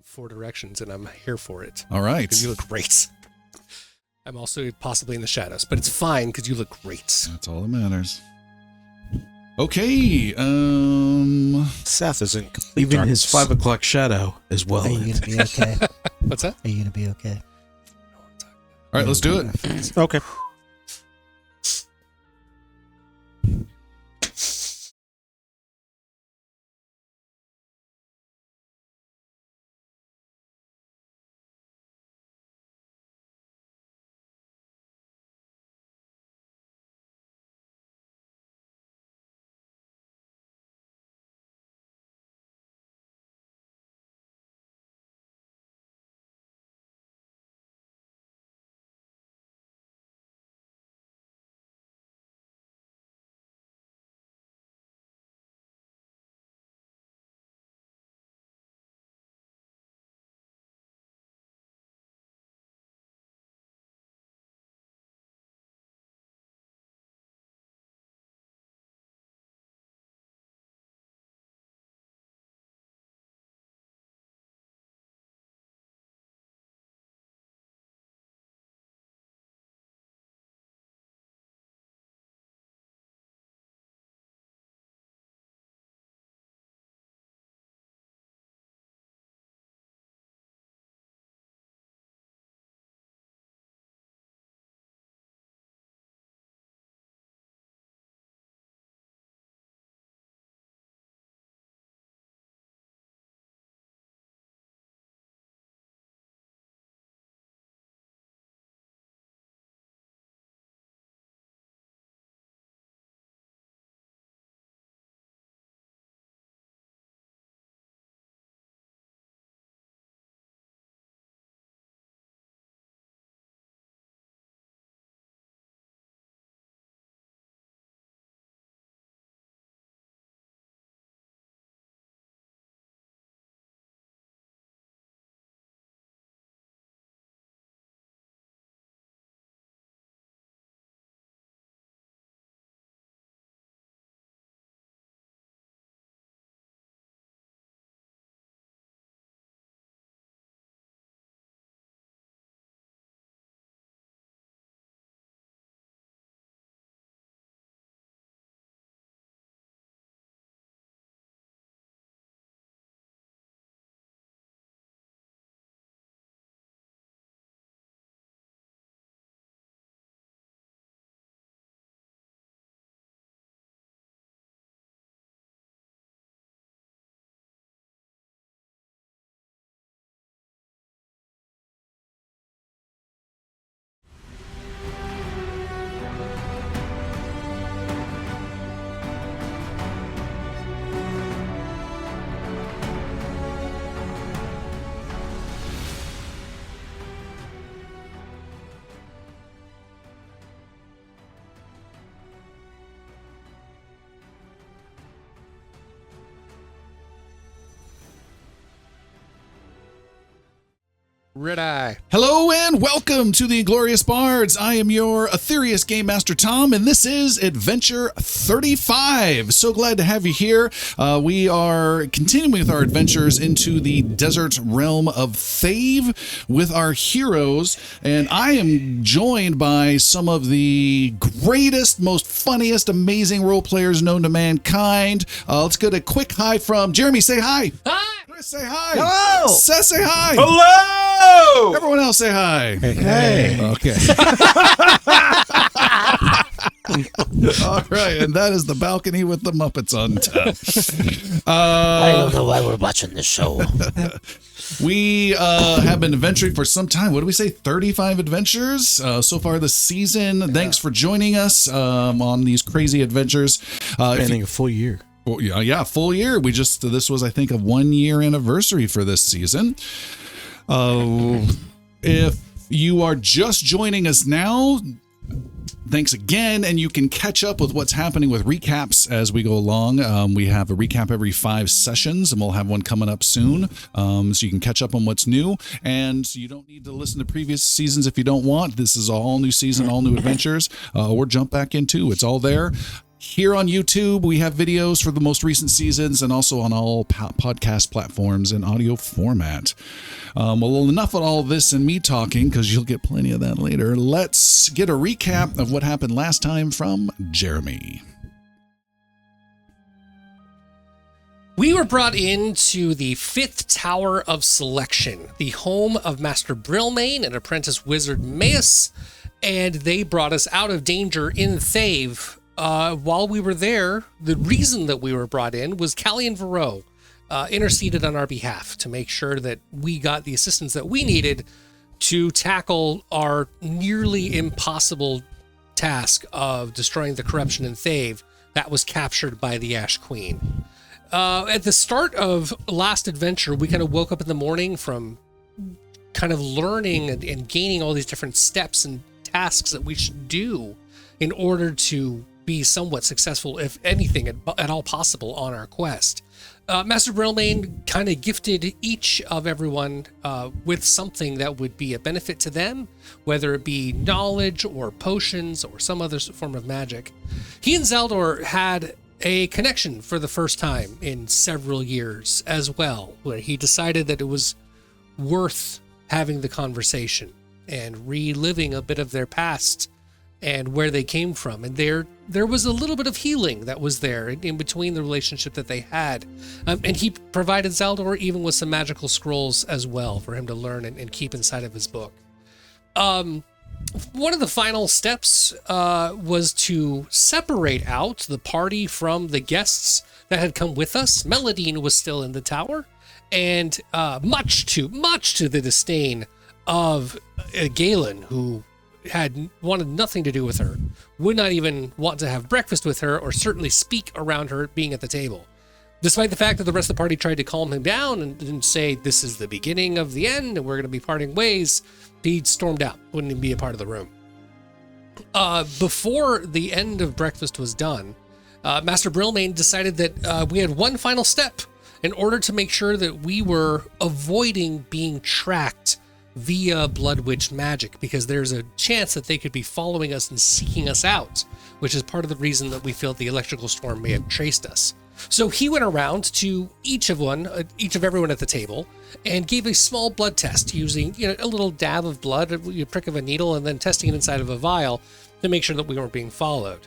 4 directions, and I'm here for it. All right. Because you look great. I'm also possibly in the shadows, but it's fine because you look great. That's all that matters. Okay. Seth isn't Even his 5 o'clock shadow as well. Are you going to be okay? What's that? Are you going to be okay? All right, let's do it. Okay. Red Eye. Hello and welcome to the Inglorious Bards. I am your Ethereus Game Master Tom, and this is Adventure 35. So glad to have you here. We are continuing with our adventures into the desert realm of Thave with our heroes, and I am joined by some of the greatest, most funniest, amazing role players known to mankind. Let's get a quick hi from Jeremy. Say hi. Hi. Chris, say hi. Hello. Seth, say hi. Hello. Everyone else say hi. Hey. Okay. All right, and that is the balcony with the Muppets on top. I don't know why we're watching this show. We have been adventuring for some time. What do we say? 35 adventures so far this season. Yeah. Thanks for joining us on these crazy adventures. Spanning a full year. Well, yeah, full year. This was, I think, a 1-year anniversary for this season. If you are just joining us now, thanks again, and you can catch up with what's happening with recaps as we go along. We have a recap every 5 sessions, and we'll have one coming up soon, so you can catch up on what's new, and you don't need to listen to previous seasons if you don't want. This is a all new season, all new adventures, or jump back into. It's all there. here on YouTube. We have videos for the most recent seasons and also on all podcast platforms in audio format. Well, enough of all this and me talking, because you'll get plenty of that later. Let's get a recap of what happened last time from Jeremy. We were brought into the 5th Tower of Selection, the home of Master Brillmane and apprentice wizard Maeus, and they brought us out of danger in Thave. While we were there, the reason that we were brought in was Callian Varro interceded on our behalf to make sure that we got the assistance that we needed to tackle our nearly impossible task of destroying the corruption in Thave that was captured by the Ash Queen. At the start of last adventure, we kind of woke up in the morning from kind of learning and gaining all these different steps and tasks that we should do in order to be somewhat successful, if anything at all possible, on our quest. Master Brillmane kind of gifted each of everyone with something that would be a benefit to them, whether it be knowledge or potions or some other form of magic. He and Zaldor had a connection for the first time in several years as well, where he decided that it was worth having the conversation and reliving a bit of their past and where they came from. And there was a little bit of healing that was there in between the relationship that they had. And he provided Zaldor even with some magical scrolls as well for him to learn and keep inside of his book. One of the final steps was to separate out the party from the guests that had come with us. Meladine was still in the tower, and much to the disdain of Galen, who had wanted nothing to do with her, would not even want to have breakfast with her or certainly speak around her being at the table. Despite the fact that the rest of the party tried to calm him down and say, this is the beginning of the end and we're going to be parting ways, he stormed out, wouldn't even be a part of the room. Before the end of breakfast was done, Master Brillmane decided that we had one final step in order to make sure that we were avoiding being tracked via Blood Witch magic, because there's a chance that they could be following us and seeking us out, which is part of the reason that we feel the electrical storm may have traced us. So he went around to each of everyone at the table and gave a small blood test using a little dab of blood, a prick of a needle, and then testing it inside of a vial to make sure that we weren't being followed.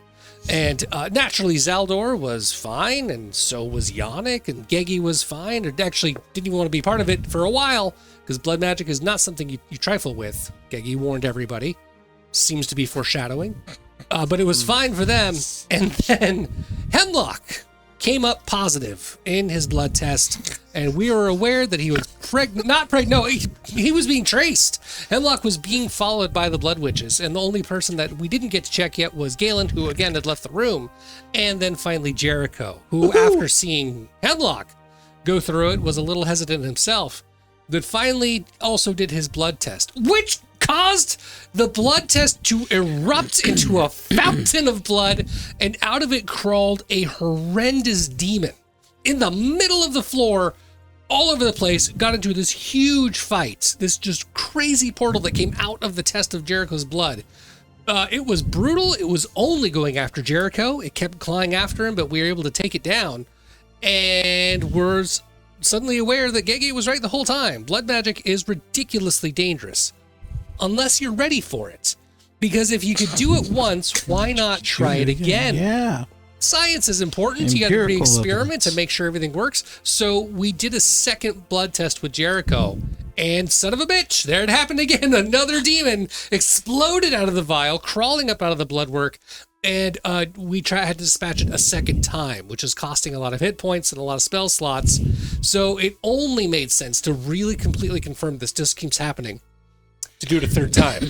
And naturally, Zaldor was fine, and so was Yannick, and Geggy was fine, and actually didn't even want to be part of it for a while, because blood magic is not something you trifle with. Geggy warned everybody. Seems to be foreshadowing. But it was fine for them. And then Hemlock came up positive in his blood test, and we were aware that he was he was being traced. Hemlock was being followed by the Blood Witches, and the only person that we didn't get to check yet was Galen, who again had left the room, and then finally Jericho, who after seeing Hemlock go through it was a little hesitant himself, but finally also did his blood test, which caused the blood test to erupt into a fountain of blood, and out of it crawled a horrendous demon in the middle of the floor, all over the place, got into this huge fight, this just crazy portal that came out of the test of Jericho's blood. It was brutal. It was only going after Jericho. It kept clawing after him, but we were able to take it down, and we're suddenly aware that Geggy was right the whole time. Blood magic is ridiculously dangerous. Unless you're ready for it. Because if you could do it once, why not try it again? Yeah. Science is important. You got to re-experiment and make sure everything works. So we did a second blood test with Jericho. And son of a bitch, there it happened again. Another demon exploded out of the vial, crawling up out of the bloodwork. And we had to dispatch it a second time, which is costing a lot of hit points and a lot of spell slots. So it only made sense to really completely confirm this just keeps happening, to do it a third time,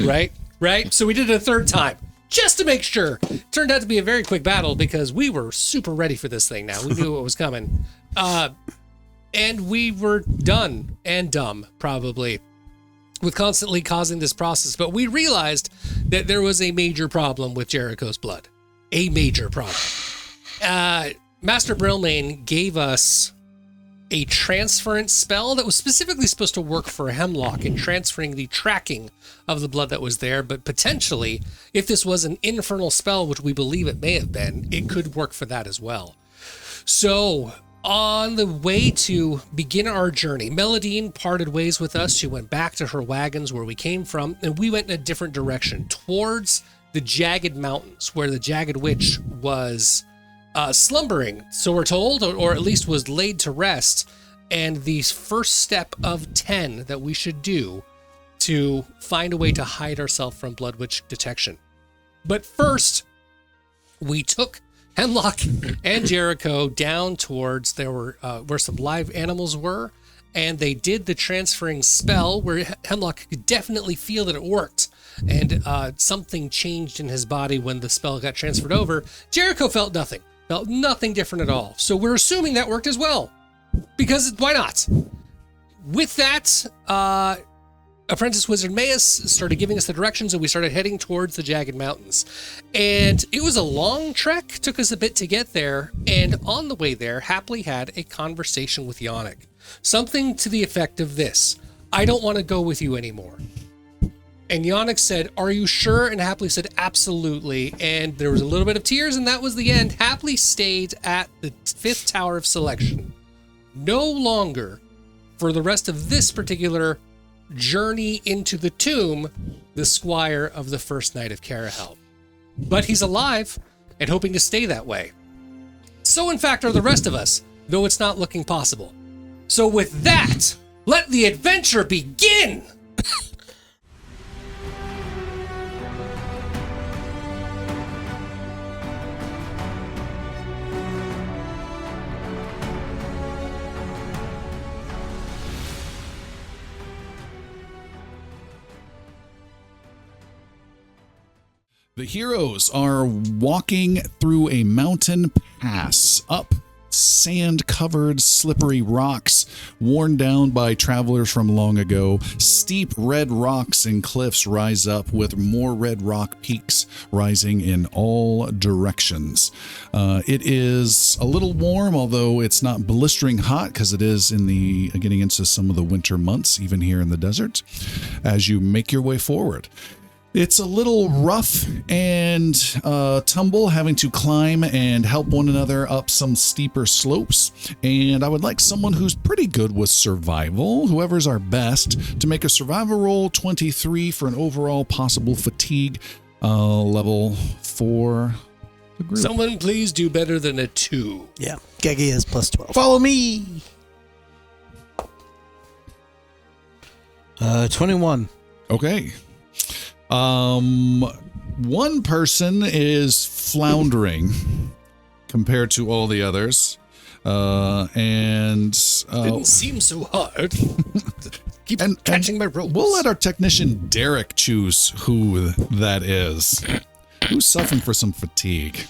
right? So we did it a third time, just to make sure. Turned out to be a very quick battle because we were super ready for this thing now. We knew what was coming. And we were done and dumb, probably, with constantly causing this process. But we realized that there was a major problem with Jericho's blood. A major problem. Master Brillmane gave us a transference spell that was specifically supposed to work for Hemlock in transferring the tracking of the blood that was there, but potentially, if this was an infernal spell, which we believe it may have been, it could work for that as well. So, on the way to begin our journey, Meladine parted ways with us. She went back to her wagons where we came from, and we went in a different direction, towards the Jagged Mountains, where the Jagged Witch was slumbering, so we're told, or at least was laid to rest, and the first step of 10 that we should do to find a way to hide ourselves from Blood Witch detection. But first, we took Hemlock and Jericho down towards where some live animals were, and they did the transferring spell where Hemlock could definitely feel that it worked, and something changed in his body when the spell got transferred over. Jericho felt nothing different at all. So we're assuming that worked as well, because why not? With that, Apprentice Wizard Maus started giving us the directions, and we started heading towards the Jagged Mountains. And it was a long trek, took us a bit to get there, and on the way there, Happily had a conversation with Yannick. Something to the effect of this: I don't want to go with you anymore. And Yannick said, are you sure? And Happily said, absolutely. And there was a little bit of tears, and that was the end. Happily stayed at the 5th Tower of Selection. No longer, for the rest of this particular journey into the tomb, the squire of the First Knight of Carahel. But he's alive and hoping to stay that way. So in fact are the rest of us, though it's not looking possible. So with that, let the adventure begin! The heroes are walking through a mountain pass, up sand-covered, slippery rocks, worn down by travelers from long ago. Steep red rocks and cliffs rise up, with more red rock peaks rising in all directions. It is a little warm, although it's not blistering hot, because it is getting into some of the winter months, even here in the desert, as you make your way forward. It's a little rough and tumble, having to climb and help one another up some steeper slopes. And I would like someone who's pretty good with survival, whoever's our best, to make a survival roll 23 for an overall possible fatigue level for the group. Someone please do better than a 2. Yeah. Geggy is plus 12. Follow me. 21. Okay. One person is floundering compared to all the others, and Didn't seem so hard. Keep catching my ropes. we'll let our technician Derek choose who that is. Who's suffering for some fatigue?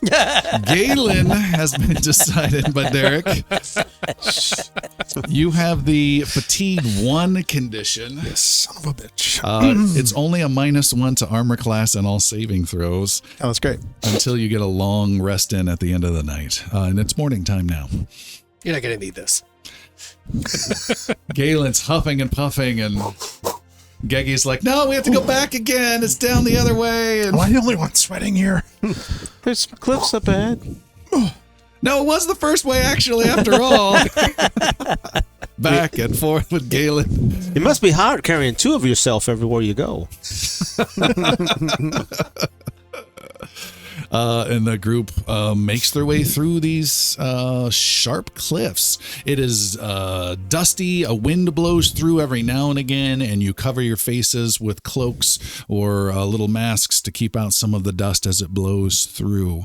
Galen has been decided by Derek. You have the fatigue 1 condition. Son of a bitch. It's only a -1 to armor class and all saving throws Oh, that's great. until you get a long rest in at the end of the night. And it's morning time now. You're not going to need this. Galen's huffing and puffing, and Geggy's like, no, we have to go back again. It's down the other way. And Am I the only one sweating here? There's some cliffs up ahead. no, it was the first way, actually, after all. Back and forth with Galen. It must be hard carrying 2 of yourself everywhere you go. And the group makes their way through these sharp cliffs. It is dusty. A wind blows through every now and again, and you cover your faces with cloaks or little masks to keep out some of the dust as it blows through.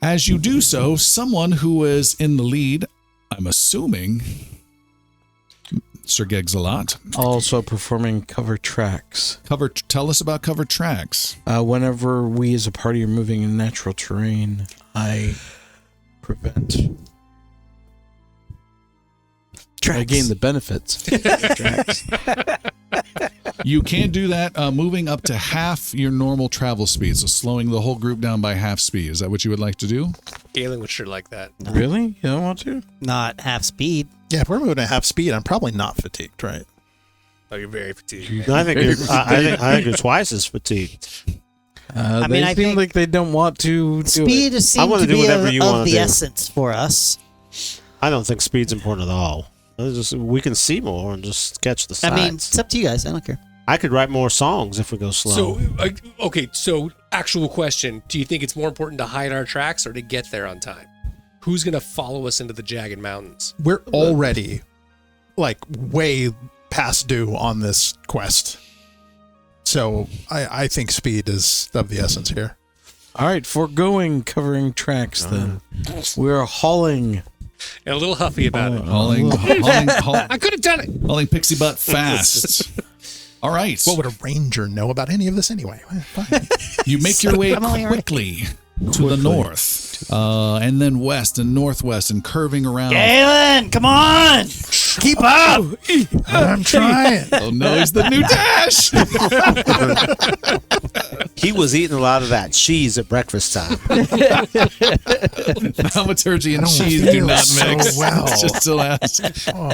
As you do so, someone who is in the lead, I'm assuming Sir Gegzalot. Also performing cover tracks. Tell us about cover tracks. Whenever we as a party are moving in natural terrain, I prevent. I gain the benefits. Tracks. You can do that moving up to half your normal travel speed, so slowing the whole group down by half speed. Is that what you would like to do? Galen would sure like that. Really? You don't want to? Not half speed. Yeah, if we're moving at half speed, I'm probably not fatigued, right? Oh, you're very fatigued. I think you're twice as fatigued. I mean, I seem think like they don't want to do Speed it. seems wanna to do be whatever you of wanna the do. essence for us. I don't think speed's important at all. We can see more and just catch the sights. I mean, it's up to you guys. I don't care. I could write more songs if we go slow. So, so actual question. Do you think it's more important to hide our tracks or to get there on time? Who's going to follow us into the Jagged Mountains? We're already like way past due on this quest. So I think speed is of the essence here. All right, foregoing covering tracks then. We're hauling. And a little huffy about it. Hauling I could have done it. hauling pixie butt fast. All right. What would a ranger know about any of this anyway? Fine. You make your way I'm only right. quickly to the north, and then west and northwest, and curving around. Galen, come on! Keep up! I'm trying. Oh no, he's the new Dash! He was eating a lot of that cheese at breakfast time. Thaumaturgy and I don't cheese feel do not so mix. well. Just still ask. Oh,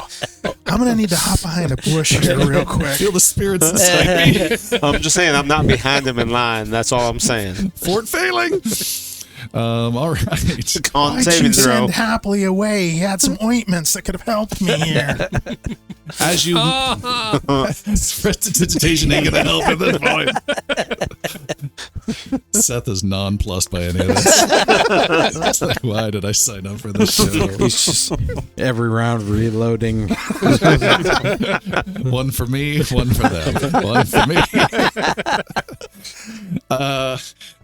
I'm going to need to hop behind a bush here real quick. Feel the spirits inside me. I'm just saying I'm not behind him in line. That's all I'm saying. Fort failing. All right. Con Why'd saving you throw. send happily away? He had some ointments that could have helped me here. As you prestidigitation ain't gonna help at this point. Seth is nonplussed by any of this. It's like, why did I sign up for this show? He's just every round reloading. One for me, one for them. One for me.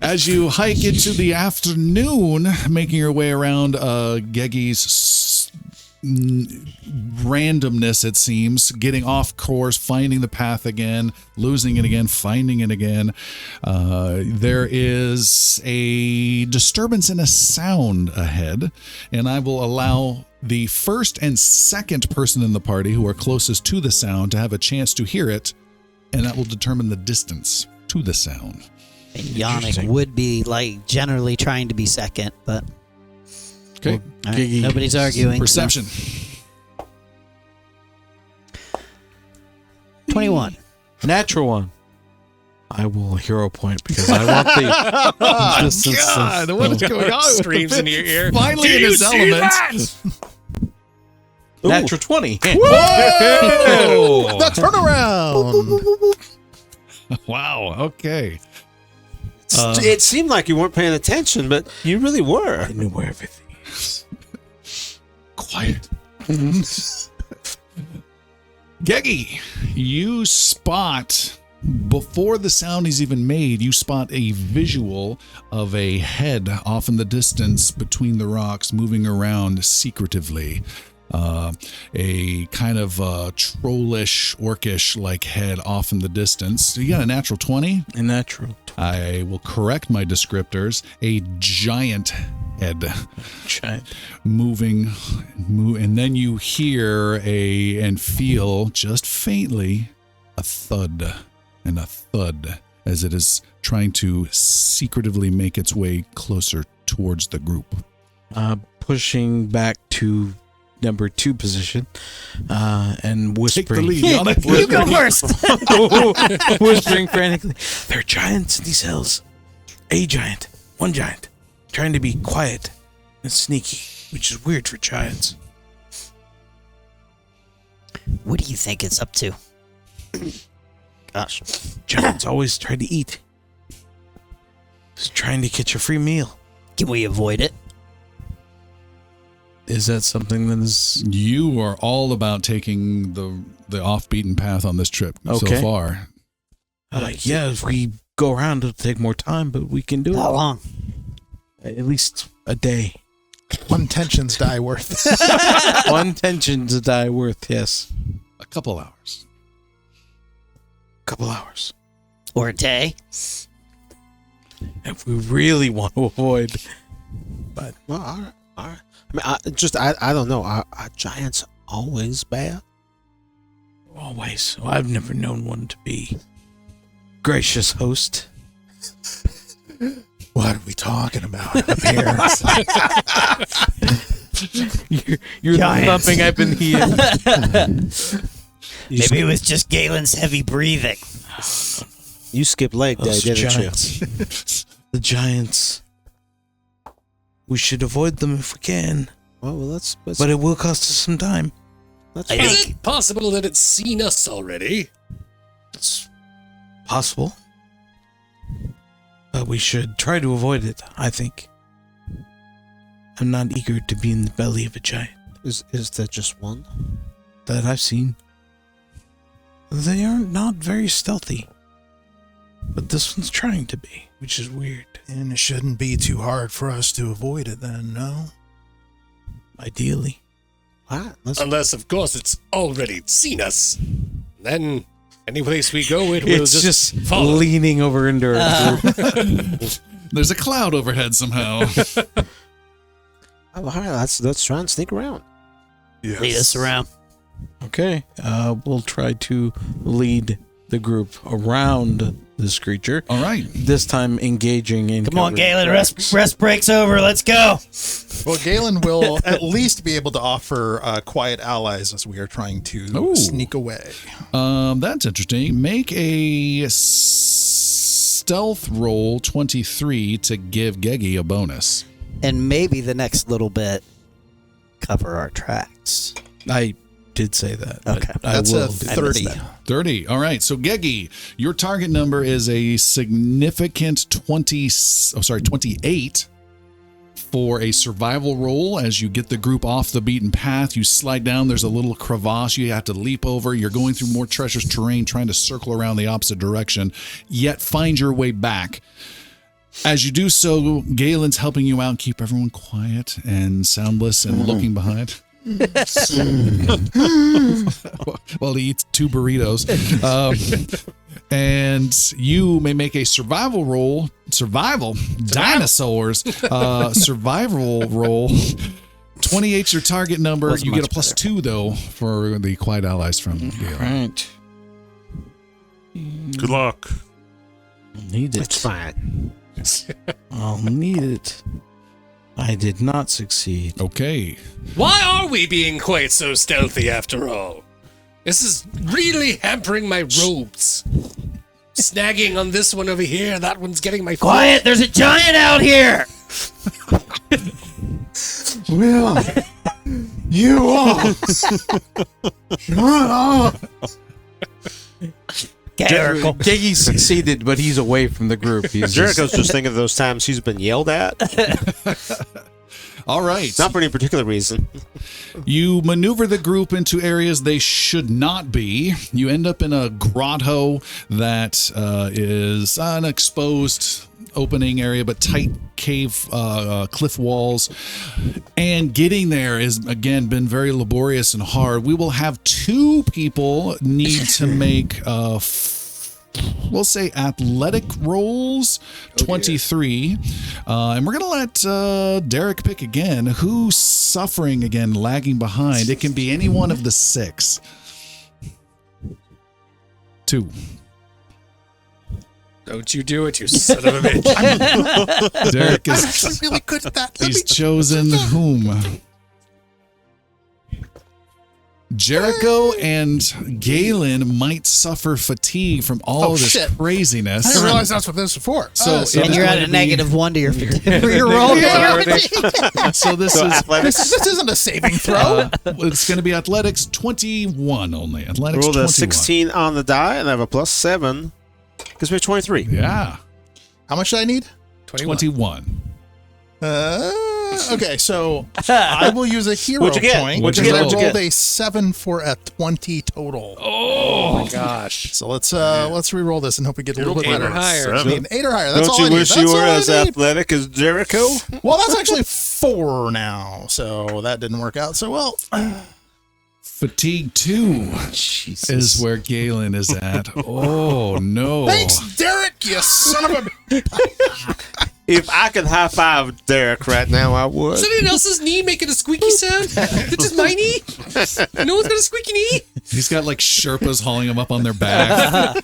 As you hike into the afternoon, making your way around Geggy's randomness, it seems, getting off course, finding the path again, losing it again, finding it again. There is a disturbance in a sound ahead, and I will allow the first and second person in the party who are closest to the sound to have a chance to hear it, and that will determine the distance to the sound. And Yannick would be like generally trying to be second, but Okay. all right, Geggy. nobody's arguing. Perception. 21. Natural one. I will hero point because I want the distance. God, what is going on? Screams in your ear. Finally in his element. Natural 20. Whoa! The turnaround. Wow. Okay. It seemed like you weren't paying attention, but you really were. I knew where everything is. Quiet. Geggy, you spot, before the sound is even made, you spot a visual of a head off in the distance between the rocks, moving around secretively. A kind of trollish, orcish like head off in the distance. You got a natural 20? A natural. I will correct my descriptors. A giant head Giant. moving, and then you hear and feel just faintly a thud and a thud as it is trying to secretively make its way closer towards the group. Pushing back to number 2 position and whispering. You go first. Whispering frantically. There are giants in these hills. A giant. One giant. Trying to be quiet and sneaky, which is weird for giants. What do you think it's up to? Gosh. Giants always try to eat. Just trying to catch a free meal. Can we avoid it? Is that something that is... You are all about taking the off-beaten path on this trip so Okay. far. yeah, if we go around, it'll take more time, but we can do How it. long? At least a day. One tensions die worth. One tension to die worth, yes. A couple hours. Couple hours. Or a day? If we really want to avoid... Well, all right. All right. I mean, I don't know. Are giants always bad? Always. Well, I've never known one to be. Gracious host. What are we talking about up here? You're the thumping I've been hearing. Maybe it was just Galen's heavy breathing. You skipped leg day, Those didn't giants. The giants. We should avoid them if we can. you? Well, let's But it will cost us some time. let's Is it possible that it's seen us already? It's possible. But we should try to avoid it, I think. I'm not eager to be in the belly of a giant Is there just one? that I've seen. They are not very stealthy. But this one's trying to be, which is weird. And it shouldn't be too hard for us to avoid it then, no? Ideally. What? Unless, of course, it's already seen us. Then, any place we go, it will It's just just follow. leaning over into our group. There's a cloud overhead somehow. All right, let's try and sneak around. Yes. Lead us around. Okay. We'll try to lead the group around this creature. All right. This time engaging in. Come on, covered Galen. tracks. Rest break's over. Let's go. Well, Galen will at least be able to offer quiet allies as we are trying to Ooh. sneak away. That's interesting. Make a stealth roll 23 to give Geggy a bonus. And maybe the next little bit cover our tracks. I did say that. but Okay. I That's will a do 30. 30. All right. So Geggy, your target number is a significant 28 for a survival roll. As you get the group off the beaten path, you slide down. There's a little crevasse you have to leap over. You're going through more treacherous terrain, trying to circle around the opposite direction, yet find your way back. As you do so, Galen's helping you out, keep everyone quiet and soundless and looking behind. Well, he eats 2 burritos. And you may make a survival roll. Dinosaurs. Survival roll. 28's your target number. Was You get a much better. +2, though, for the quiet allies from Galen. Right. Good luck. I'll need It's it. fine. I'll need it. I did not succeed. Okay. Why are we being quite so stealthy after all? This is really hampering my robes. Snagging on this one over here, that one's getting my Quiet. There's a giant out here. Will, you all shut up. Jericho. Geggy succeeded, but he's away from the group. He's Jericho's just thinking of those times he's been yelled at. All right. Not for any particular reason. You maneuver the group into areas they should not be. You end up in a grotto that is an exposed opening area, but tight cave cliff walls. And getting there is, again, been very laborious and hard. We will have 2 people need to make we'll say athletic rolls, 23. And we're going to let Derek pick again. Who's suffering again, lagging behind? It can be any one of the 6. 2. Don't you do it, you son of a bitch. Derek I'm is actually really good at that. Let he's me- chosen whom? Jericho and Galen might suffer fatigue from all Oh, of this shit. I craziness. didn't realize that's what this is for. So So it And is you're going at to a be- -1 to your for your roll. So this So is athletics. this isn't a saving throw. it's going to be athletics 21 only. Athletics Rolled 21. a 16 on the die and I have a +7. Gives me a 23. Yeah, How much do I need? 21. Okay, so I will use a hero What'd you get? point. What'd you because get? I What'd you rolled get? a 7 for a 20 total. Oh my gosh. So let's re-roll this and hope we get a little bit 8 better. or higher. I mean, 8 or higher. That's Don't all I you need. wish That's you were all I as need. athletic as Jericho? Well, that's actually 4 now, so that didn't work out so well. Fatigue 2 is where Galen is at. Oh no. Thanks, Derek, you son of a... If I could high five Derek right now, I would. Is anyone else's knee making a squeaky sound? Is it just my knee? No one's got a squeaky knee? He's got like Sherpas hauling him up on their back.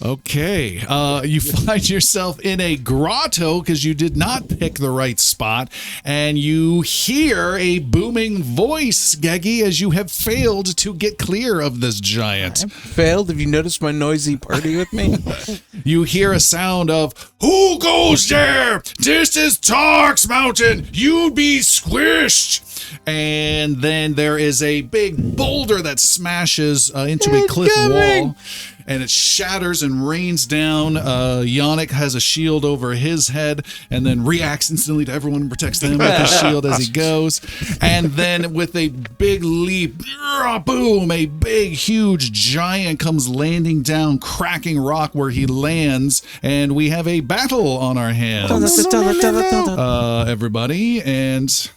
Okay, you find yourself in a grotto because you did not pick the right spot, and you hear a booming voice, Geggy, as you have failed to get clear of this giant. Failed? Have you noticed my noisy party with me? You hear a sound of, "Who goes there? This is Tark's mountain. You'd be squished." And then there is a big boulder that smashes into a cliff wall. And it shatters and rains down. Yannick has a shield over his head and then reacts instantly to everyone and protects them with his shield as he goes. And then with a big leap, boom, a big, huge giant comes landing down, cracking rock where he lands. And we have a battle on our hands, everybody. And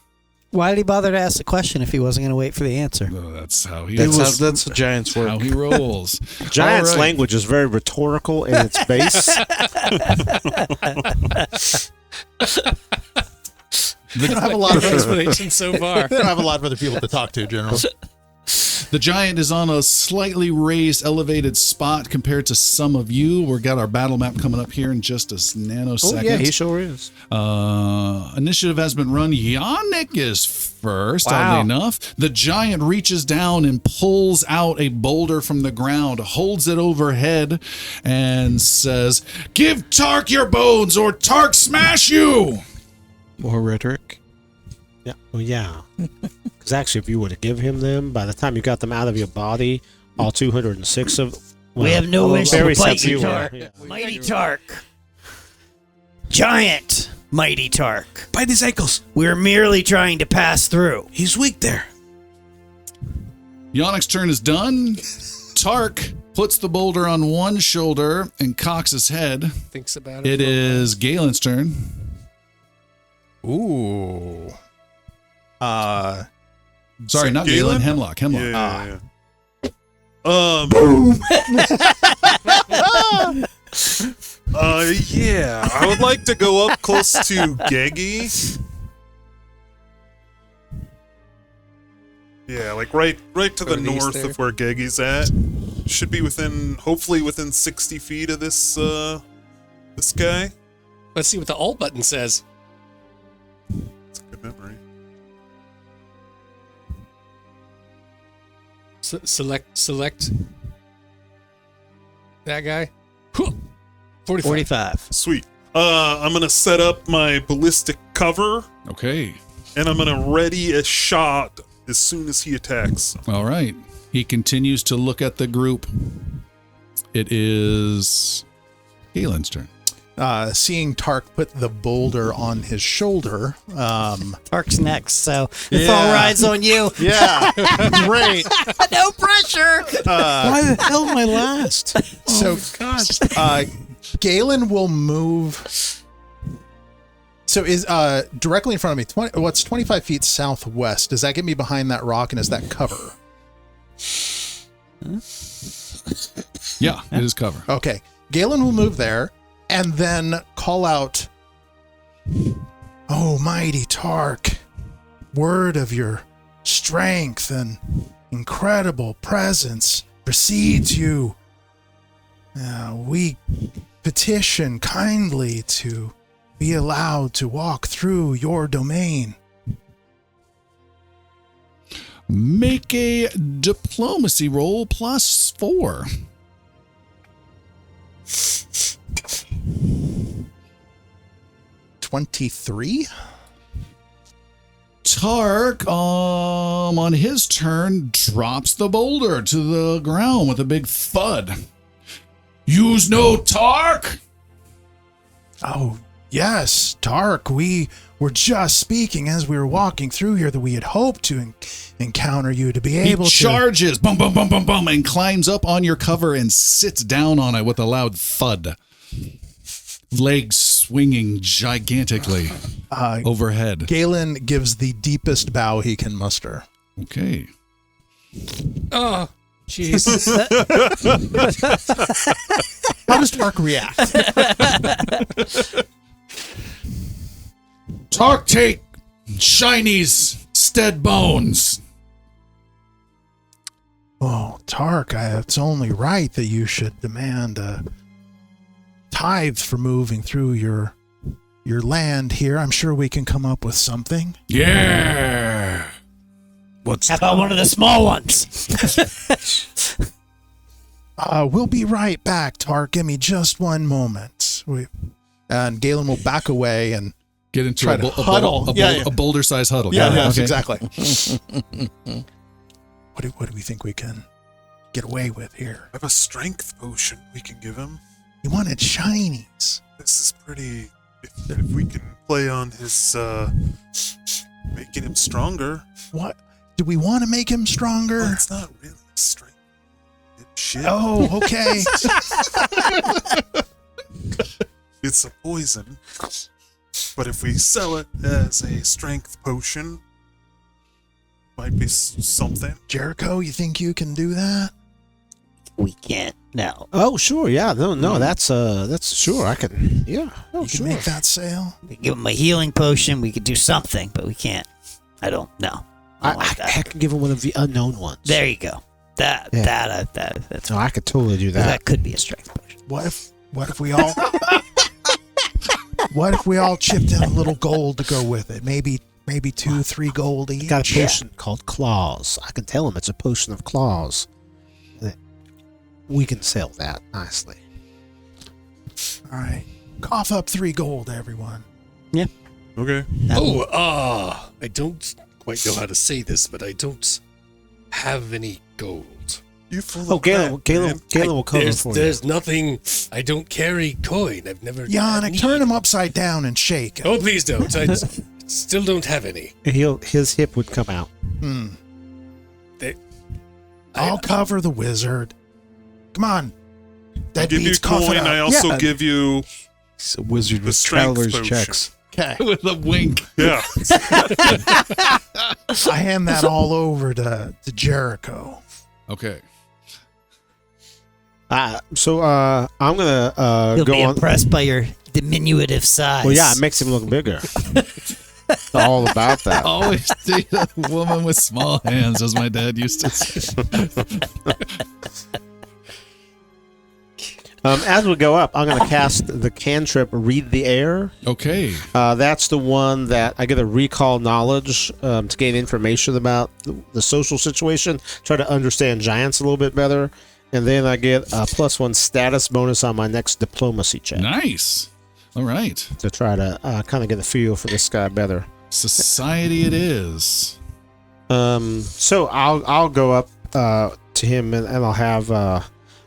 Why did he bother to ask the question if he wasn't going to wait for the answer? that's how he That's the Giants' work. how he rolls. Giants' All right. language is very rhetorical in its base. They don't have a lot of explanation so far. They don't have a lot of other people to talk to, General. The giant is on a slightly raised, elevated spot compared to some of you. We've got our battle map coming up here in just a nanosecond. Oh, yeah, he sure is. Initiative has been run. Yannick is first, oddly enough. The giant reaches down and pulls out a boulder from the ground, holds it overhead, and says, "Give Tark your bones or Tark smash you!" More rhetoric. Yeah. Well, yeah. Because actually, if you were to give him them, by the time you got them out of your body, all 206 of... Well, We have no wish to very fight few you, were, Tark. yeah. Mighty Tark. Giant Mighty Tark. Bite his ankles. We're merely trying to pass through. He's weak there. Yannick's turn is done. Tark puts the boulder on one shoulder and cocks his head. Thinks about it. It is Galen's turn. Ooh. Sorry, not Galen, Hemlock. Yeah. Yeah, I would like to go up close to Geggy. Yeah, like right to the north of where Geggy's at. Should be hopefully within 60 feet of this guy. Let's see what the alt button says. It's a good memory. Select that guy. 45. Sweet. I'm gonna set up my ballistic cover, Okay. and I'm gonna ready a shot as soon as he attacks. All right. He continues to look at the group. It is Galen's turn. Seeing Tark put the boulder on his shoulder. Tark's next, so it all rides on you. Yeah, great. No pressure. Why the hell am I last? So, Galen will move. So is directly in front of me. What's 25 feet southwest? Does that get me behind that rock, and is that cover? Yeah, it is cover. Okay, Galen will move there, and then call out, "Oh, mighty Tark, word of your strength and incredible presence precedes you. We petition kindly to be allowed to walk through your domain." Make a diplomacy roll +4. "23? Tark, on his turn, drops the boulder to the ground with a big thud. "Use no Tark?" Oh, yes, Tark. We were just speaking as we were walking through here that we had hoped to encounter you to be He able to... charges, bum, bum, bum, bum, bum, and climbs up on your cover and sits down on it with a loud thud. Legs swinging gigantically overhead. Galen gives the deepest bow he can muster. Okay. Jesus. How does Tark react? Tark, take Shiny's stead bones. Oh, Tark, it's only right that you should demand a tithe for moving through your land here. I'm sure we can come up with something. Yeah. How about one of the small ones? We'll be right back, Tark. Give me just one moment. And Galen will back away and Get into try to huddle. a boulder-sized huddle. Yeah, Got it. yes, Okay. exactly. What do we think we can get away with here? I have a strength potion we can give him. He wanted shinies. This is pretty. If we can play on his making him stronger. What? Do we want to make him stronger? Well, it's not really strength. It's shit. Oh, okay. It's a poison. But if we sell it as a strength potion, might be something. Jericho, you think you can do that? We can't. No. Oh, sure. Yeah. No. That's sure. I can. Yeah. Oh, You can sure. make that sale? We give him a healing potion. We could do something, but we can't. I don't know. I can give him one of the unknown ones. There you go. That's No, I could totally do that. that could be a strength potion. What if we all What if we all chipped in a little gold to go with it? Maybe 2-3 gold each. Got a potion called Claws. I can tell him it's a potion of claws. We can sell that nicely. All right. Cough up 3 gold, everyone. Okay. I don't quite know how to say this, but I don't have any gold. You full Oh, of Galen will cover for you. There's nothing. I don't carry coin. I've never. Yannick, turn him upside down and shake him. Oh, please don't. I still don't have any. His hip would come out. I'll cover the wizard. Come on. I That give you beats coughing coin. up. I also Yeah. give you He's a wizard the with strength traveler's potion. checks. Okay. With a wink. Yeah. I hand that all over to Jericho. Okay. So I'm gonna He'll go be on. impressed by your diminutive size. Well, yeah, it makes him look bigger. It's all about that. Always date a woman with small hands, as my dad used to say. As we go up, I'm gonna cast the cantrip Read the Air. Okay. That's the one that I get a recall knowledge to gain information about the social situation, try to understand giants a little bit better, and then I get a +1 status bonus on my next diplomacy check Nice. All right. to try to kind of get a feel for this guy better. Society it is. So I'll go up to him and I'll have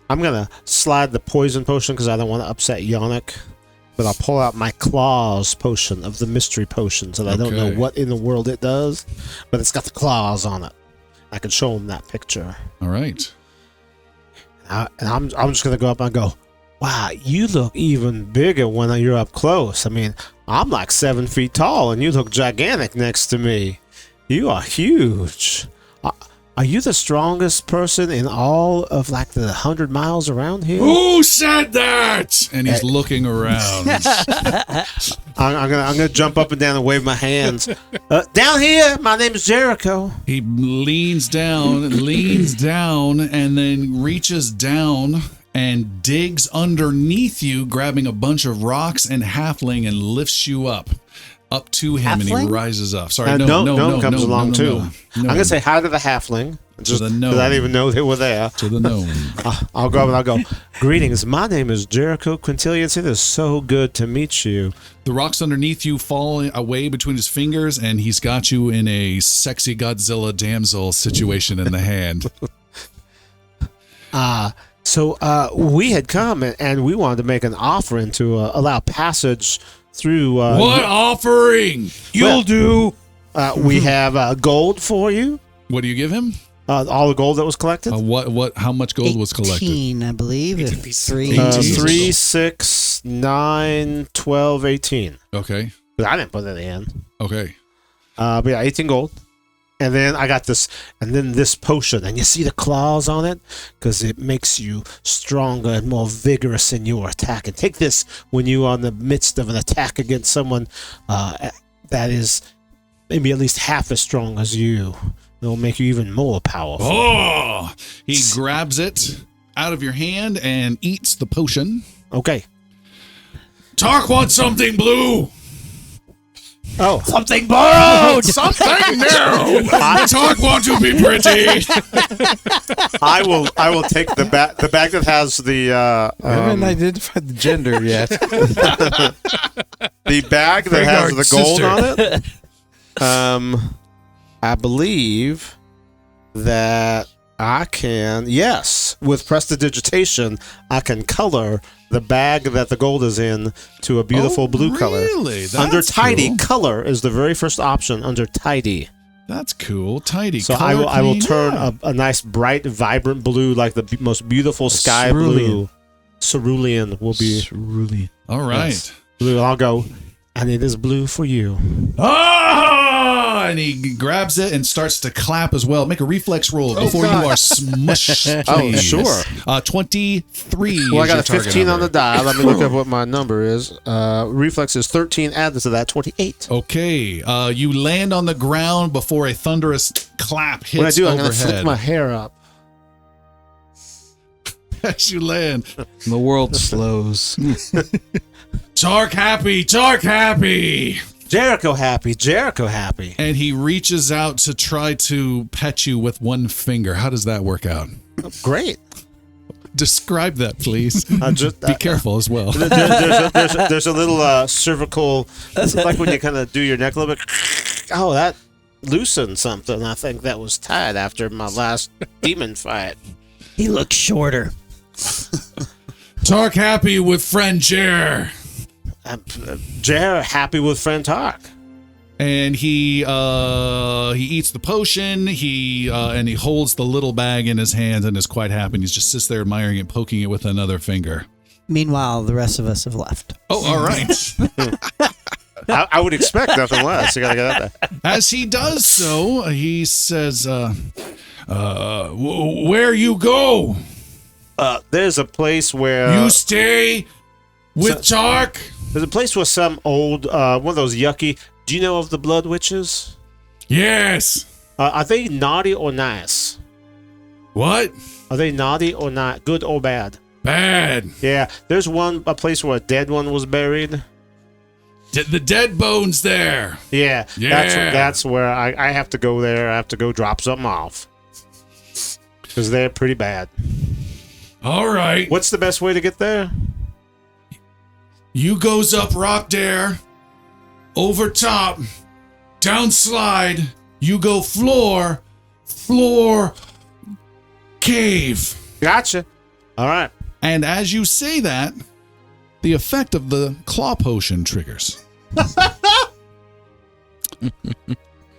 I'm gonna slide the poison potion because I don't want to upset Yannick, but I'll pull out my claws potion of the mystery potions, and I don't know Okay. what in the world it does, but it's got the claws on it. I can show him that picture. All right. And I'm just gonna go up and go, wow, you look even bigger when you're up close. I mean, I'm like 7 feet tall, and you look gigantic next to me. You are huge. Are you the strongest person in all of like the 100 miles around here? Who said that? And he's looking around. I'm gonna jump up and down and wave my hands. Down here, my name is Jericho. He leans down, and then reaches down and digs underneath you, grabbing a bunch of rocks and halfling, and lifts you up to him, and he Halfling? rises up. Sorry, Gnome comes along too. No. I'm gonna say hi to the halfling. Just the 'cause gnome. I didn't even know they were there. To the gnome. I'll go up and I'll go, greetings, my name is Jericho Quintilius. It is so good to meet you. The rocks underneath you fall away between his fingers, and he's got you in a sexy Godzilla damsel situation in the hand. So we had come and we wanted to make an offering to allow passage through. What offering? You'll do. We have gold for you. What do you give him? All the gold that was collected. What? How much gold was collected? 18, I believe. If 3. 3, 6, 9, 12, 18. Okay. But I didn't put it in. Okay. But yeah, 18 gold. And then I got this, and then this potion, and you see the claws on it, because it makes you stronger and more vigorous in your attack. And take this when you are in the midst of an attack against someone that is maybe at least half as strong as you. It'll make you even more powerful. Oh! He grabs it out of your hand and eats the potion. Okay. Tark wants something blue. Oh, Something borrowed. Something new. Tark wants to be pretty. I will take the bag that has the I haven't identified the gender yet. the bag that has the gold sister. on it. I believe that I can, yes, with prestidigitation, I can color the bag that the gold is in to a beautiful blue color. Really? That's Under tidy, cool. color is the very first option under tidy. That's cool. Tidy. So color I will clean. turn a nice bright, vibrant blue, like the most beautiful sky blue. Cerulean will be Cerulean. All right. Yes. Blue. I'll go, and it is blue for you. Ah! And he grabs it and starts to clap as well. Make a reflex roll before you are smushed. Oh, please. sure. 23. Well, I is got your a 15 target on the number. die. Let me look up what my number is. Reflex is 13. Add to that, 28. Okay. You land on the ground before a thunderous clap hits What I do, I'm going to overhead. flip my hair up. As you land. The world slows. Tark happy. Tark happy. Jericho happy. Jericho happy. And he reaches out to try to pet you with one finger. How does that work out? Great. Describe that, please. Just, Be careful as well. there's a little cervical, it's like when you kind of do your neck a little bit. Oh, that loosened something. I think that was tight after my last demon fight. He looks shorter. Tark happy with friend Jer. Jer happy with friend Tark. And he eats the potion. He holds the little bag in his hands and is quite happy. And he just sits there admiring it, poking it with another finger. Meanwhile, the rest of us have left. Oh, all right. I would expect nothing less. You gotta get out there. As he does so, he says, "Where you go? There's a place where You stay with Tark." there's a place where some old one of those yucky. Do you know of the blood witches? Yes. Are they naughty or nice? What? Are they naughty or not? Good or bad? Bad. Yeah, there's a place where a dead one was buried. The dead bones there. Yeah, Yeah. that's where I have to go there. I have to go drop something off because they're pretty bad. All right. What's the best way to get there? You goes up rock there, over top, down slide. You go floor, cave. Gotcha. All right. And as you say that, the effect of the claw potion triggers.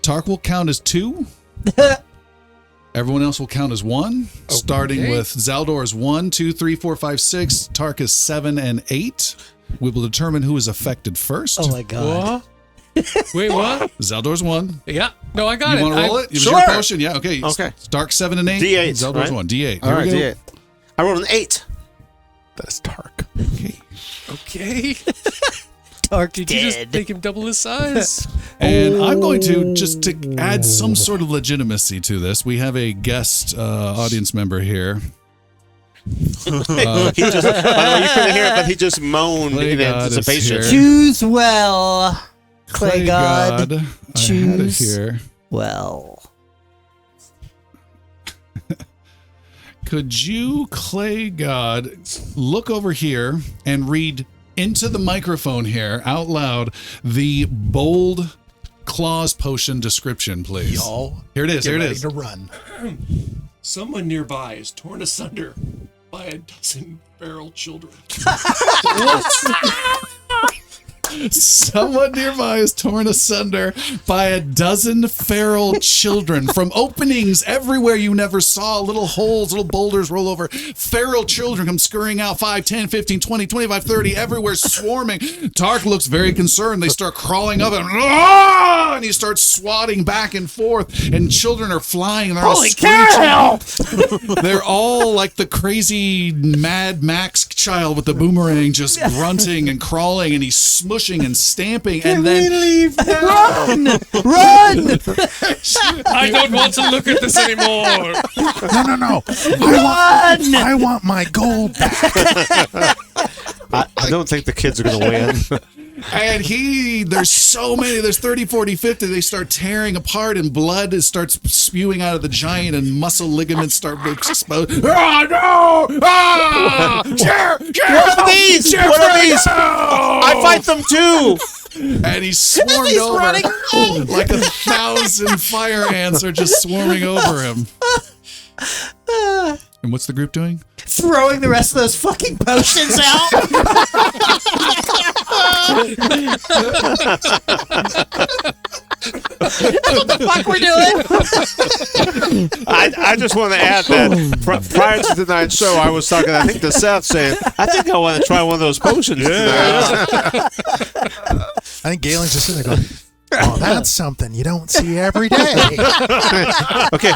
Tark will count as 2. Everyone else will count as 1. Starting with Zaldor is 1, 2, 3, 4, 5, 6. Tark is 7 and 8. We will determine who is affected first. Oh my god. Wait, what? Zaldor's 1. Yeah. No, I got You it. want to roll it? It was Sure. your potion? Yeah, okay. Okay. Tark 7 and 8. D8, Zaldor's right? 1. D8. All Here right. we go. D8. I rolled an 8. That's Tark. Okay. Tark Did you just make him double his size? And I'm going to just to add some sort of legitimacy to this. We have a guest audience member here. He just, by the way, you couldn't hear it, but he just moaned Clay in God is anticipation. here. Choose well, Clay God. I had it Choose here. well. Could you, Clay God, look over here and read into the microphone here out loud the bold claws potion description, please? Y'all, Here it is. get Here it ready is. to run. Someone nearby is torn asunder by a dozen feral children. Someone nearby is torn asunder by a dozen feral children from openings everywhere you never saw. Little holes, little boulders roll over. Feral children come scurrying out 5, 10, 15, 20, 25, 30, everywhere swarming. Tark looks very concerned. They start crawling up and he starts swatting back and forth. And children are flying. And they're all screeching. They're all like the crazy Mad Max child with the boomerang, just grunting and crawling, and he's smushing and stamping. And then leave Run! I don't want to look at this anymore. No. I want my gold back. I don't think the kids are going to win. And there's so many, there's 30, 40, 50, they start tearing apart and blood starts spewing out of the giant and muscle ligaments start exposed. Ah, no! Ah! What are these? I fight them too. And he's swarmed over like 1,000 fire ants are just swarming over him. And what's the group doing? Throwing the rest of those fucking potions out. That's what the fuck we're doing. I just want to add that prior to tonight's show, I was talking, I think, to Seth, saying, I think I want to try one of those potions tonight. I think Galen's just sitting there going, oh, that's something you don't see every day. Okay,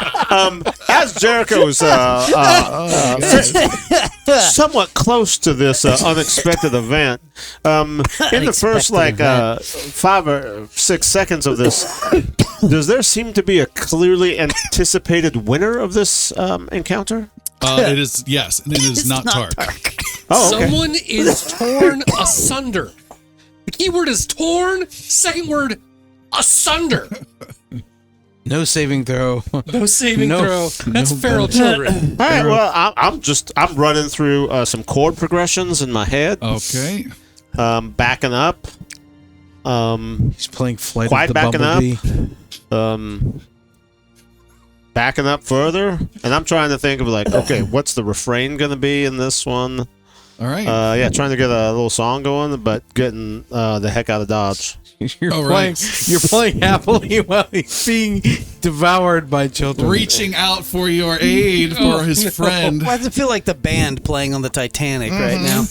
as Jericho is somewhat close to this unexpected event, in the first 5 or 6 seconds of this, does there seem to be a clearly anticipated winner of this encounter? It is, yes, and it is not Tark. Oh, okay. Someone is torn asunder. The key word is torn. Second word, asunder. No saving throw. No saving No. throw. That's feral children. All right. Well, I'm running through some chord progressions in my head. Okay. Backing up. He's playing Flight Quite of the backing up. Bumblebee. Backing up further, and I'm trying to think of okay, what's the refrain going to be in this one? All right. Trying to get a little song going, but getting the heck out of Dodge. You're playing happily while he's being devoured by children. Reaching out for your aid for his friend. Why does it feel like the band playing on the Titanic right now?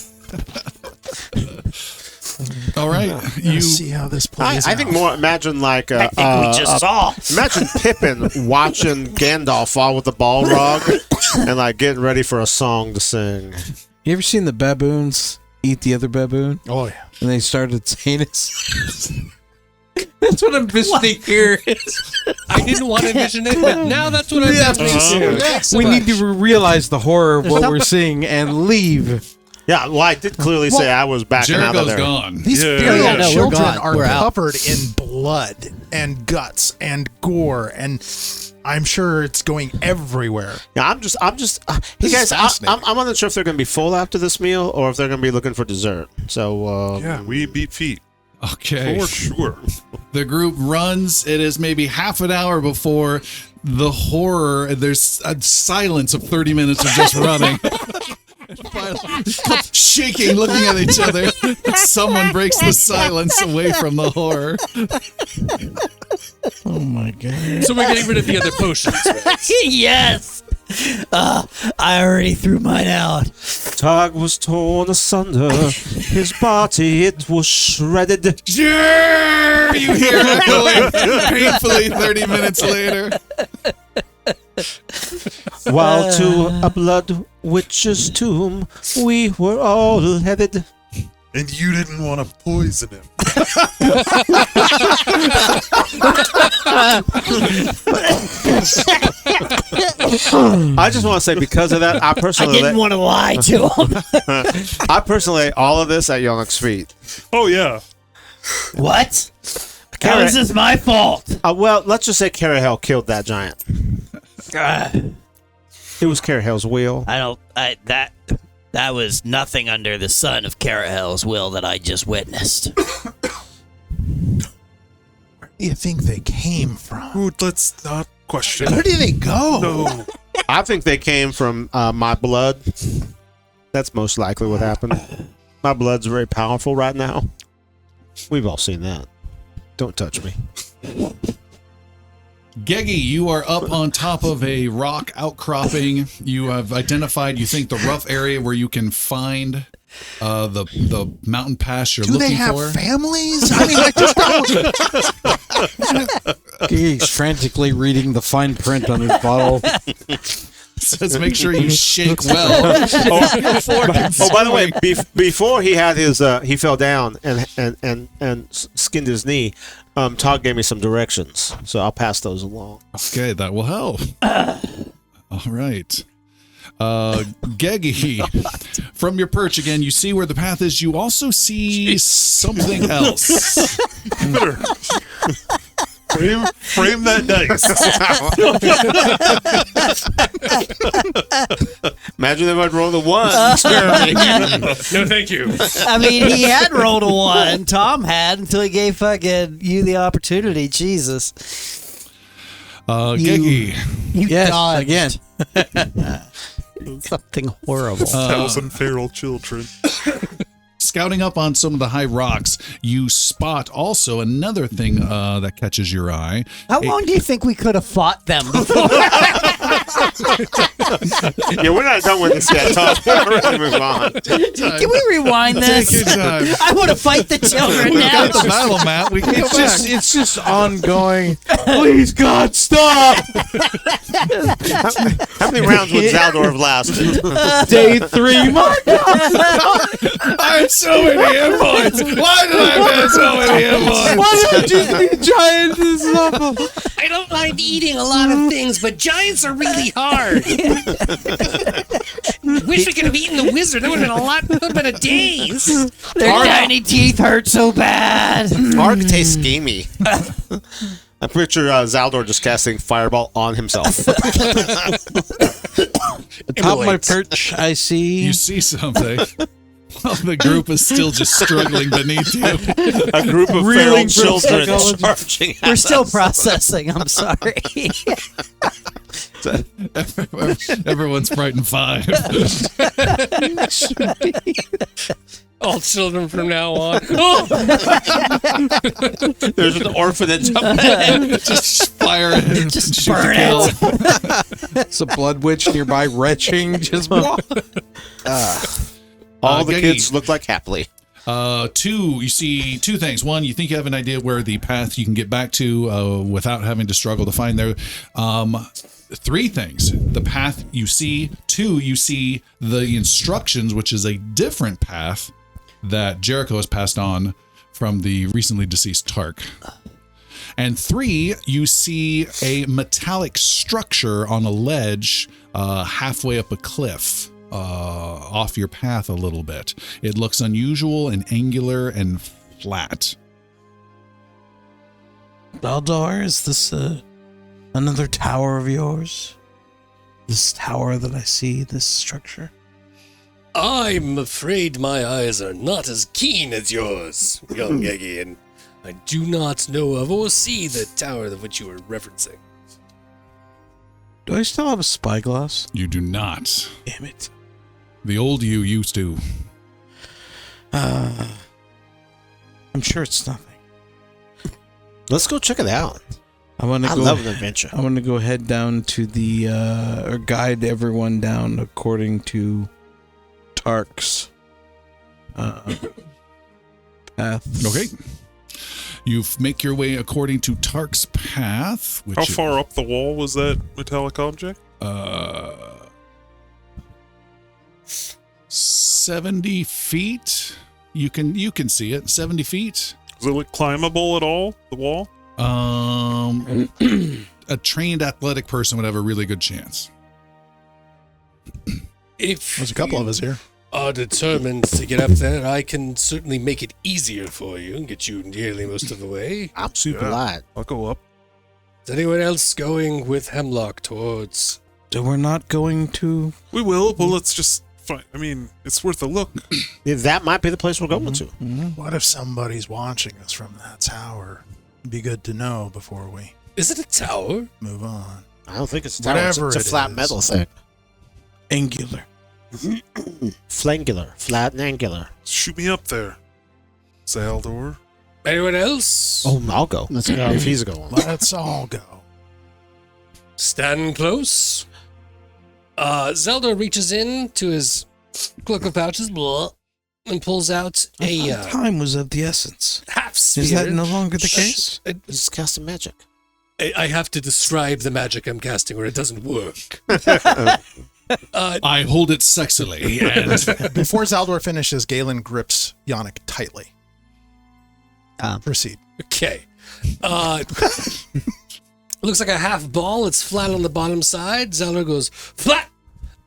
All right. Let's see how this plays I out. think more. Imagine like I think we just saw. imagine Pippin watching Gandalf fall with the Balrog and getting ready for a song to sing. You ever seen the baboons eat the other baboon? Oh, yeah. And they started saying it. That's what I'm envisioning here. I didn't want to envision it, but now that's what I'm envisioning. We need to realize the horror of what we're seeing and leave. Yeah, well, I did clearly say I was backing out of Jericho's there. gone. These Yeah. feral Yeah, no, we're children gone. are We're out. covered in blood and guts and gore, and I'm sure it's going everywhere. Yeah, I'm just. Hey is guys, fascinating. I'm not sure if they're going to be full after this meal or if they're going to be looking for dessert. So Yeah, we beat feet. Okay. For sure. The group runs. It is maybe half an hour before the horror. There's a silence of 30 minutes of just running. Shaking, looking at each other. Someone breaks the silence away from the horror. Oh my god. So we're getting rid of the other potions. Right? Yes. I already threw mine out. Tark was torn asunder, his body it was shredded. Yeah! You hear echoing painfully 30 minutes later. While to a blood witch's tomb we were all headed. And you didn't want to poison him. I just want to say, because of that, I I personally, didn't want to lie to him. I personally ate all of this at Young's feet. Oh, yeah. What? How is this my fault? Well, let's just say Carahel killed that giant. It was Carahel's will. That was nothing under the sun of Carahel's will that I just witnessed. Where do you think they came from? Dude, let's not question Where it. do they go? No. I think they came from my blood. That's most likely what happened. My blood's very powerful right now. We've all seen that. Don't touch me. Geggy, you are up on top of a rock outcropping. You have identified, you think, the rough area where you can find the mountain pass you're Do looking they have for. families? I mean, I just don't. He's frantically reading the fine print on his bottle. Says make sure you shake well. Oh, by the way, before he had his, he fell down and skinned his knee. Todd gave me some directions, so I'll pass those along. Okay, that will help. All right. Geggy, from your perch again, you see where the path is. You also see something else. Frame that dice. Imagine if I'd roll the one. No, thank you. I mean, he had rolled a 1. Tom had until he gave fucking you the opportunity. Jesus. Geggy, You Yes, dodged again. something horrible. 1,000 feral children. scouting up on some of the high rocks, you spot also another thing that catches your eye. How long do you think we could have fought them before? Yeah, we're not done with this yet, Tom. We're ready to move on. Can we rewind this? Take your time. I want to fight the children We've now. got the battle map. We can go back. It's just ongoing. Please, God, stop! How many rounds would Zaldor have lasted? Day 3, my I had so many hit points. Why did I have so many hit points? Why did I choose to be a giant? This is awful. I don't mind eating a lot of things, but giants are really hard. Wish we could have eaten the wizard. That would have been a days. Their tiny teeth hurt so bad. Tark tastes gamey. I picture Zaldor just casting Fireball on himself. Atop my perch, I see. You see something. Well, the group is still just struggling beneath you. A group of feral Reeling from children psychology. charging at We're still us. processing. I'm sorry. Everyone's frightened 5. All children from now on. There's an orphanage up there. Just fire it. Just shoot burn the it. kill. It's a blood witch nearby retching. Just All the Geggy. kids look like happily. 2, you see 2 things. 1, you think you have an idea where the path you can get back to without having to struggle to find there. 3 things. The path you see. 2, you see the instructions, which is a different path that Jericho has passed on from the recently deceased Tark. And 3, you see a metallic structure on a ledge halfway up a cliff. Off your path a little bit. It looks unusual and angular and flat. Baldor, is this another tower of yours? This tower that I see, this structure? I'm afraid my eyes are not as keen as yours, young Geggy, and I do not know of or see the tower of which you were referencing. Do I still have a spyglass? You do not. Damn it. The old you used to. I'm sure it's nothing. Let's go check it out. I want to I go. love an adventure. I want to go head down to the or guide everyone down according to Tark's path. Okay. You make your way according to Tark's path. Which How far up the wall was that metallic object? 70 feet. You can see it. 70 feet. Is it like climbable at all? The wall? A trained athletic person would have a really good chance. If There's a couple of us here. are determined to get up there, I can certainly make it easier for you and get you nearly most of the way. I'm super Yeah. light. I'll go up. Is anyone else going with Hemlock towards? So we're not going to. We will, but let's just find. I mean, it's worth a look. Yeah, that might be the place we're going to. What if somebody's watching us from that tower? It'd be good to know before we Is it a tower? move on. I don't think it's a tower. Whatever It's a it flat is. metal thing. Angular. Flangular. Flat and angular. Shoot me up there, Zaldor. Anyone else? Oh, I'll go. Let's go. If he's going. Let's all go. Stand close. Zelda reaches in to his cloak of pouches and pulls out a Time was of the essence. half sphere. Is that no longer the case? He's casting magic. I have to describe the magic I'm casting or it doesn't work. I hold it sexily, and Before Zaldor finishes, Galen grips Yannick tightly. Ah. Proceed. Okay. Looks like a half ball. It's flat on the bottom side. Zeller goes flat,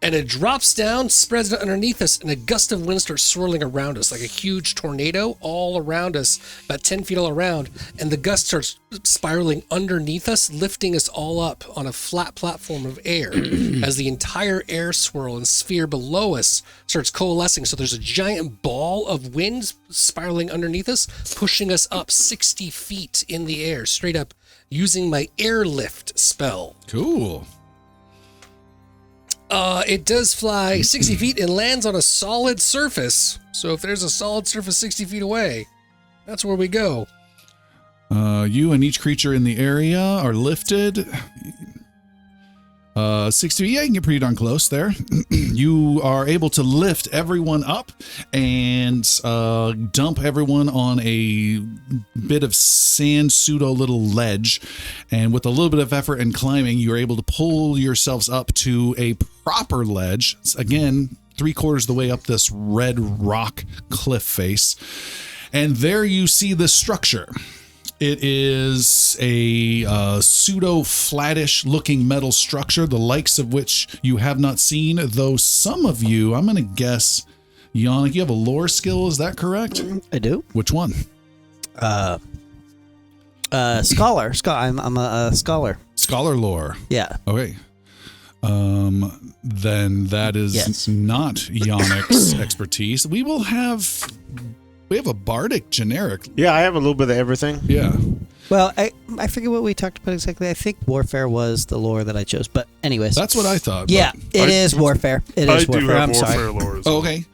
and it drops down, spreads it underneath us, and a gust of wind starts swirling around us like a huge tornado all around us, about 10 feet all around. And the gust starts spiraling underneath us, lifting us all up on a flat platform of air as the entire air swirl and sphere below us starts coalescing. So there's a giant ball of wind spiraling underneath us, pushing us up 60 feet in the air, straight up, using my airlift spell. cool. It does fly 60 feet and lands on a solid surface. So if there's a solid surface 60 feet away, that's where we go. You and each creature in the area are lifted. 60, yeah, you can get pretty darn close there. You are able to lift everyone up and dump everyone on a bit of sand pseudo little ledge. And with a little bit of effort and climbing, you're able to pull yourselves up to a proper ledge. It's, again, 3/4 of the way up this red rock cliff face. And there you see the structure. It is a pseudo flattish looking metal structure, the likes of which you have not seen, though some of you, I'm going to guess, Yannick, you have a lore skill, is that correct? I do. Which one? Scholar. I'm a scholar. Scholar lore. Yeah. Okay. Then that is Yes. not Yannick's expertise. We have a bardic generic. Yeah, I have a little bit of everything. Yeah. Well, I forget what we talked about exactly. I think warfare was the lore that I chose. But anyways. That's what I thought. Yeah, it is warfare. It is I do warfare. have I'm sorry. warfare lore as But, well. okay.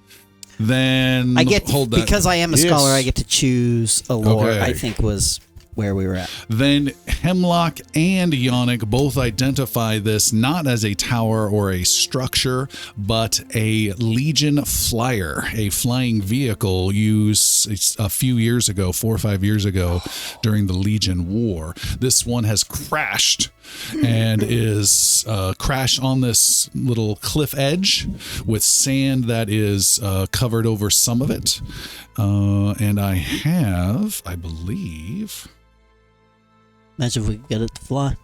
Then I get hold that. because I am a Yes. scholar. I get to choose a lore. Okay. I think was where we were at. Then Hemlock and Yannick both identify this not as a tower or a structure, but a Legion flyer, a flying vehicle used a few years ago, 4 or 5 years ago, during the Legion War. This one has crashed and is crashed on this little cliff edge with sand that is covered over some of it. And I have, I believe... Imagine if we could get it to fly.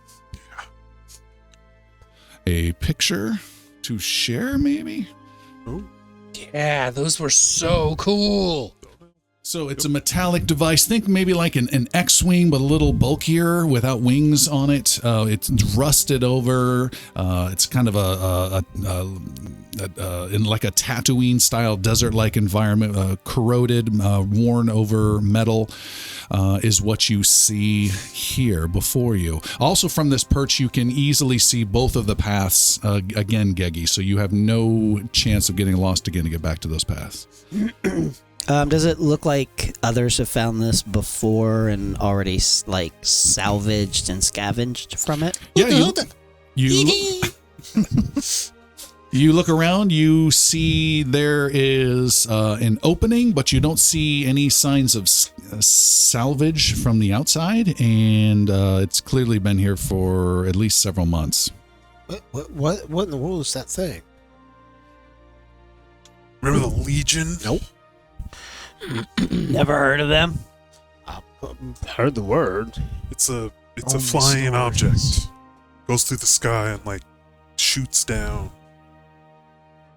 a picture to share, maybe? Yeah, those were so cool. So it's a metallic device. Think maybe like an X-wing, but a little bulkier without wings on it. It's rusted over. It's kind of in like a Tatooine style desert-like environment, corroded, worn over metal. Is what you see here before you. Also from this perch, you can easily see both of the paths, again, Geggy, so you have no chance of getting lost again to get back to those paths. Does it look like others have found this before and already like salvaged and scavenged from it? Yeah, you look around, you see there is an opening, but you don't see any signs of salvage from the outside, and it's clearly been here for at least several months. What in the world is that thing? Remember the Legion? Nope. Never heard of them? I heard the word. It's a Only flying stories. object. Goes through the sky and like shoots down.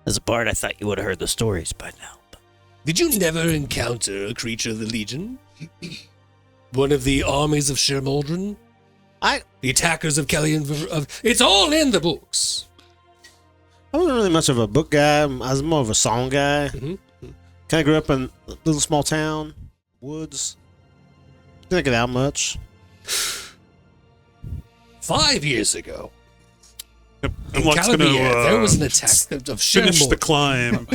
As a bard, I thought you would have heard the stories by now. Did you never encounter a creature of the Legion? One of the armies of Shermoldren? The attackers of Kellyan... It's all in the books. I wasn't really much of a book guy. I was more of a song guy. Mhm. Kind of grew up in a little small town, woods. Didn't get out much. 5 years ago, Hemlock's Calabier, gonna there was an attack of finish the Shermore. climb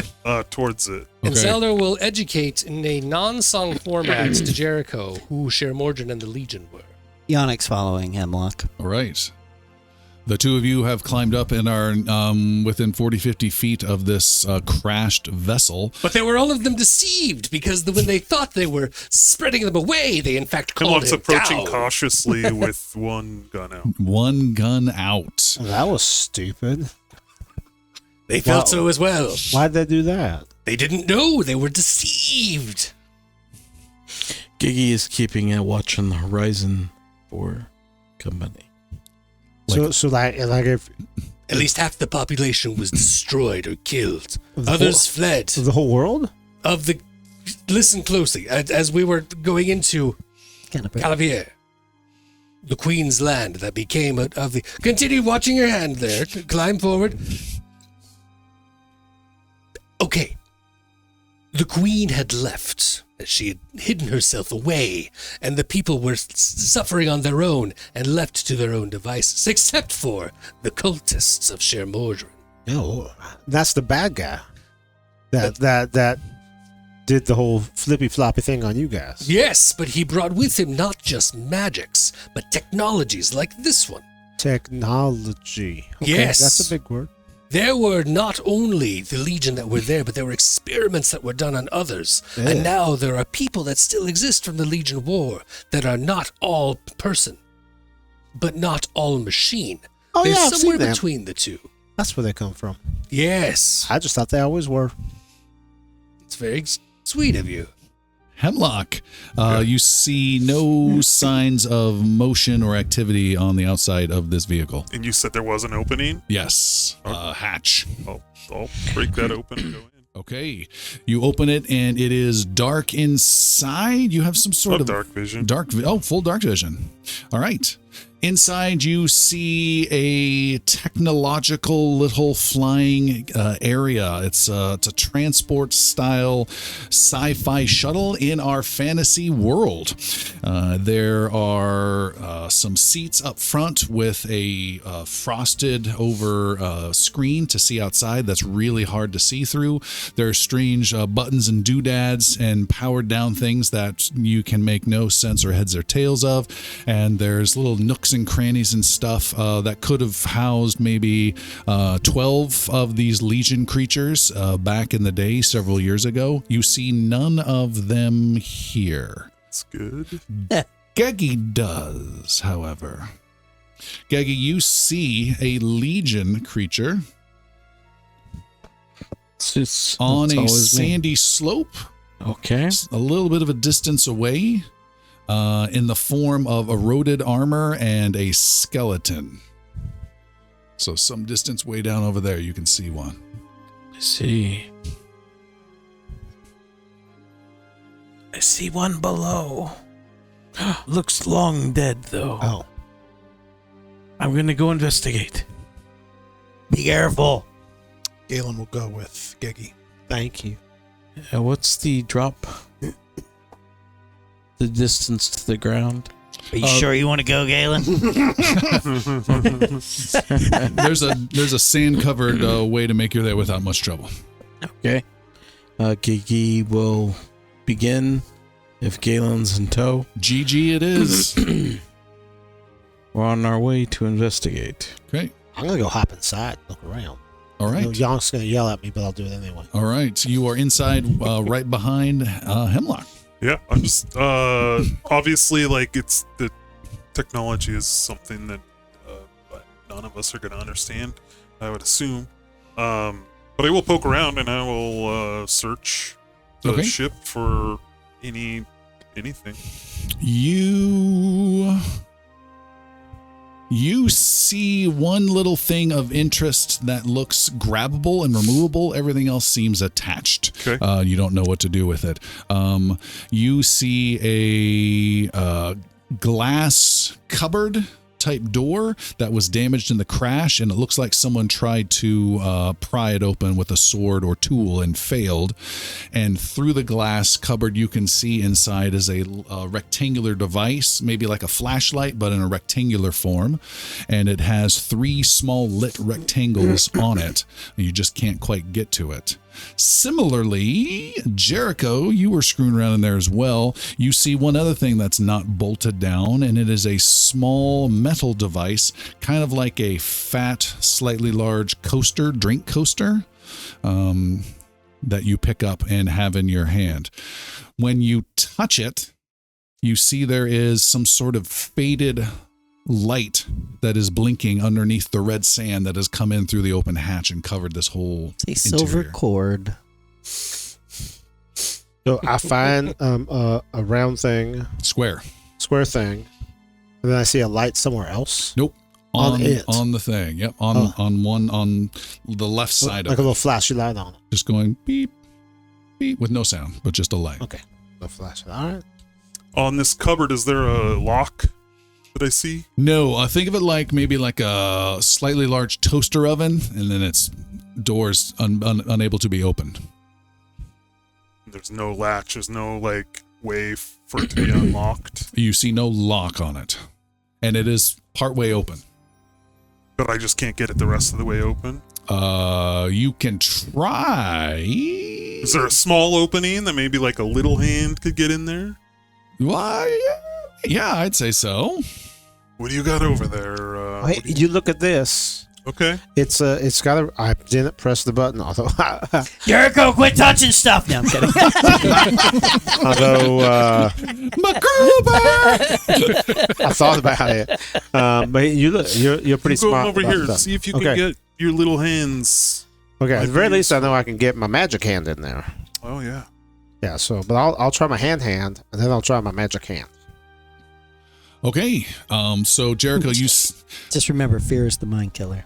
towards it. And Okay. Zelda will educate in a non-song format to Jericho who Shermordran and the Legion were. Yonik's following Hemlock. All right. The two of you have climbed up and are within 40, 50 feet of this crashed vessel. But they were all of them deceived because when they thought they were spreading them away, they in fact called Hemlock's him approaching down. cautiously with one gun out. One gun out. That was stupid. They felt Wow. so as well. Why'd they do that? They didn't know. They were deceived. Geggy is keeping a watch on the horizon for company. So like if At least half the population was destroyed or killed. The Others fled. the whole world? Listen closely. As we were going into Calabier, the Queen's land that became of the... Continue watching your hand there. Climb forward. Okay. The Queen had left. She had hidden herself away, and the people were suffering on their own and left to their own devices, except for the cultists of Shermordran. No, that's the bad guy. That did the whole flippy floppy thing on you guys. Yes, but he brought with him not just magics, but technologies like this one. Technology. Okay, Yes. that's a big word. There were not only the Legion that were there, but there were experiments that were done on others. Yeah. And now there are people that still exist from the Legion War that are not all person, but not all machine. Oh, They're yeah, I've somewhere seen them. between the two. That's where they come from. Yes. I just thought they always were. It's very sweet of you. Hemlock, you see no signs of motion or activity on the outside of this vehicle. And you said there was an opening? Yes, hatch. I'll break that open and go in. Okay, you open it and it is dark inside. You have some sort of Dark vision. full dark vision. All right. Inside, you see a technological little flying area. It's a transport style sci-fi shuttle in our fantasy world. There are some seats up front with a frosted over screen to see outside. That's really hard to see through. There are strange buttons and doodads and powered down things that you can make no sense or heads or tails of. And there's little nooks and crannies and stuff that could have housed maybe 12 of these Legion creatures back in the day several years ago. You see none of them here. That's good. Geggy does, however. Geggy, you see a Legion creature on a sandy slope, Okay. a little bit of a distance away, in the form of eroded armor and a skeleton. So some distance way down over there, you can see one. I see. I see one below. Looks long dead, though. Oh. I'm gonna go investigate. Be careful. Galen will go with Geggy. Thank you. What's the drop? The distance to the ground? Are you sure you want to go, Galen? There's a sand covered way to make your way without much trouble. Okay. Geggy will begin if Galen's in tow. GG it is. We're on our way to investigate. Great. I'm gonna go hop inside, look around. All right. Yonk's gonna yell at me, but I'll do it anyway. All right. You are inside, right behind Hemlock. Yeah, I'm just obviously like it's the technology is something that none of us are going to understand, I would assume. But I will poke around and I will search the Okay. ship for anything. You see one little thing of interest that looks grabbable and removable. Everything else seems attached. Okay. You don't know what to do with it. You see a glass cupboard type door that was damaged in the crash, and it looks like someone tried to pry it open with a sword or tool and failed. And through the glass cupboard, you can see inside is a rectangular device, maybe like a flashlight, but in a rectangular form. And it has 3 small lit rectangles on it. You just can't quite get to it. Similarly, Jericho, you were screwing around in there as well. You see one other thing that's not bolted down, and it is a small metal device, kind of like a fat, slightly large coaster, drink coaster, that you pick up and have in your hand. When you touch it, you see there is some sort of faded light that is blinking underneath the red sand that has come in through the open hatch and covered this whole It's a silver interior. cord. So I find a round thing, Square. square thing, and then I see a light somewhere else. Nope. On it. On the thing. Yep. On the left side Like of a it. little flashy light on it. Just going beep, beep with no sound, but just a light. Okay. A flashlight. All right. On this cupboard, is there a lock that I see? No, think of it like maybe like a slightly large toaster oven, and then its doors unable to be opened. There's no latch. There's no like way for it to be unlocked. You see no lock on it, and it is partway open. But I just can't get it the rest of the way open. You can try. Is there a small opening that maybe like a little hand could get in there? Why? Yeah, I'd say so. What do you got over there? Hey, you look at this. Okay. It's got a. I didn't press the button, although Jericho, quit touching stuff. No, I'm kidding. although MacGruber! I thought about it. But you look, you're pretty Go smart. over about here. stuff. See if you Okay. can get your little hands. Okay, at the very Like least, I know I can get my magic hand in there. Oh yeah. Yeah. So, but I'll try my hand, and then I'll try my magic hand. Okay, so Jericho, Just remember, fear is the mind killer.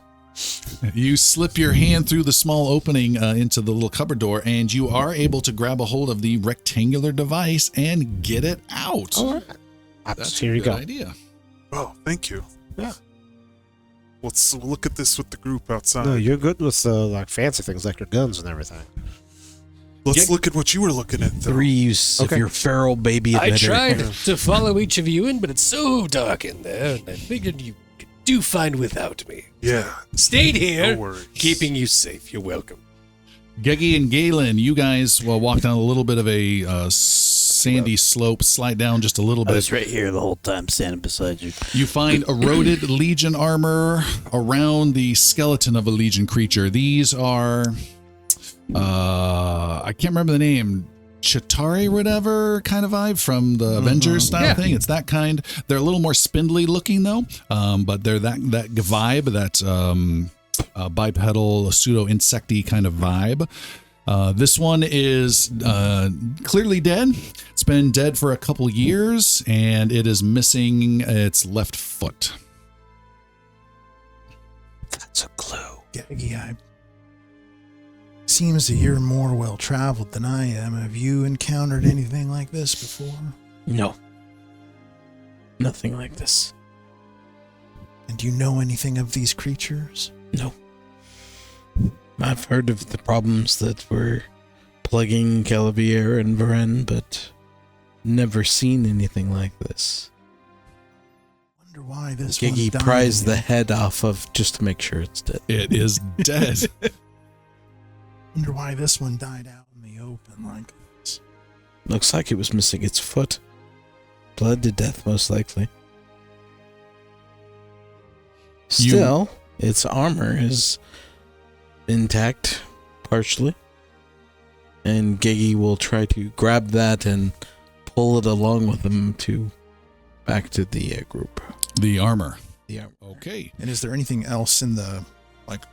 you slip your hand through the small opening into the little cupboard door, and you are able to grab a hold of the rectangular device and get it out. All right. That's Here a you good go. idea. Oh, thank you. Yeah. Let's look at this with the group outside. No, you're good with like fancy things like your guns and everything. Let's look at what you were looking at. Though. 3 use of Okay. your feral baby I emitter. tried to follow each of you in, but it's so dark in there, and I figured you could do fine without me. Yeah. Stayed here, No worries. keeping you safe. You're welcome. Geggy and Galen, you guys walk down a little bit of a sandy slope, slide down just a little I bit. was right here the whole time, standing beside you. You find eroded Legion armor around the skeleton of a Legion creature. These are, I can't remember the name, Chitari or whatever kind of vibe from the Avengers style Yeah. thing. It's that kind. They're a little more spindly looking though, but they're that vibe, that bipedal, pseudo-insecty kind of vibe. This one is clearly dead. It's been dead for a couple years, and it is missing its left foot. That's a clue. Geggy, seems that you're more well traveled than I am. Have you encountered anything like this before? No. Nothing like this. And do you know anything of these creatures? No. I've heard of the problems that were plaguing Calavier and Varenne, but never seen anything like this. Wonder why this one Geggy died pries in the head off of just to make sure it's dead. It is dead. Wonder why this one died out in the open like this. Looks like it was missing its foot. Bled to death, most likely. Still, its armor is intact, partially. And Geggy will try to grab that and pull it along with him back to the group. The armor. The armor. Okay. And is there anything else in the, like,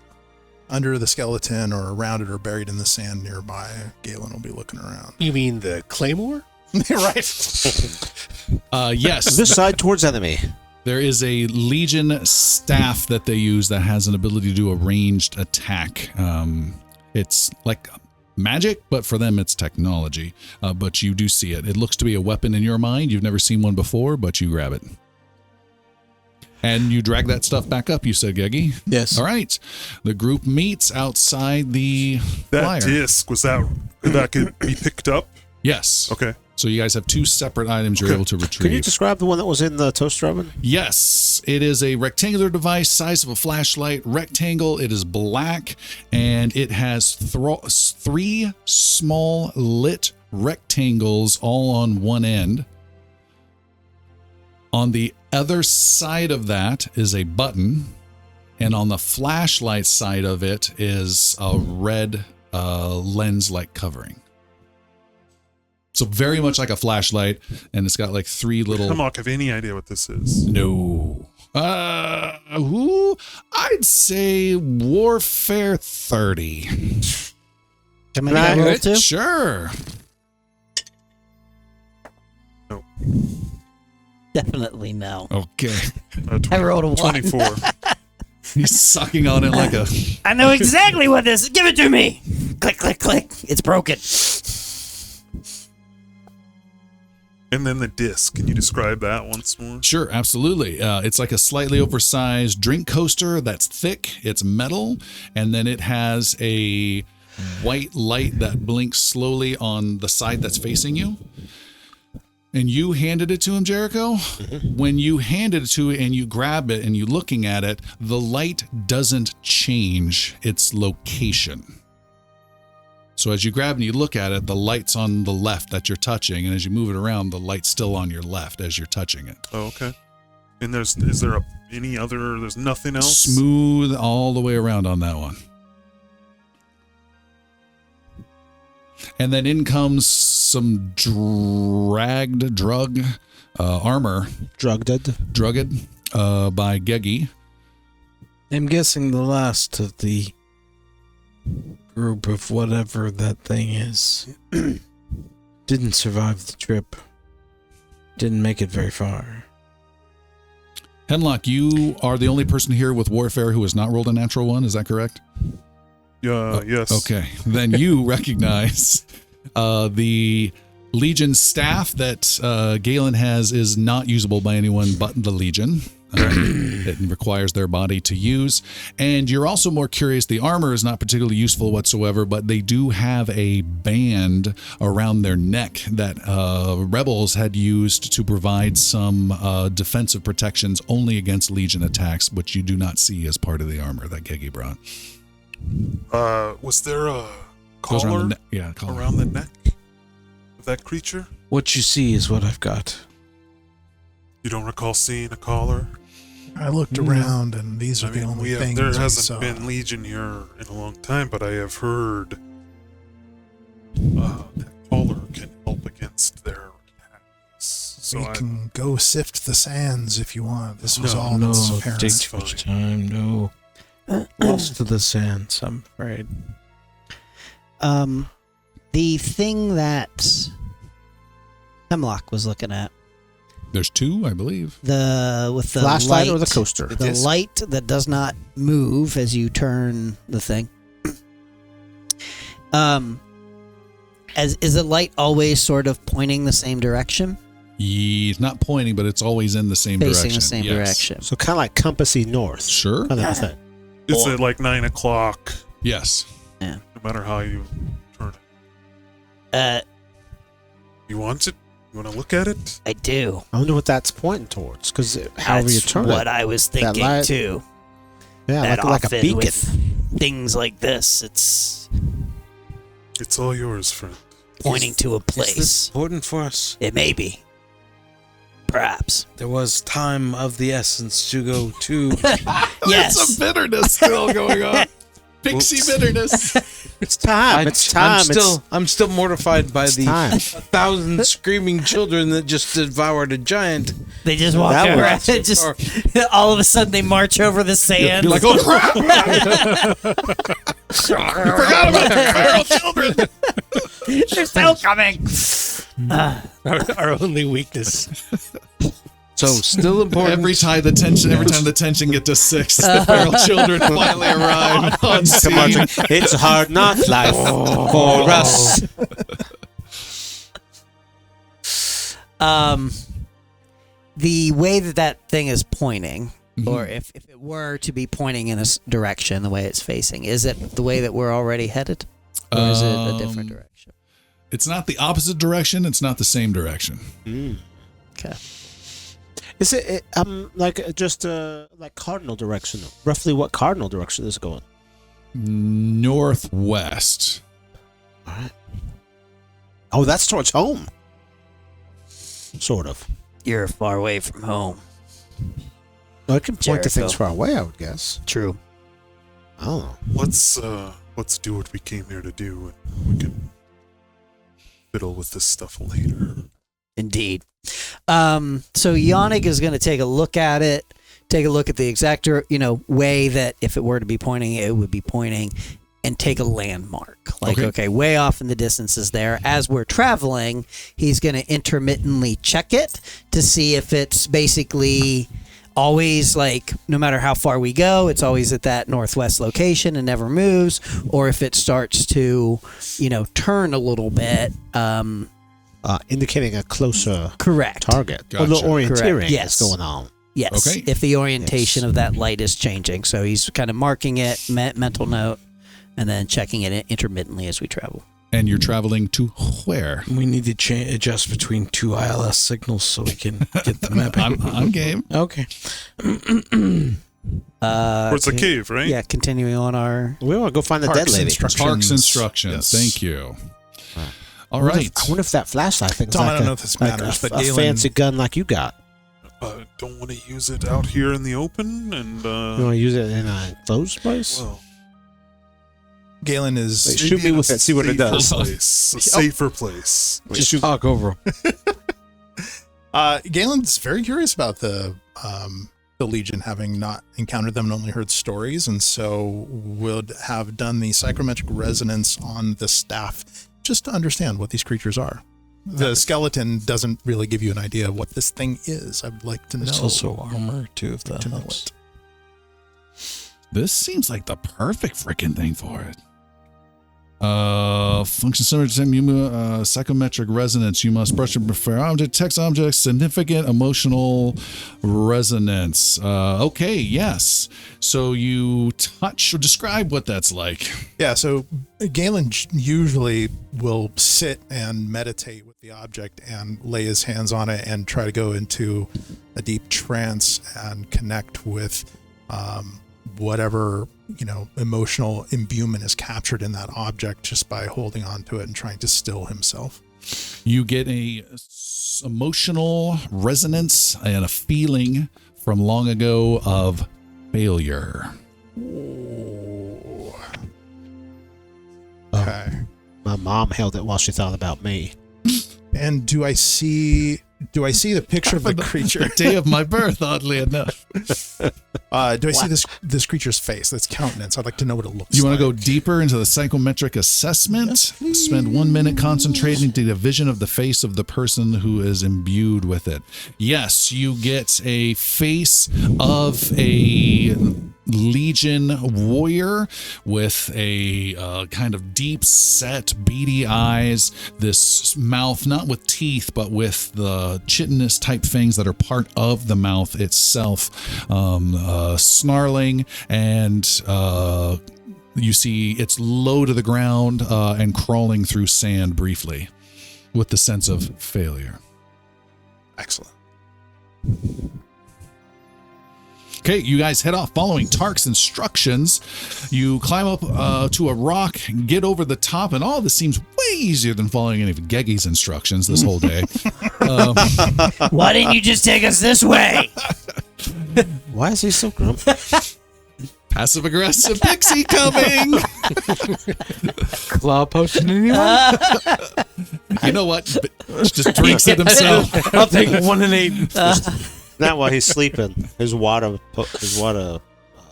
under the skeleton or around it or buried in the sand nearby? Galen will be looking around. You mean the claymore? Right. Yes. This side towards enemy. There is a Legion staff that they use that has an ability to do a ranged attack. It's like magic, but for them it's technology. But you do see it. It looks to be a weapon in your mind. You've never seen one before, but you grab it. And you drag that stuff back up, you said, Geggy? Yes. All right. The group meets outside the That flyer. disc, that could be picked up? Yes. Okay. So you guys have two separate items you're able to retrieve. Can you describe the one that was in the toaster oven? Yes, it is a rectangular device, size of a flashlight, rectangle. It is black, and it has three small lit rectangles all on one end. On the other side of that is a button, and on the flashlight side of it is a red lens-like covering. So very much like a flashlight, and it's got like three little... Hemlock, have any idea what this is? No. I'd say Warfare 30. Can I roll too? Sure. No. Definitely no. Okay. I rolled a 1. 24. He's sucking on it like a... I know exactly what this is. Give it to me. Click, click, click. It's broken. And then the disc. Can you describe that once more? Sure, absolutely. It's like a slightly oversized drink coaster that's thick. It's metal, and then it has a white light that blinks slowly on the side that's facing you. And you handed it to him, Jericho? Mm-hmm. When you handed it to it and you grab it and you're looking at it, the light doesn't change its location. So as you grab and you look at it, the light's on the left that you're touching, and as you move it around, the light's still on your left as you're touching it. Oh, okay. And there's nothing else? Smooth all the way around on that one. And then in comes some drug armor. Drugged by Geggy. I'm guessing the last of the group of whatever that thing is didn't survive the trip. Didn't make it very far. Hemlock, you are the only person here with Warfare who has not rolled a natural one, is that correct? Yes. Okay. Then you recognize the Legion staff that Galen has is not usable by anyone but the Legion. It requires their body to use. And you're also more curious, the armor is not particularly useful whatsoever, but they do have a band around their neck that rebels had used to provide some defensive protections only against Legion attacks, which you do not see as part of the armor that Geggy brought. Was there a Goes collar around the collar. around the neck of that creature? What you see is what I've got. You don't recall seeing a collar? I looked around, and these are the only things there we hasn't saw. been Legion here in a long time, but I have heard that collar can help against their attacks. So We can go sift the sands if you want. This was all No, that's it'll apparent. take too much time. No. Close to the sands, I'm afraid. The thing that Hemlock was looking at, There's two, I believe. with the Flashlight light, or the coaster? the light that does not move as you turn the thing. Is the light always sort of pointing the same direction? It's not pointing, but it's always in the same direction. Facing the same Yes. direction. So kind of like compassy north. Sure. Kind of thing. it's at like 9 o'clock, Yes. no matter how you turn it. You want it? You want to look at it? I do. I wonder what that's pointing towards, because however you That's turn what it. I was thinking light- too. Yeah, That like a often beacon. with things like this, it's It's all yours, friend. pointing to a Is this place. important for us? It may be. Perhaps. There was time of the essence to go to. Yes. There's some bitterness still going on. Pixie Whoops. bitterness. It's time. It's time. I'm still mortified by the time. 1,000 screaming children that just devoured a giant. They just walk That over. works. It just all of a sudden they march over the sand. You're like, oh crap! You forgot about the feral children. They're still coming. Our only weakness. So still important. Every time the tension get to 6, the feral children finally arrive on scene. It's a hard knock life for us. The way that thing is pointing, or if it were to be pointing in a direction, the way it's facing, is it the way that we're already headed, or is it a different direction? It's not the opposite direction. It's not the same direction. Okay. Is it like just like cardinal direction? Roughly, what cardinal direction is it going? Northwest. All right. Oh, that's towards home. Sort of. You're far away from home. Well, I can point to Jericho. things far away, I would guess. True. I don't know. Let's do what we came here to do, and we can fiddle with this stuff later. Indeed. So Yannick is going to take a look at it, take a look at the exact, way that if it were to be pointing, it would be pointing, and take a landmark. Like, okay, way off in the distance is there. As we're traveling, he's going to intermittently check it to see if it's basically always, like, no matter how far we go, it's always at that northwest location and never moves, or if it starts to, turn a little bit. Indicating a closer Correct. target. Gotcha. A little orienteering Correct. Yes. is going on. Yes, Okay. if the orientation of that light is changing. So he's kind of marking it, mental note, and then checking it intermittently as we travel. And you're traveling to where? We need to adjust between two ILS signals so we can get the map. I'm game. Okay. Towards the cave, right? Yeah, continuing on our... We want to go find the Parks dead lady. instructions. Parks instructions. Yes. Thank you. All I wonder right. if- I wonder if that flashlight thing is Tom, I like don't a, know if this like matters, a, but a Galen- fancy gun like you got. Don't want to use it out here in the open, and You want to use it in a closed place? well, Galen is Wait, shoot me with it, see what it safer does. Place, a safer place. Just talk over 'em. Galen's very curious about the Legion, having not encountered them and only heard stories, and so would have done the psychometric resonance on the staff just to understand what these creatures are. The skeleton doesn't really give you an idea of what this thing is. I'd like to know. There's also armor too, if that to know helps. it. This seems like the perfect freaking thing for it. Function similar to psychometric resonance. You must brush and prefer object, text objects, significant emotional resonance. Okay, yes. So you touch or describe what that's like. Yeah, so Galen usually will sit and meditate with the object and lay his hands on it and try to go into a deep trance and connect with whatever, emotional imbuement is captured in that object just by holding on to it and trying to still himself. You get a emotional resonance and a feeling from long ago of failure. Okay. My mom held it while she thought about me. And do I see the picture of the creature? The day of my birth, oddly enough. Do I see this creature's face, this countenance? I'd like to know what it looks You like. want to go deeper into the psychometric assessment? Spend 1 minute concentrating to get a vision of the face of the person who is imbued with it. Yes, you get a face of a Legion warrior with a kind of deep set, beady eyes, this mouth, not with teeth, but with the chitinous type things that are part of the mouth itself, snarling, and you see it's low to the ground and crawling through sand briefly with the sense of failure. Excellent. Okay, you guys head off following Tark's instructions. You climb up to a rock, get over the top, and all this seems way easier than following any of Geggy's instructions this whole day. Why didn't you just take us this way? Why is he so grumpy? Passive aggressive pixie coming. Claw potion anyone? You know what? Just drinks it himself. I'll take 1 and 8. Not while he's sleeping. His water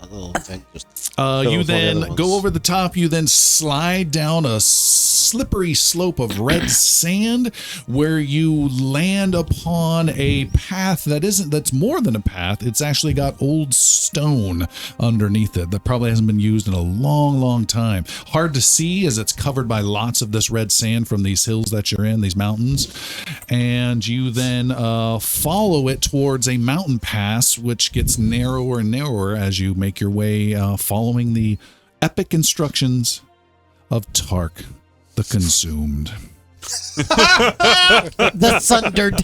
a little thing. Just You with one of the then other go ones. over the top. You then slide down a slippery slope of red sand where you land upon a path that's more than a path. It's actually got old stone underneath it that probably hasn't been used in a long, long time. Hard to see as it's covered by lots of this red sand from these hills that you're in, these mountains. And you then follow it towards a mountain pass, which gets narrower and narrower as you make your way following the epic instructions of Tark the Consumed. The Thundered.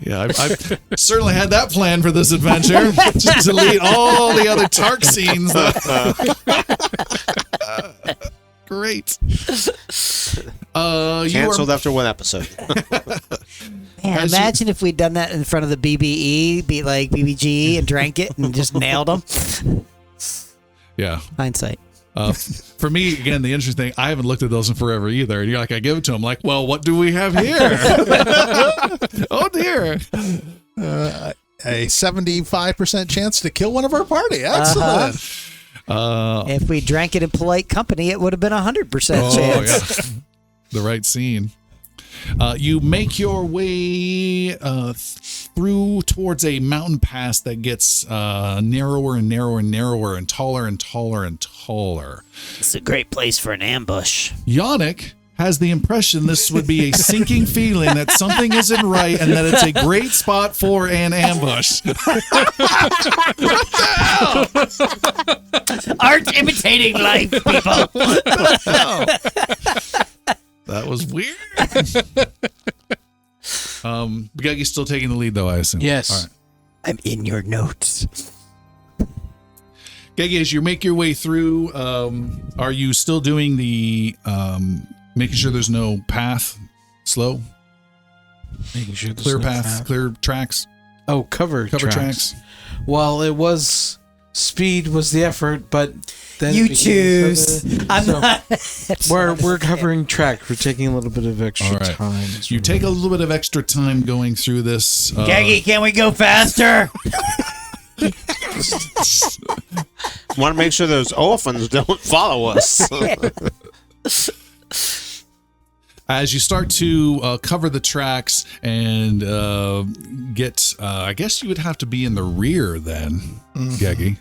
Yeah, I've certainly had that plan for this adventure. Just to delete all the other Tark scenes. Great. Canceled after one episode. Man, imagine if we'd done that in front of the BBE, be like BBG, and drank it and just nailed them. Yeah. Hindsight. For me, again, the interesting thing, I haven't looked at those in forever either. And you're like, I give it to him, like, well, what do we have here? Oh, dear. A 75% chance to kill one of our party. Excellent. If we drank it in polite company, it would have been 100% chance. Yeah. The right scene. You make your way through towards a mountain pass that gets narrower and narrower and narrower and taller and taller and taller. It's a great place for an ambush. Yannick has the impression this would be a sinking feeling that something isn't right and that it's a great spot for an ambush. Art imitating life, people. That was weird. Geggy's still taking the lead, though, I assume. Yes. All right. I'm in your notes. Geggy, as you make your way through, are you still doing the making sure there's no path, slow, Making sure there's clear no path, clear tracks, Oh, cover tracks? Well, it was speed was the effort, but then You it became choose. I'm not. We're covering track. We're taking a little bit of extra All right. time. You take a little bit of extra time going through this. Geggy, can we go faster? Want to make sure those orphans don't follow us. As you start to cover the tracks and get, I guess you would have to be in the rear then, Geggy.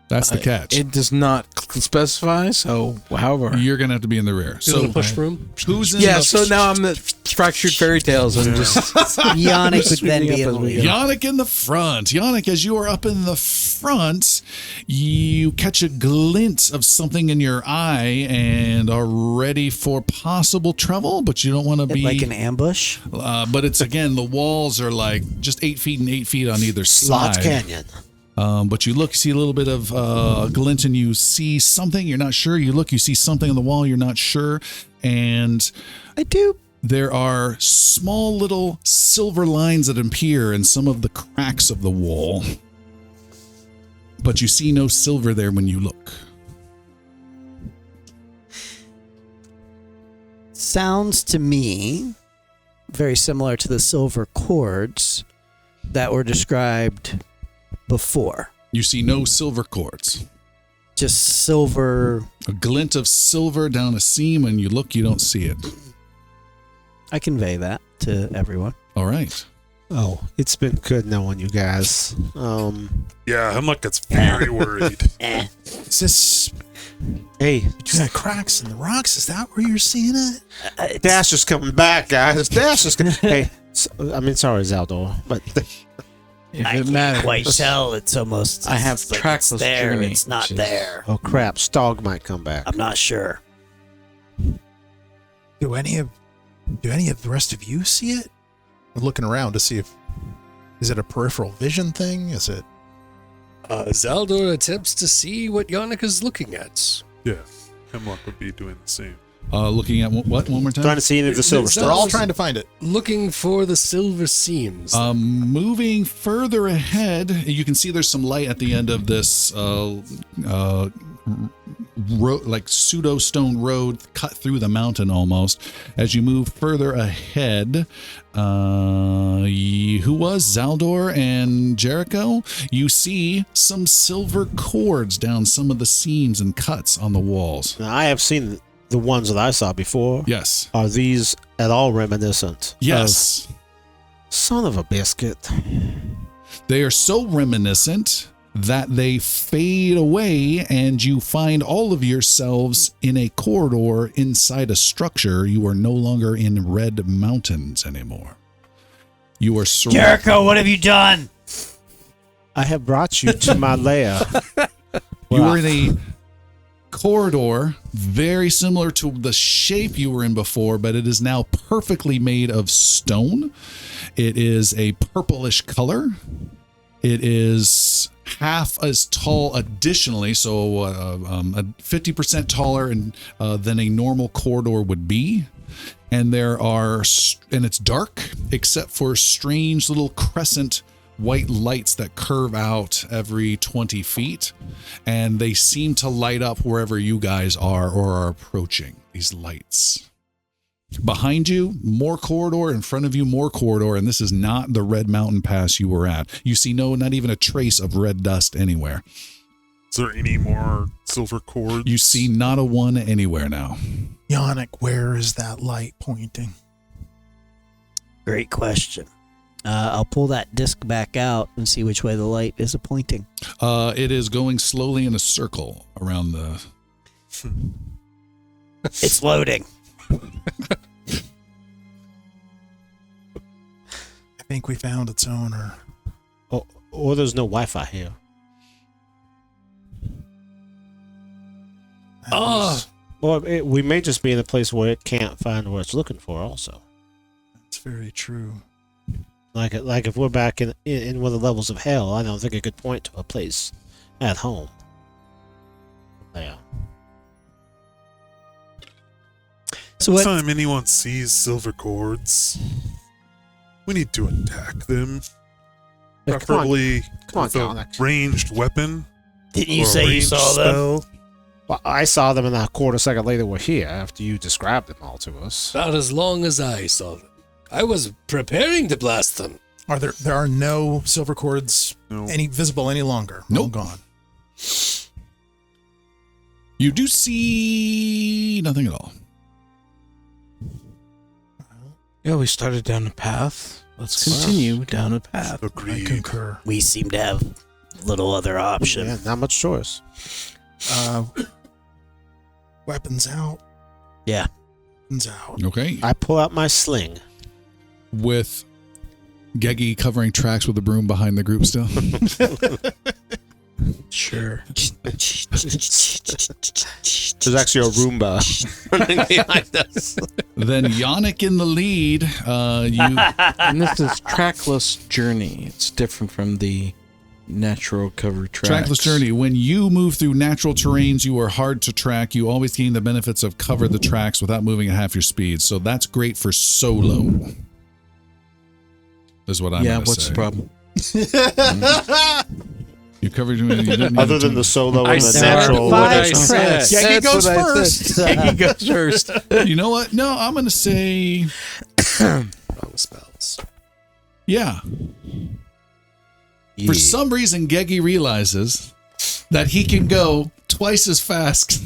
That's the catch. It does not specify, so however. You're going to have to be in the rear. So So push room. who's in Yeah, the so now I'm the fractured fairy tales. I'm just Yannick would then be Sweeping in up the as we lead. go. Yannick in the front. Yannick, as you are up in the front, you catch a glint of something in your eye and are ready for possible trouble, but you don't want to be Like an ambush. but it's again, the walls are like just 8 feet and 8 feet on either Lots side. Canyon. But you look, see a little bit of a glint, and you see something. You're not sure. You look, you see something on the wall. You're not sure, and I do. there are small little silver lines that appear in some of the cracks of the wall. But you see no silver there when you look. Sounds to me very similar to the silver cords that were described before. You see no silver cords. Just silver. A glint of silver down a seam. When you look, you don't see it. I convey that to everyone. All right. Oh, it's been good knowing you guys. Yeah, Hemlock gets very worried. Is this Hey, between the cracks in the rocks? Is that where you're seeing it? Dash is coming back, guys. Dash is coming. Hey, sorry, Zaldor, but if I it can't matters. quite tell. It's almost. I have it's like trackless it's there. journey, It's not which is- there. oh crap, Stog might come back. I'm not sure. Do any of the rest of you see it? I'm looking around to see if is it a peripheral vision thing? Is it? Zaldor attempts to see what Yannick is looking at. Yeah, Hemlock would be doing the same. Looking at what? One more time? Trying to see any of the silver We're We're stuff. all trying to find it. Looking for the silver seams. Moving further ahead, you can see there's some light at the end of this like pseudo stone road cut through the mountain almost. As you move further ahead, who was Zaldor and Jericho? You see some silver cords down some of the seams and cuts on the walls. Now, I have seen the ones that I saw before. Yes. Are these at all reminiscent? Yes. Son of a biscuit. They are so reminiscent that they fade away and you find all of yourselves in a corridor inside a structure. You are no longer in Red Mountains anymore. You are Jericho, what have you done? I have brought you to my lair. You are in a corridor very similar to the shape you were in before, but it is now perfectly made of stone. It is a purplish color. It is half as tall additionally, so 50% taller than a normal corridor would be. And it's dark except for strange little crescent white lights that curve out every 20 feet. And they seem to light up wherever you guys are or are approaching, these lights. Behind you, more corridor. In front of you, more corridor. And this is not the Red Mountain Pass you were at. You see not even a trace of red dust anywhere. Is there any more silver cords? You see not a one anywhere now. Yannick, where is that light pointing? Great question. I'll pull that disc back out and see which way the light is pointing. It is going slowly in a circle around the... It's loading. I think we found its owner. Or there's no Wi-Fi here. Or we may just be in a place where it can't find what it's looking for also. That's very true. Like if we're back in one of the levels of hell, I don't think it could point to a place at home. Yeah. So Next what? time anyone sees silver cords, we need to attack them. Yeah, Preferably come on, with a Yannick. ranged weapon. Didn't you or a say you ranged saw them? spell. Well, I saw them, and a quarter second later we're here after you described them all to us. Not as long as I saw them. I was preparing to blast them. There are no silver cords No. visible any longer. Nope. All gone. You do see nothing at all. Yeah, we started down a path. Let's continue down a path. I Agreed. concur. We seem to have little other option. Yeah, not much choice. Weapons out. Yeah. Weapons out. Okay. I pull out my sling. With Geggy covering tracks with a broom behind the group still. Sure. There's actually a Roomba running behind us. Then Yannick in the lead. And this is trackless journey. It's different from the natural cover tracks. Trackless journey. When you move through natural terrains, you are hard to track. You always gain the benefits of cover the tracks without moving at half your speed. So that's great for solo. Is what I'm Yeah, gonna what's say. the problem? You covered. You didn't Other even than the solo I and the said natural. what I Five said. tracks. Geggy That's goes what I first. said. Geggy goes first. You know what? No, I'm going to say, Wrong spells. yeah. For some reason, Geggy realizes that he can go twice as fast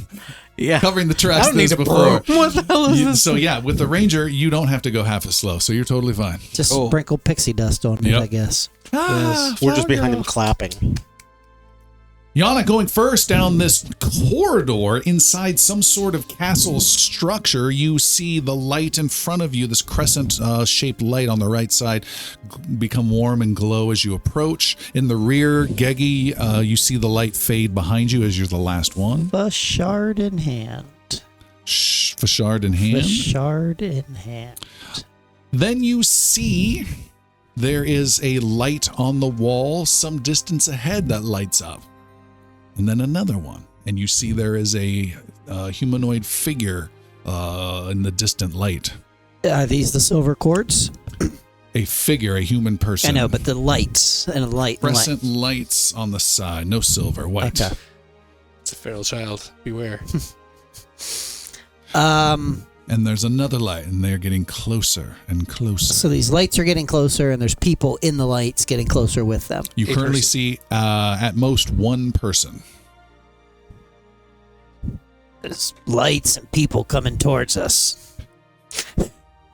Yeah. covering the tracks I don't than need a before. broom. What the hell is this? So yeah, with the ranger, you don't have to go half as slow. So you're totally fine. Just Oh. sprinkle pixie dust on it, Yep. I guess. We're just behind him clapping. Yana going first down this corridor inside some sort of castle structure. You see the light in front of you, this crescent-shaped light on the right side, become warm and glow as you approach. In the rear, Geggy, you see the light fade behind you as you're the last one. A shard in hand. Fashard in hand. Shard in hand. Then you see there is a light on the wall some distance ahead that lights up. And then another one. And you see there is a humanoid figure in the distant light. Are these the silver quartz? A figure, a human person. I know, but the lights and a light. Crescent lights on the side. No silver, white. Okay. It's a feral child. Beware. And there's another light, and they're getting closer and closer. So these lights are getting closer, and there's people in the lights getting closer with them. You currently see at most one person. There's lights and people coming towards us.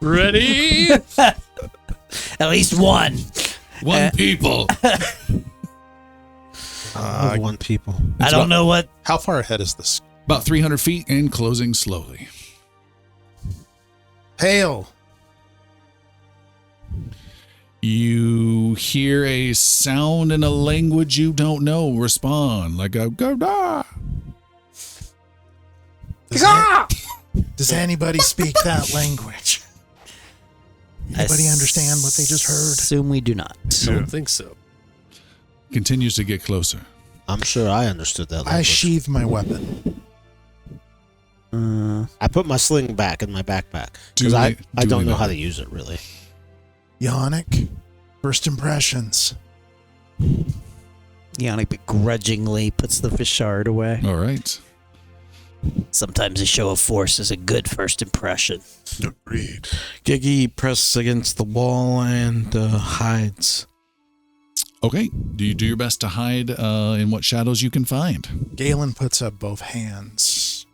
Ready? At least one. One people. One people. I don't know what. How far ahead is this? About 300 feet and closing slowly. Hail! You hear a sound in a language you don't know respond, like a "Gada." Does anybody speak that language? Anybody understand what they just heard? Assume we do not. I don't think so. Continues to get closer. I'm sure I understood that language. I sheathe my weapon. I put my sling back in my backpack because Duly- I don't duly know how noted. to use it really. Yannick, first impressions. Yannick begrudgingly puts the fishard away. All right. Sometimes a show of force is a good first impression. Agreed. Geggy presses against the wall and hides. Okay. Do you do your best to hide in what shadows you can find? Galen puts up both hands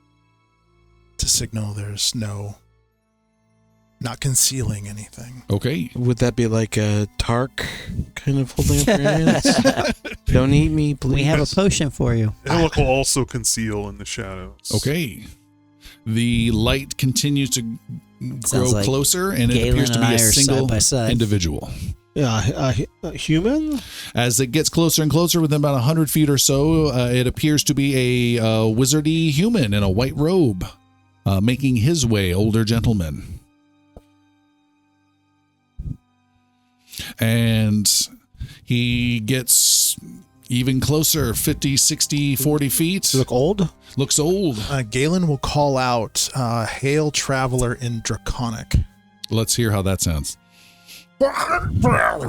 to signal there's not concealing anything. Okay. Would that be like a Tark kind of holding up your hands? Don't eat me, please. We have a potion for you. Alec will also conceal in the shadows. Okay. The light continues to grow Sounds like closer, and it Galen appears to and be I a are side single by side. individual. Yeah, human. As it gets closer and closer, within about 100 feet or so, it appears to be a wizardy human in a white robe, making his way, older gentleman. And he gets even closer, 50, 60, 40 feet. Does he look old? Looks old. Galen will call out, "Hail, traveler in Draconic." Let's hear how that sounds. Ooh, all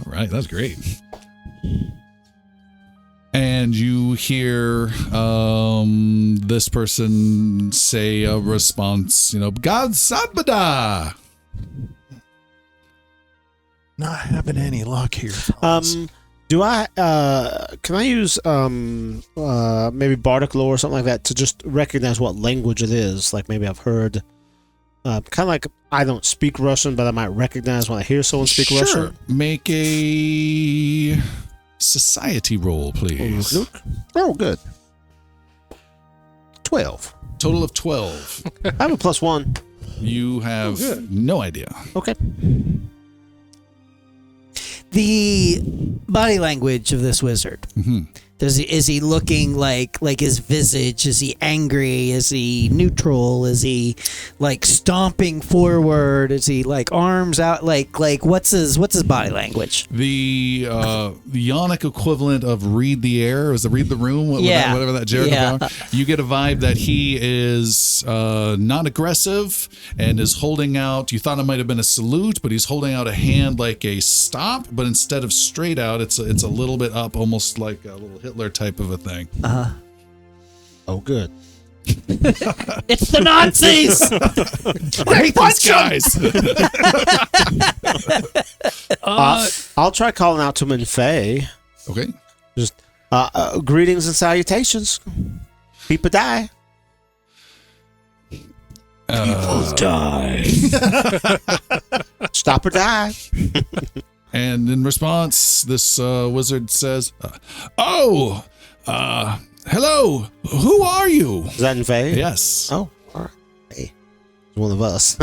right, that's great. And you hear this person say a response, God Sabada. Not having any luck here, fellas. Do I can I use maybe bardic lore or something like that to just recognize what language it is? Like maybe I've heard kind of like I don't speak Russian, but I might recognize when I hear someone speak Russian. Make a society roll, please. Oh, good. 12. Total of 12. I have a +1. You have no idea. Okay. The body language of this wizard. Mm-hmm. Is he looking like his visage? Is he angry? Is he neutral? Is he like stomping forward? Is he like arms out? Like what's his body language? The Ionic equivalent of read the air, is the read the room, whatever that Jericho power. You get a vibe that he is not aggressive and is holding out. You thought it might have been a salute, but he's holding out a hand like a stop, but instead of straight out, it's a little bit up, almost like a little Hitler type of a thing. Oh, good. It's the Nazis. Great guys. I'll try calling out to him in Fey. Okay. Just greetings and salutations. People die. People die. Stop or die. And in response, this wizard says, hello, who are you? Is that in Fey? Yes. Oh, all right. Hey, he's one of us.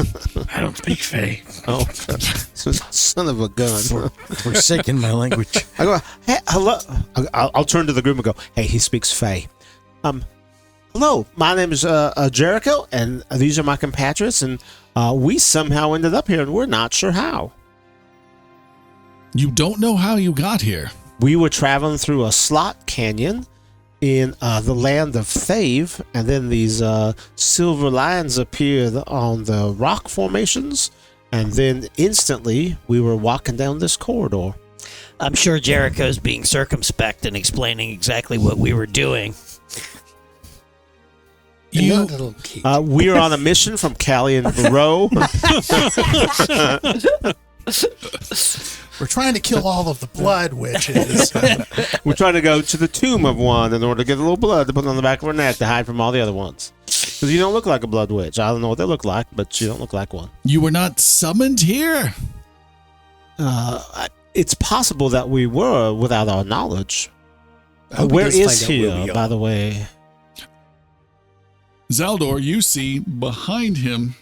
I don't speak Fey. Oh, son of a gun. Forsaken my language. I go, hey, hello. I'll turn to the group and go, hey, he speaks Fey. Hello, my name is Jericho, and these are my compatriots, and we somehow ended up here, and we're not sure how. You don't know how you got here. We were traveling through a slot canyon in the land of Thave, and then these silver lions appeared on the rock formations, and then instantly we were walking down this corridor. I'm sure Jericho's being circumspect and explaining exactly what we were doing. You, We are on a mission from Callie and Barrow. We're trying to kill all of the blood witches. We're trying to go to the tomb of one in order to get a little blood to put on the back of her neck to hide from all the other ones. Because you don't look like a blood witch. I don't know what they look like, but you don't look like one. you were not summoned here? It's possible that we were without our knowledge. I hope he Where does find is out he, where we by are. the way? Zaldor, you see behind him,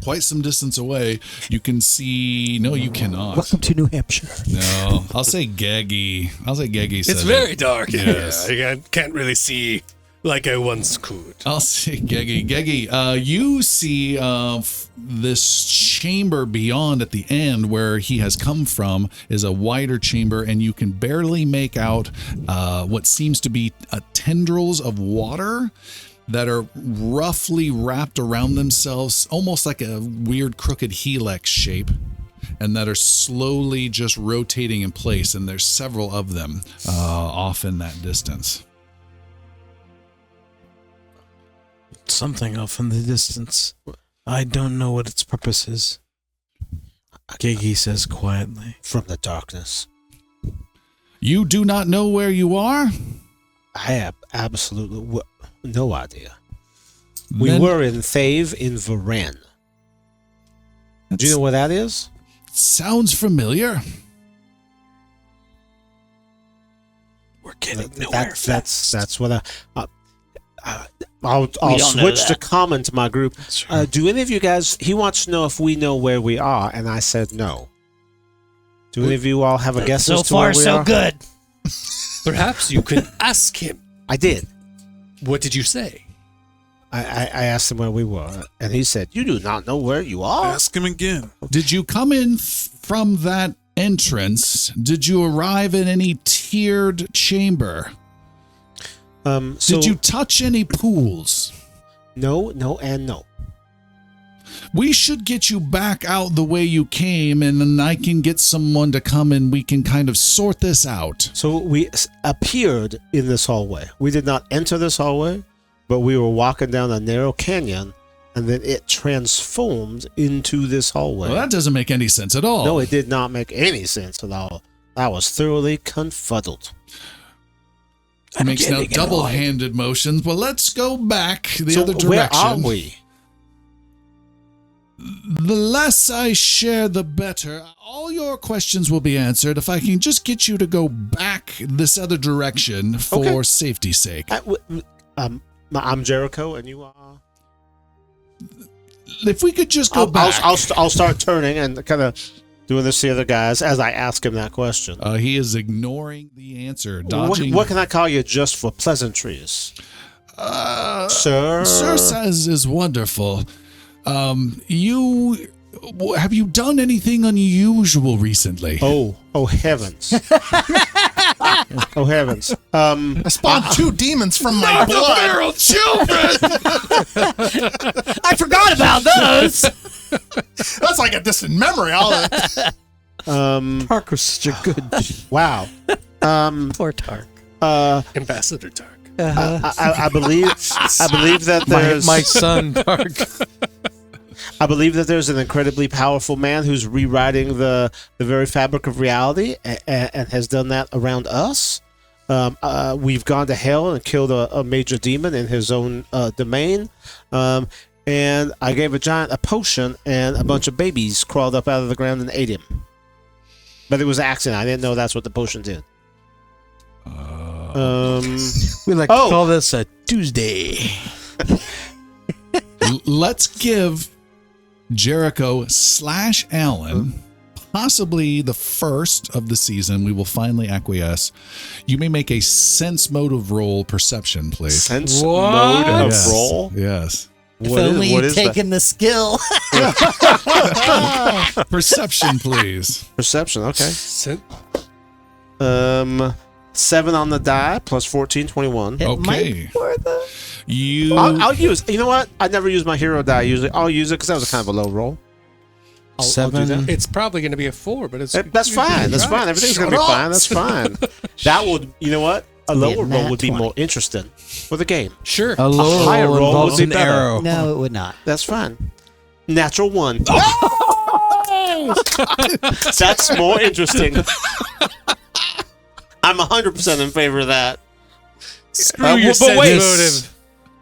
quite some distance away, you can see. No, you cannot. Welcome to New Hampshire. No, I'll say Geggy. It's said very it. dark in Yes. here. I can't really see like I once could. I'll say Geggy. Geggy, you see this chamber beyond at the end where he has come from is a wider chamber, and you can barely make out what seems to be tendrils of water that are roughly wrapped around themselves, almost like a weird crooked helix shape, and that are slowly just rotating in place, and there's several of them off in that distance. Something off in the distance. I don't know what its purpose is. Geggy says quietly. From the darkness. You do not know where you are? I have absolutely no idea. We Then- were in Thave in Varennes. Do you know where that is? Sounds familiar. We're getting nowhere. That's what I'll don't know switch to that. common to my group. That's right. Do any of you guys? He wants to know if we know where we are, and I said no. Do any of you all have a guess So as to where far, we so are? good. Perhaps you can ask him. I did. What did you say? I asked him where we were, and he said, "You do not know where you are." Ask him again. Did you come in from that entrance? Did you arrive in any tiered chamber? So Did you touch any pools? No, and no. We should get you back out the way you came, and then I can get someone to come and we can kind of sort this out. So we appeared in this hallway. We did not enter this hallway, but we were walking down a narrow canyon, and then it transformed into this hallway. Well, that doesn't make any sense at all. No, it did not make any sense at all. I was thoroughly confuddled. It makes no getting annoyed. double-handed motions. Well, let's go back the So other direction. where are we? The less I share, the better. All your questions will be answered if I can just get you to go back this other direction for Okay. safety's sake. I'm Jericho, and you are. If we could just go back. I'll start turning and kind of doing this to the other guys as I ask him that question. He is ignoring the answer, dodging. What can I call you just for pleasantries? Sir? Sir says is wonderful. Have you done anything unusual recently? Oh heavens. Oh heavens. I spawned two demons from my blood. children! I forgot about those. That's like a distant memory. Tark was such a good. Wow. Poor Tark. Ambassador Tark. I believe that there's My son, Tark. I believe that there's an incredibly powerful man who's rewriting the very fabric of reality and has done that around us. We've gone to hell and killed a major demon in his own domain. And I gave a giant a potion, and a bunch of babies crawled up out of the ground and ate him. But it was an accident. I didn't know that's what the potion did. We like to call this a Tuesday. Let's give Jericho / Allen, possibly the first of the season, we will finally acquiesce. You may make a sense motive roll perception, please. Sense mode of Yes. roll. Yes. If only you'd taken the skill. Perception, please. Perception. Okay. Sent 7 on the die plus 14, 21. Okay. You I'll use. You know what? I never use my hero die usually. I'll use it because that was kind of a low roll. I'll do 7. that. It's probably going to be a 4, but it's That's fine. That's fine. Everything's going to be fine. That's fine. That would, you know what? A Be a lower roll nat would be 20. more interesting for the game. Sure. A lower higher roll roll involves would be an better. arrow. No, it would not. That's fine. Natural 1. That's more interesting. I'm 100% in favor of that. Screw your but wait. sense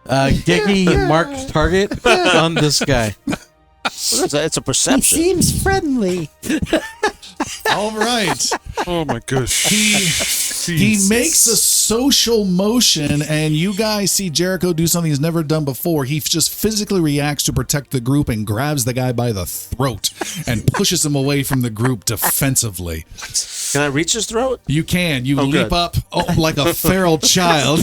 motive. Geggy marked target on this guy. It's a He perception. seems friendly. All right. Oh my gosh. He makes a social motion, and you guys see Jericho do something he's never done before. He just physically reacts to protect the group and grabs the guy by the throat and pushes him away from the group defensively. Can I reach his throat? You can. You Oh, leap good. up like a feral child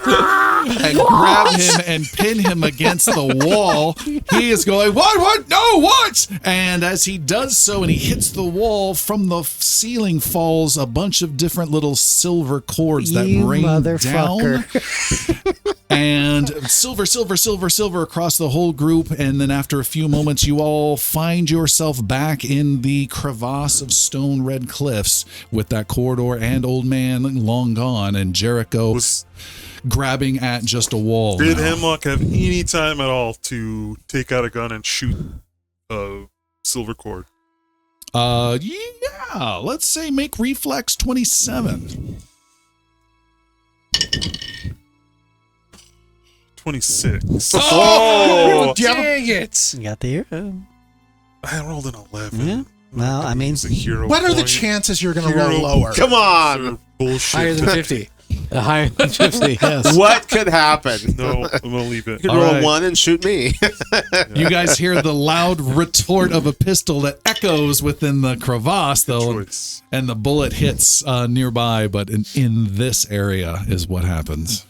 and grab him and pin him against the wall. He is going, what, no, what? And as he does so and he hits the wall, from the ceiling falls a bunch of different little silver cords that You rain motherfucker. down. And silver across the whole group. And then after a few moments, you all find yourself back in the crevasse of stone red cliffs with that corridor and old man long gone and Jericho grabbing at just a wall. Did now. Hemlock have any time at all to take out a gun and shoot a silver cord? Yeah, let's say make reflex 27. 26. Oh, Do you have a- dang it. You got the hero. I rolled an 11. Yeah. Well, I mean, It's a hero What are the point. chances you're going to Hero roll lower? Come on. Bullshit. Higher than 50. Higher than 50, yes. What could happen? No, I'm gonna leave it. You could All roll right. 1 and shoot me. You guys hear the loud retort of a pistol that echoes within the crevasse, though, Choice. and the bullet hits nearby, but in this area is what happens.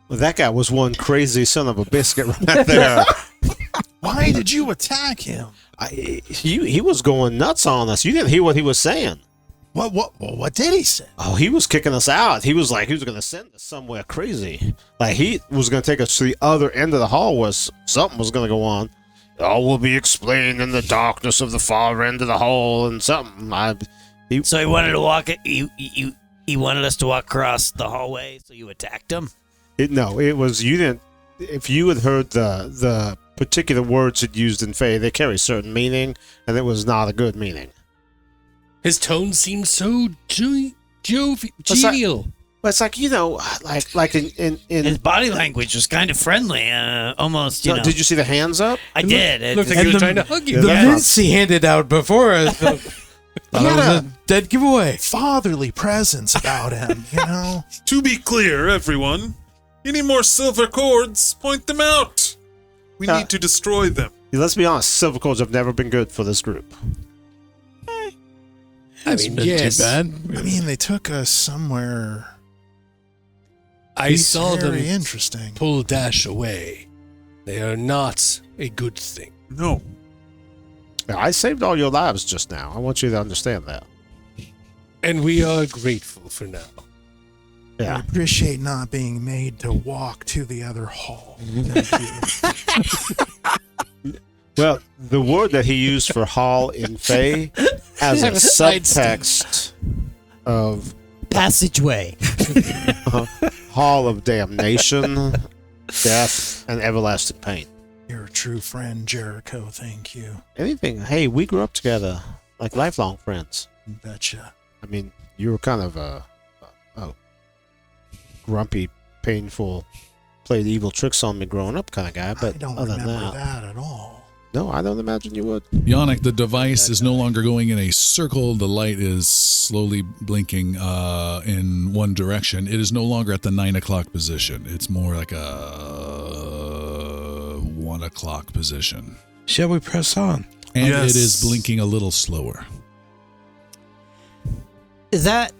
Well, that guy was one crazy son of a biscuit right there. Why did you attack him? He was going nuts on us. You didn't hear what he was saying. What did he say? Oh, he was kicking us out. He was like, he was going to send us somewhere crazy. Like, he was going to take us to the other end of the hall where something was going to go on. All will be explained in the darkness of the far end of the hall and something. So he wanted to walk it. He wanted us to walk across the hallway. So you attacked him. No, it was, you didn't, if you had heard the particular words it used in Fae, they carry certain meaning, and it was not a good meaning. His tone seemed so genial. But it's like, you know, like in His body language was kind of friendly, almost. You know. Did you see the hands up? I did. Looked like And he was the- trying to hug you. The Yeah. mints he handed out before us. Thought it was a dead giveaway. Fatherly presence about him, you know? To be clear, everyone, any more silver cords, point them out. We need to destroy them. Let's be honest, silver cords have never been good for this group. I mean, yes. Too bad. I mean, they took us somewhere I saw very them interesting. pull Dash away. They are not a good thing. No. Now, I saved all your lives just now. I want you to understand that. And we are grateful for now. I Yeah. appreciate not being made to walk to the other hall. Thank you. Well, the word that he used for hall in Fae has a subtext of passageway. hall of damnation, death, and everlasting pain. You're a true friend, Jericho. Thank you. Anything. Hey, we grew up together like lifelong friends. Betcha. I mean, you were kind of a grumpy, painful, played evil tricks on me growing up kind of guy, I but don't other than remember that, that at all. no, I don't imagine you would. Yannick, the device is no longer going in a circle. The light is slowly blinking in one direction. It is no longer at the 9 o'clock position. It's more like a 1 o'clock position. Shall we press on? And Yes. it is blinking a little slower. Is that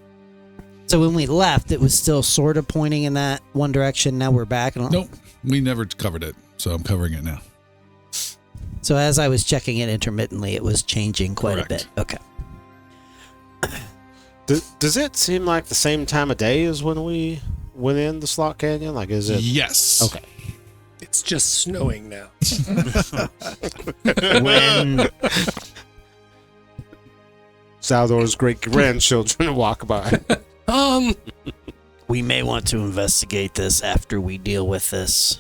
so? When we left, it was still sort of pointing in that one direction. Now we're back. Nope, we never covered it, so I'm covering it now. So as I was checking it intermittently, it was changing quite Correct. a bit. Okay. Does it seem like the same time of day as when we went in the Slot Canyon? Like, is it? Yes. Okay. It's just snowing now. When Saldor's great grandchildren walk by. We may want to investigate this after we deal with this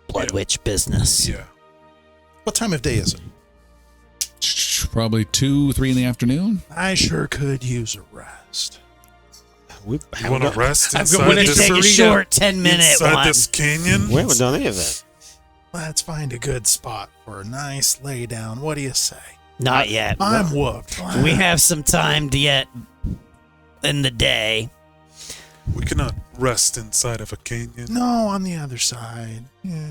Blood Witch business. Yeah. What time of day is it? Probably 2, 3 in the afternoon. I sure could use a rest. We You want to rest I'm inside going to this, take a short 10-minute inside one. this canyon? We haven't done any of that. Let's find a good spot for a nice lay down. What do you say? Not yet. I'm whooped. We have some time to yet in the day. We cannot rest inside of a canyon. No, on the other side. Yeah.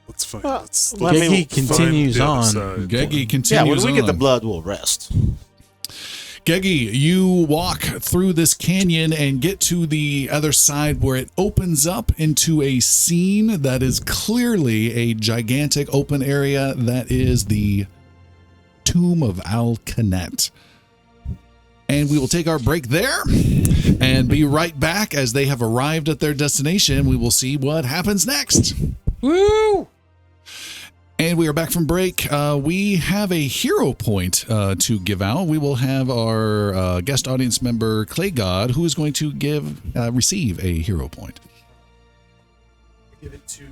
Let's find. Well, Let's let me Geggy find continues the other on. side. Geggy Yeah, continues when we get the on. blood, we'll rest. Geggy, you walk through this canyon and get to the other side where it opens up into a scene that is clearly a gigantic open area that is the Tomb of Al Kanet. And we will take our break there and be right back as they have arrived at their destination. We will see what happens next. Woo! And we are back from break. We have a hero point to give out. We will have our guest audience member, Clay God, who is going to receive a hero point. Give it to.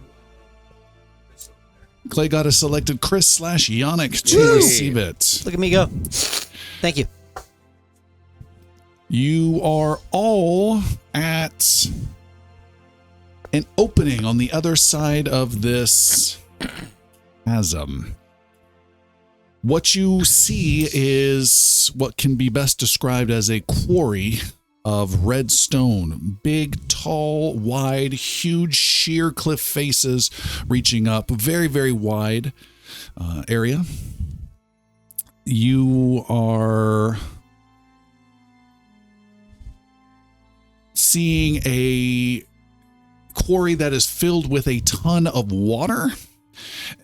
Clay God has selected Chris/Yannick to receive it. Look at me go. Thank you. You are all at an opening on the other side of this chasm. What you see is what can be best described as a quarry of red stone. Big, tall, wide, huge, sheer cliff faces reaching up. Very, very wide area. You are seeing a quarry that is filled with a ton of water.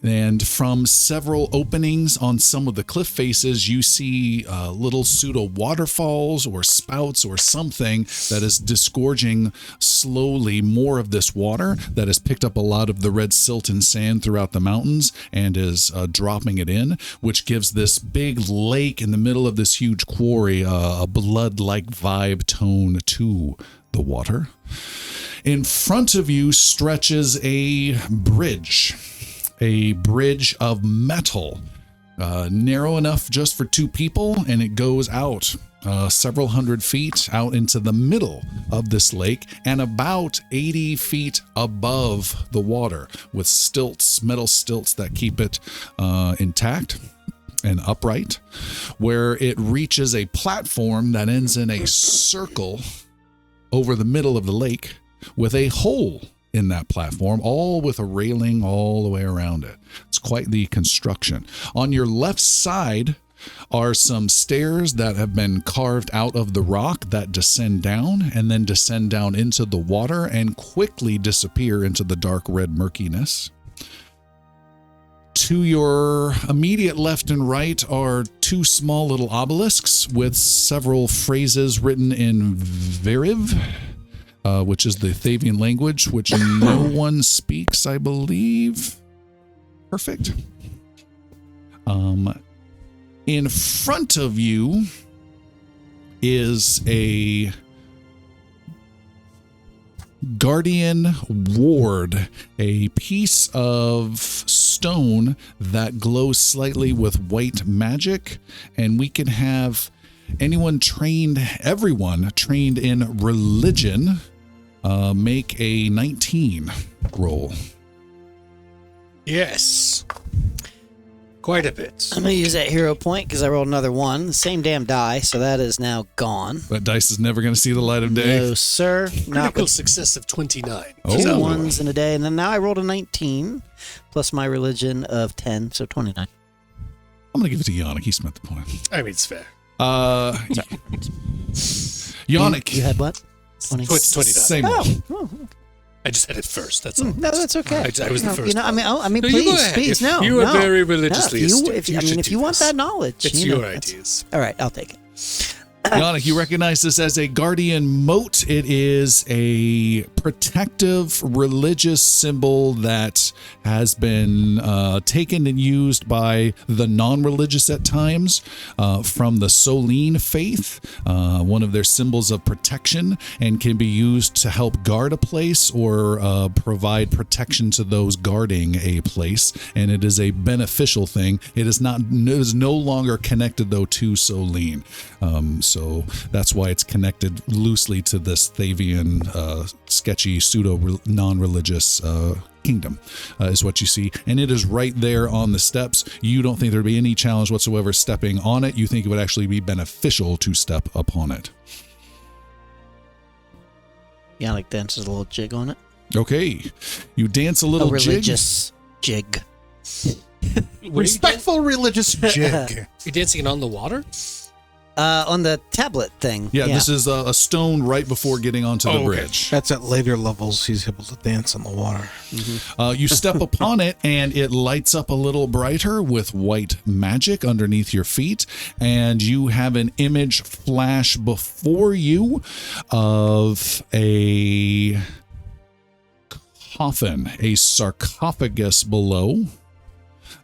And from several openings on some of the cliff faces, you see little pseudo waterfalls or spouts or something that is disgorging slowly more of this water that has picked up a lot of the red silt and sand throughout the mountains and is dropping it in, which gives this big lake in the middle of this huge quarry a blood-like vibe tone to the water. In front of you stretches a bridge of metal, narrow enough just for 2 people, and it goes out several hundred feet out into the middle of this lake and about 80 feet above the water with stilts, metal stilts that keep it intact and upright, where it reaches a platform that ends in a circle over the middle of the lake with a hole in that platform, all with a railing all the way around it. It's quite the construction. On your left side are some stairs that have been carved out of the rock that descend down and then descend down into the water and quickly disappear into the dark red murkiness. To your immediate left and right are 2 small little obelisks with several phrases written in Veriv, which is the Thavian language, which no one speaks, I believe. Perfect. In front of you is a Guardian Ward, a piece of stone that glows slightly with white magic, and we can have everyone trained in religion make a 19 roll. Yes. Quite a bit. I'm going to use that hero point because I rolled another 1. The same damn die, so that is now gone. That dice is never going to see the light of day. No, sir. Not Critical with success of 29. 2 Oh. 1s in a day. And then now I rolled a 19 plus my religion of 10, so 29. I'm going to give it to Yannick. He spent the point. I mean, it's fair. Yannick. You had what? 20. 29. Same one. Oh, I just had it first. That's all. no, that's okay. I was the No, first. You know, I mean, No, you go please, ahead. please, If no. you are no. very religiously no, astute, you if should you do want this. that knowledge, It's you know, your that's- ideas. All right, I'll take it. Yannick, you recognize this as a guardian moat. It is a protective religious symbol that has been taken and used by the non-religious at times from the Solene faith, one of their symbols of protection, and can be used to help guard a place or provide protection to those guarding a place. And it is a beneficial thing. It is no longer connected, though, to Solene. So that's why it's connected loosely to this Thavian sketchy pseudo non-religious kingdom is what you see, and it is right there on the steps. You don't think there'd be any challenge whatsoever stepping on it. You think it would actually be beneficial to step upon it. Yannick dances a little jig on it. Okay, you dance a little religious jig. Respectful religious jig. You're dancing it on the water? On the tablet thing. Yeah, this is a stone right before getting onto the bridge. That's at later levels. He's able to dance on the water. You step upon it, and it lights up a little brighter with white magic underneath your feet, and you have an image flash before you of a coffin, a sarcophagus below,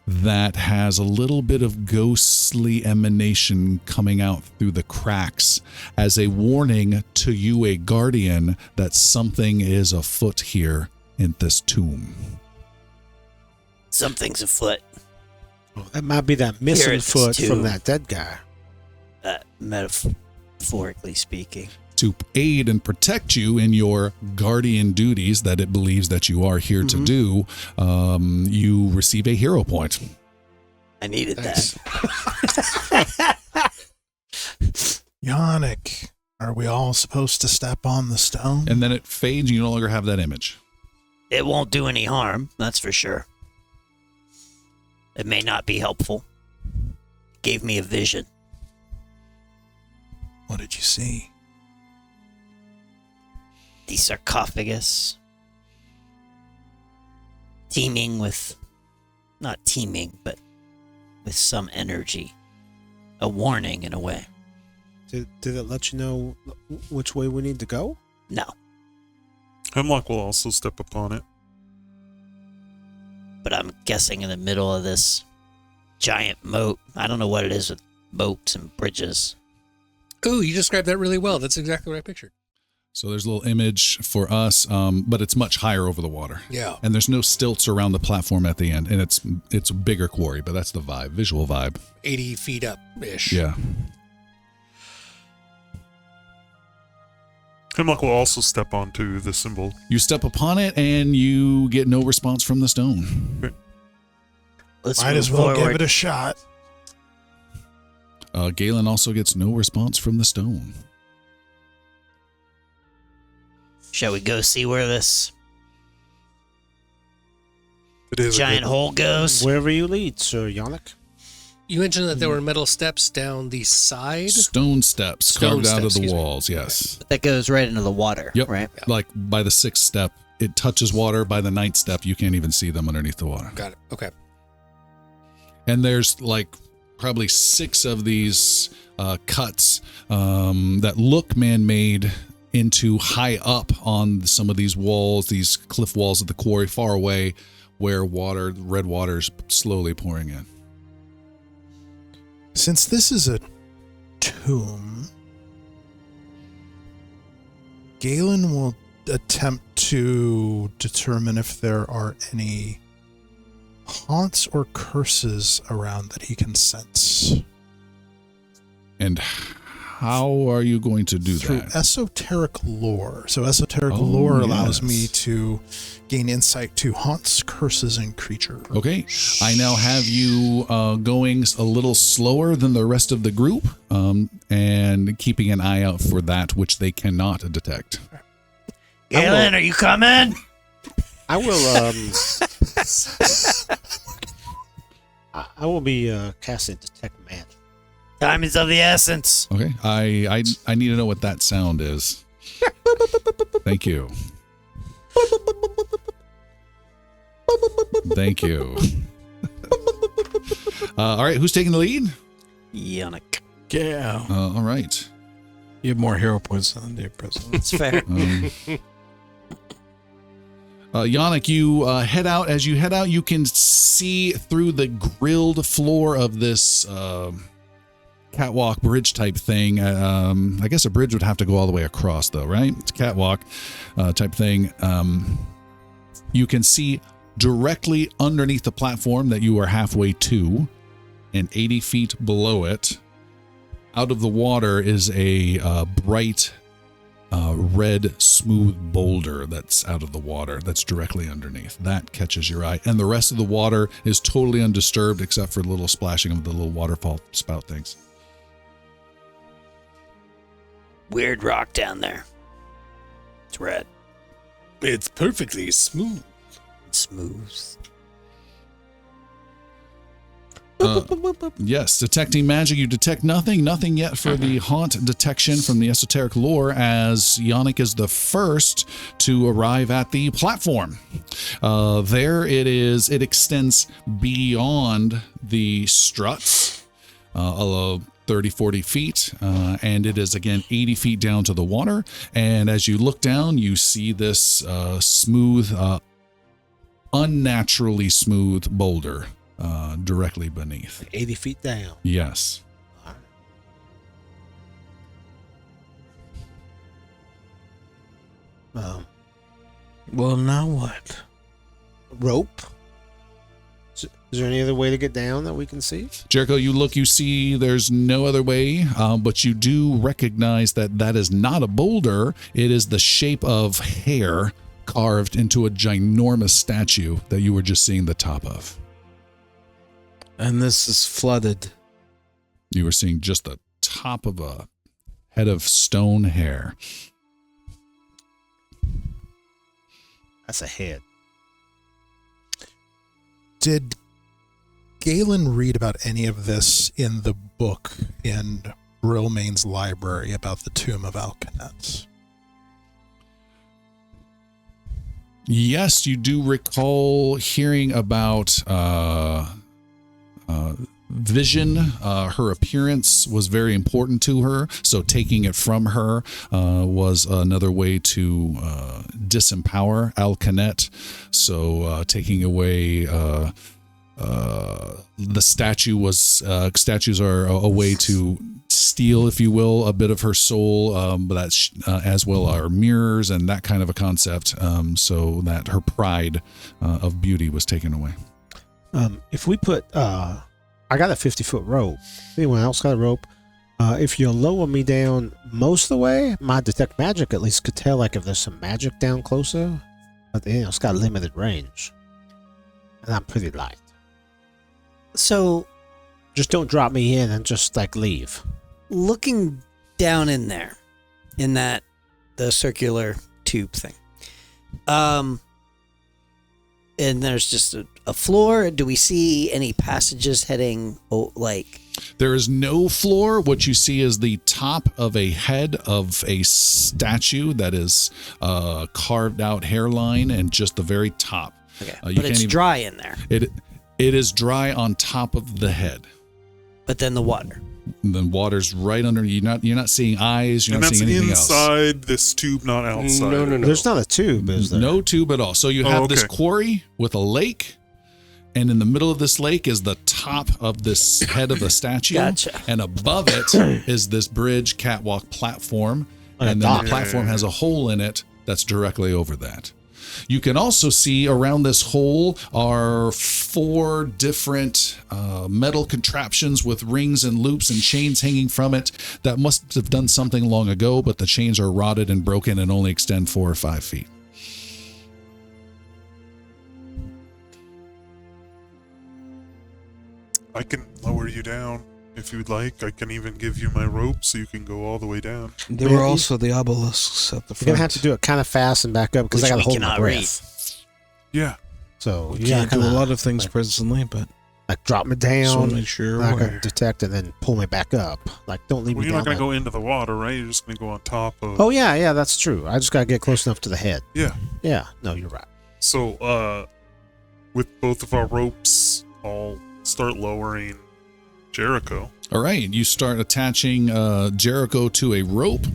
that has a little bit of ghostly emanation coming out through the cracks as a warning to you, a guardian, that something is afoot here in this tomb. Something's afoot. Oh, that might be that missing it's foot two. from that dead guy. Metaphorically speaking. To aid and protect you in your guardian duties that it believes that you are here to do, you receive a hero point. I needed that. Yannick, are we all supposed to step on the stone? And then it fades, and you no longer have that image. It won't do any harm, that's for sure. It may not be helpful. Gave me a vision. What did you see? The sarcophagus. Teeming with, not teeming, but with some energy. A warning in a way. Did it let you know which way we need to go? No. Hemlock will also step upon it. But I'm guessing in the middle of this giant moat. I don't know what it is with boats and bridges. Ooh, you described that really well. That's exactly what I pictured. So there's a little image for us, but it's much higher over the water. Yeah. And there's no stilts around the platform at the end, and it's a bigger quarry, but that's the vibe, visual vibe. 80 feet up-ish. Yeah. Hemlock will also step onto the symbol. You step upon it, and you get no response from the stone. Let's Might move as well forward. give it a shot. Galen also gets no response from the stone. Shall we go see where this It is giant hole goes? Wherever you lead, Sir Yannick. You mentioned that there were metal steps down the side. Stone steps Stone carved out of steps, the excuse me. walls, yes. That goes right into the water, Yep. right? Like by the 6th step, it touches water. By the 9th step, you can't even see them underneath the water. Got it. Okay. And there's like probably 6 of these cuts that look man-made into high up on some of these walls, these cliff walls of the quarry far away, where red water's slowly pouring in. Since this is a tomb, Galen will attempt to determine if there are any haunts or curses around that he can sense. And how are you going to do Through that? esoteric lore. So esoteric Oh, lore allows yes. me to gain insight to haunts, curses, and creatures. Okay, I now have you going a little slower than the rest of the group and keeping an eye out for that which they cannot detect. Galen, are you coming? I will. I will be casting Detect Magic. Time is of the essence. Okay, I need to know what that sound is. Thank you. Thank you. All right, who's taking the lead? Yannick. Yeah. All right. You have more hero points than the president. It's fair. Yannick, you head out. As you head out, you can see through the grilled floor of this catwalk bridge type thing. I guess a bridge would have to go all the way across, though, right? It's a catwalk type thing. You can see directly underneath the platform that you are halfway to, and 80 feet below it, out of the water, is a bright red, smooth boulder that's out of the water that's directly underneath. That catches your eye. And the rest of the water is totally undisturbed except for the little splashing of the little waterfall spout things. Weird rock down there. It's red. It's perfectly smooth. Smooth. Yes, detecting magic. You detect nothing yet for the haunt detection from the esoteric lore, as Yannick is the first to arrive at the platform. There it is. It extends beyond the struts, 30, 40 feet, and it is again 80 feet down to the water. And as you look down, you see this smooth, unnaturally smooth boulder directly beneath. 80 feet down. Yes. Well, now what? Rope. Is there any other way to get down that we can see? Jericho, you look, you see there's no other way, but you do recognize that is not a boulder. It is the shape of hair carved into a ginormous statue that you were just seeing the top of. And this is flooded. You were seeing just the top of a head of stone hair. That's a head. Did Galen read about any of this in the book in Brilmain's library about the Tomb of Al Kanet? Yes, you do recall hearing about Vision. Her appearance was very important to her, so taking it from her was another way to disempower Al Kanet. So taking away the statue was statues are a way to steal, if you will, a bit of her soul, but that's as well are mirrors and that kind of a concept, so that her pride of beauty was taken away. If we put, I got a 50-foot rope. Anyone else got a rope? If you lower me down most of the way, my detect magic at least could tell like if there's some magic down closer. But it's got limited range, and I'm pretty light. So, just don't drop me in and just like leave. looking down in there, in the circular tube thing, and there's just a floor. Do we see any passages heading, There is no floor. What you see is the top of a head of a statue that is carved out hairline and just the very top. Okay, but it's dry in there. It is dry on top of the head. But then the water. And then water's right under. You're not seeing eyes. You're not seeing anything else. And that's inside this tube, not outside. No. There's not a tube, is there? No tube at all. So you have this quarry with a lake, and in the middle of this lake is the top of this head of a statue. Gotcha. And above it is this bridge, catwalk, platform, and then the platform has a hole in it that's directly over that. You can also see around this hole are 4 different metal contraptions with rings and loops and chains hanging from it that must have done something long ago, but the chains are rotted and broken and only extend 4 or 5 feet. I can lower you down if you'd like. I can even give you my rope so you can go all the way down. There were also the obelisks at the front. You're gonna have to do it kind of fast and back up because I gotta hold my breath. Yeah. So You can't do a lot of things presently, but like drop me just want down, to make sure. I can detect, and then pull me back up. Like don't leave Well, me you're down. not going to like- go into the water, right? You're just going to go on top of... Oh yeah, that's true. I just gotta get close enough to the head. Yeah. Yeah, no, you're right. So, with both of our ropes, I'll start lowering Jericho. All right, you start attaching Jericho to a rope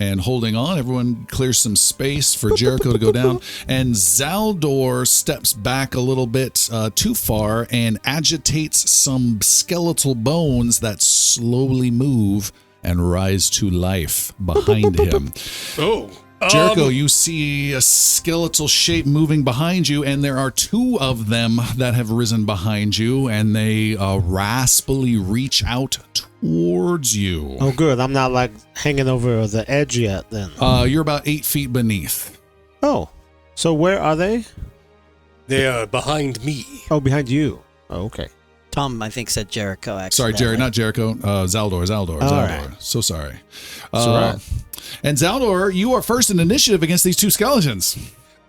and holding on. Everyone clears some space for Jericho to go down. And Zaldor steps back a little bit too far and agitates some skeletal bones that slowly move and rise to life behind him. Oh. Jericho, you see a skeletal shape moving behind you, and there are two of them that have risen behind you, and they raspily reach out towards you. Oh, good. I'm not like hanging over the edge yet then. You're about 8 feet beneath. Oh, so where are they? They are behind me. Oh, behind you. Oh, okay. Tom, I think, said Jericho. Sorry, Jerry, not Jericho. Zaldor. right. So sorry. That's all right. And Zaldor, you are first in initiative against these two skeletons.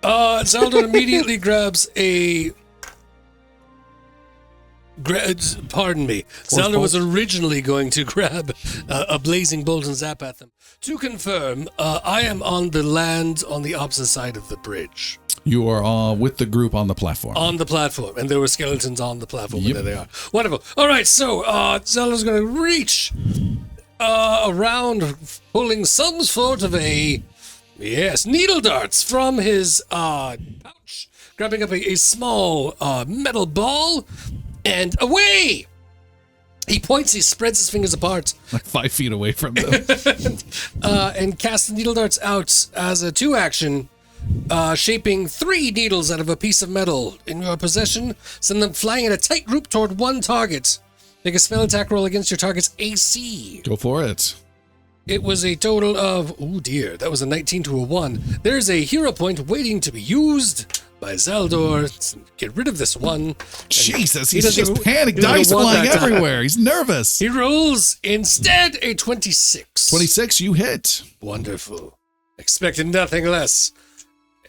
Zaldor immediately grabs a... pardon me. Zaldor was originally going to grab a blazing bolt and zap at them. To confirm, I am on the land on the opposite side of the bridge. You are with the group on the platform. On the platform, and there were skeletons on the platform, Yep. and there they are. Wonderful. All right, so Zaldor's going to reach around, pulling some sort of needle darts from his pouch, grabbing up a small metal ball, and away! He points, he spreads his fingers apart. Like 5 feet away from them. And casts the needle darts out as a 2-action, shaping 3 needles out of a piece of metal in your possession. Send them flying in a tight group toward one target. Make a spell attack roll against your target's AC. Go for it. It was a total of, oh dear, that was a 19 to a 1. There's a hero point waiting to be used by Zaldor. Get rid of this one. Jesus, He he's doesn't just even- panic he doesn't dice want flying that to everywhere. He's nervous. He rolls instead a 26. 26, you hit. Wonderful. Expected nothing less.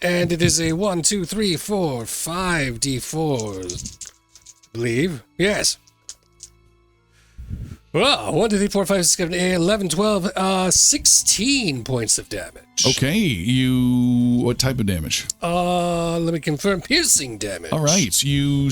And it is a 1, 2, 3, 4, 5 D4. I believe. Yes. Well, 1, 2, 3, 4, 5, 6, 7, 8, 11, 12, 16 points of damage. Okay, what type of damage? Let me confirm. Piercing damage. All right, you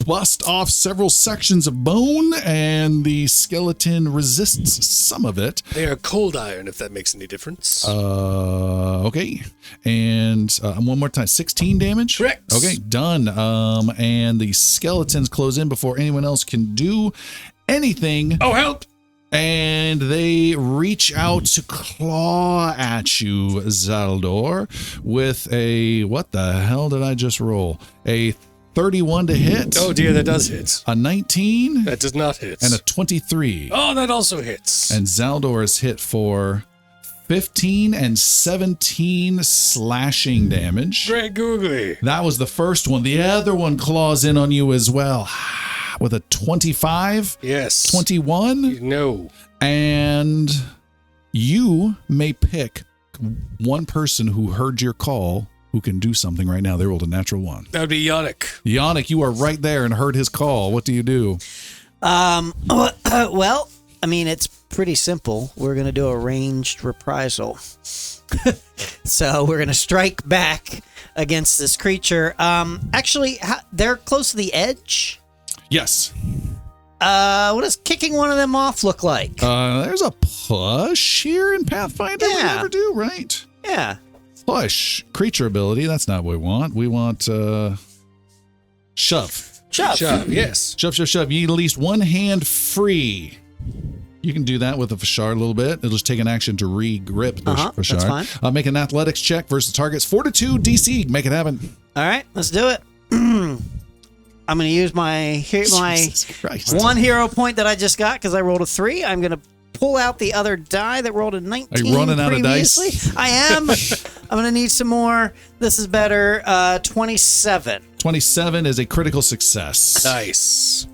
bust off several sections of bone, and the skeleton resists some of it. They are cold iron, if that makes any difference. Okay, and one more time, 16 damage? Correct. Okay, done. And the skeletons close in before anyone else can do anything. Oh, help! And they reach out to claw at you, Zaldor, with a, what the hell did I just roll? A 31 to hit. Oh dear, that does hit. A 19. That does not hit. And a 23. Oh, that also hits. And Zaldor is hit for 15 and 17 slashing damage. Great googly. That was the first one. The other one claws in on you as well. With a 25. Yes. 21. No. And you may pick one person who heard your call who can do something right now. They rolled a natural 1. That would be Yannick. Yannick, you are right there and heard his call. What do you do? Well, I mean, it's pretty simple. We're going to do a ranged reprisal. So we're going to strike back against this creature. Actually, they're close to the edge. Yes. What does kicking one of them off look like? There's a push here in Pathfinder. We Yeah. never do, right? Yeah. Push. Creature ability. That's not what we want. We want shove. Shove. Yes. Shove, shove, shove. You need at least one hand free. You can do that with a Fashard a little bit. It'll just take an action to re-grip the Fashard. That's fine. Make an athletics check versus target's Fortitude DC. Make it happen. All right, let's do it. I'm going to use my Jesus Christ. one hero point that I just got because I rolled a 3. I'm going to pull out the other die that rolled a 19 Are you running out of previously. dice? I am. I'm going to need some more. This is better. 27. 27 is a critical success. Nice.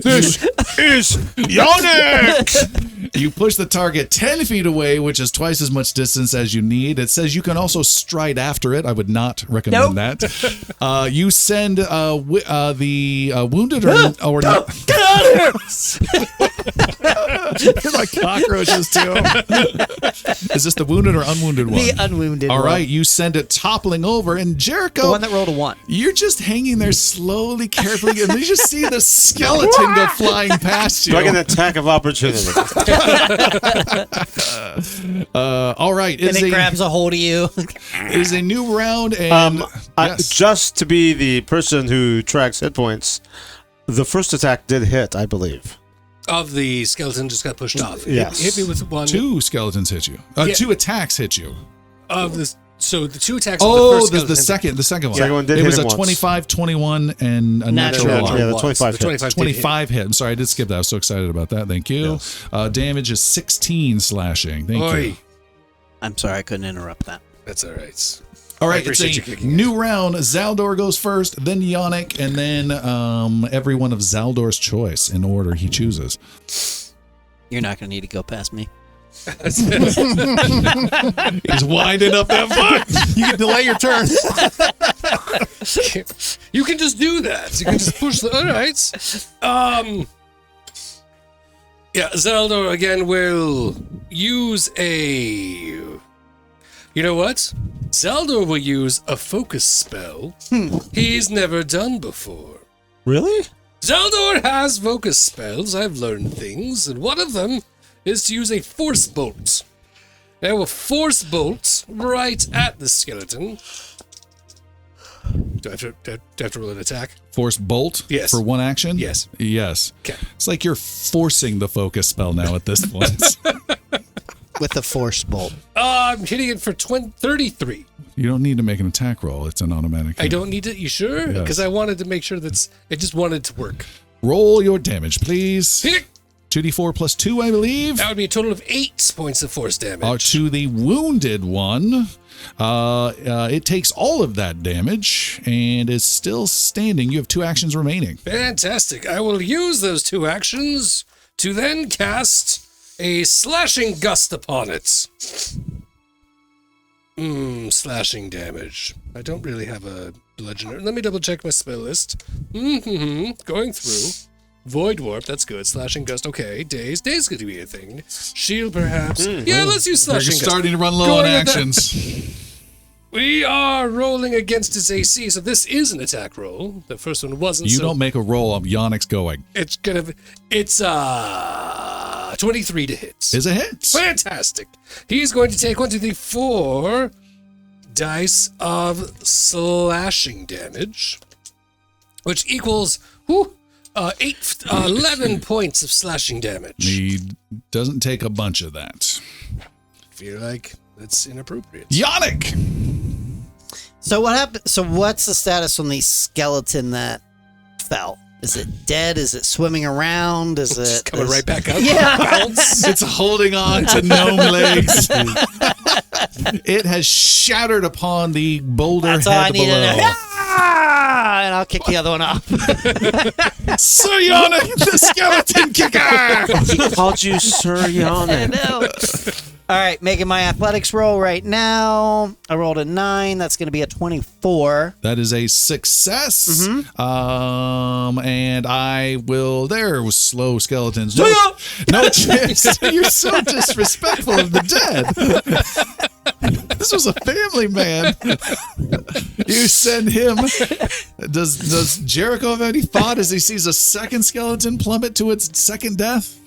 This is Yannick! You push the target 10 feet away, which is twice as much distance as you need. It says you can also stride after it. I would not recommend that. You send the wounded or not. Get out of here! You're like cockroaches to him. Is this the wounded or unwounded one? The unwounded All one. right, you send it toppling over, and Jericho, The one that rolled a 1. you're just hanging there slowly, carefully, and you just see the skeleton go flying past you. Like an attack of opportunity. All right, And it grabs a hold of you. it is a new round, and yes. Just to be the person who tracks hit points, the first attack did hit, I believe. Of the skeleton just got pushed off. Yes. Hit me with one. 2 skeletons hit you. Yeah. 2 attacks hit you. Of this. So the 2 attacks of the Oh, first the skeleton. second one. Second one did it hit was him a once. 25, 21, and a natural Natural. one. Yeah, the was. 25 The hit. 25 did hit. 25 hit. I'm sorry, I did skip that. I was so excited about that. Thank you. Damage is 16 slashing. Thank you. Oi. I'm sorry, I couldn't interrupt that. That's all right. All I right, it's appreciate you a kicking it. new round. Zaldor goes first, then Yannick, and then everyone of Zaldor's choice in order he chooses. You're not going to need to go past me. He's winding up that foot. You can delay your turn. You can just do that. You can just push the. All right. Yeah, Zeldor again will use a. You know what? Zeldor will use a focus spell he's never done before. Really? Zeldor has focus spells. I've learned things, and one of them is to use a force bolt. Now, a force bolt right at the skeleton. Do I have to roll an attack? Force bolt Yes. for one action? Yes. Yes. Okay. It's like you're forcing the focus spell now at this point. With the force bolt. I'm hitting it for 33. You don't need to make an attack roll. It's an automatic. I don't need to. You sure? Yes. Because I wanted to make sure I just wanted to work. Roll your damage, please. Hit it. 2d4 plus 2, I believe. That would be a total of 8 points of force damage. To the wounded one, it takes all of that damage and is still standing. You have 2 actions remaining. Fantastic. I will use those 2 actions to then cast a slashing gust upon it. Slashing damage. I don't really have a bludgeoner. Let me double check my spell list. Going through. Void Warp, that's good. Slashing Gust, okay. Daze going to be a thing. Shield, perhaps. Yeah, let's use You're Slashing Gust. starting to run low on Going with that. actions. We are rolling against his AC, so this is an attack roll. The first one wasn't. You so don't make a roll. Yannick's going. It's 23 to hit. Is a hit. Fantastic. He's going to take 1, 2, 3, 4 dice of slashing damage, which equals 11 points of slashing damage. He doesn't take a bunch of that. Feel like that's inappropriate. Yannick! So what happened? So what's the status on the skeleton that fell? Is it dead? Is it swimming around? Is it Just coming right back up? Yeah. Bounce. It's holding on to gnome legs. It has shattered upon the boulder That's all I head need to know. below. Ah! And I'll kick the other one off. Sir Yannick, the skeleton kicker! He called you Sir I Yannick. know. All right, making my athletics roll right now. I rolled a 9. That's going to be a 24. That is a success. Mm-hmm. And I will. There was slow skeletons. No chance. You're so disrespectful of the dead. This was a family man. You send him. Does Jericho have any thought as he sees a second skeleton plummet to its second death?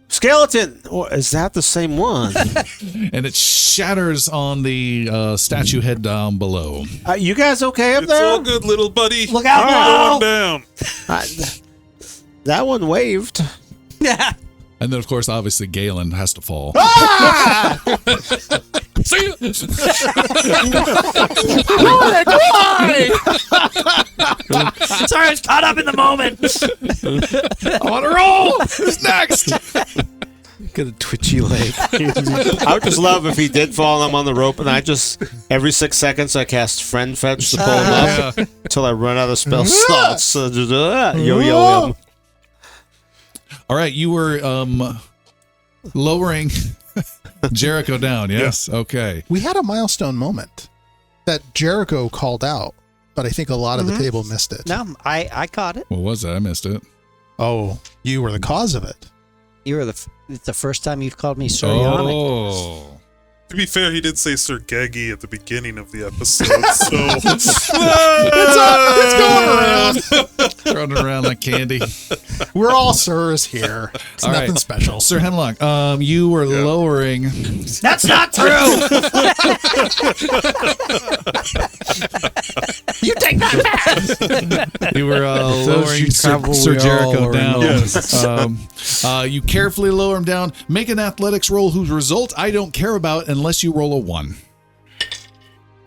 Skeleton! Or is that the same one? And it shatters on the statue head down below. You guys okay up It's there? all good, little buddy. Look out Going below! down. That one waved. Yeah. And then, of course, obviously, Galen has to fall. See you. Sorry, I was caught up in the moment. I want to roll! Who's next? Got a twitchy leg. I would just love if he did fall and I'm on the rope and I just, every 6 seconds, I cast Friend Fetch to pull him up until I run out of spell slots. So just, yo-yo him. All right, you were lowering Jericho down, yes? Okay. We had a milestone moment that Jericho called out, but I think a lot of the table missed it. No, I caught it. What was that? I missed it. Oh, you were the cause of it. It's the first time you've called me Sir Ionic. Oh. To be fair, he did say Sir Geggy at the beginning of the episode, so It's going around. Throwing around like candy. We're all sirs here. It's All nothing right. special. Sir Hemlock, you were lowering. That's not true. You take that back. You were lowering you Sir, travel, Sir we all Jericho are down. Yes. You carefully lower him down. Make an athletics roll whose result I don't care about unless you roll a 1.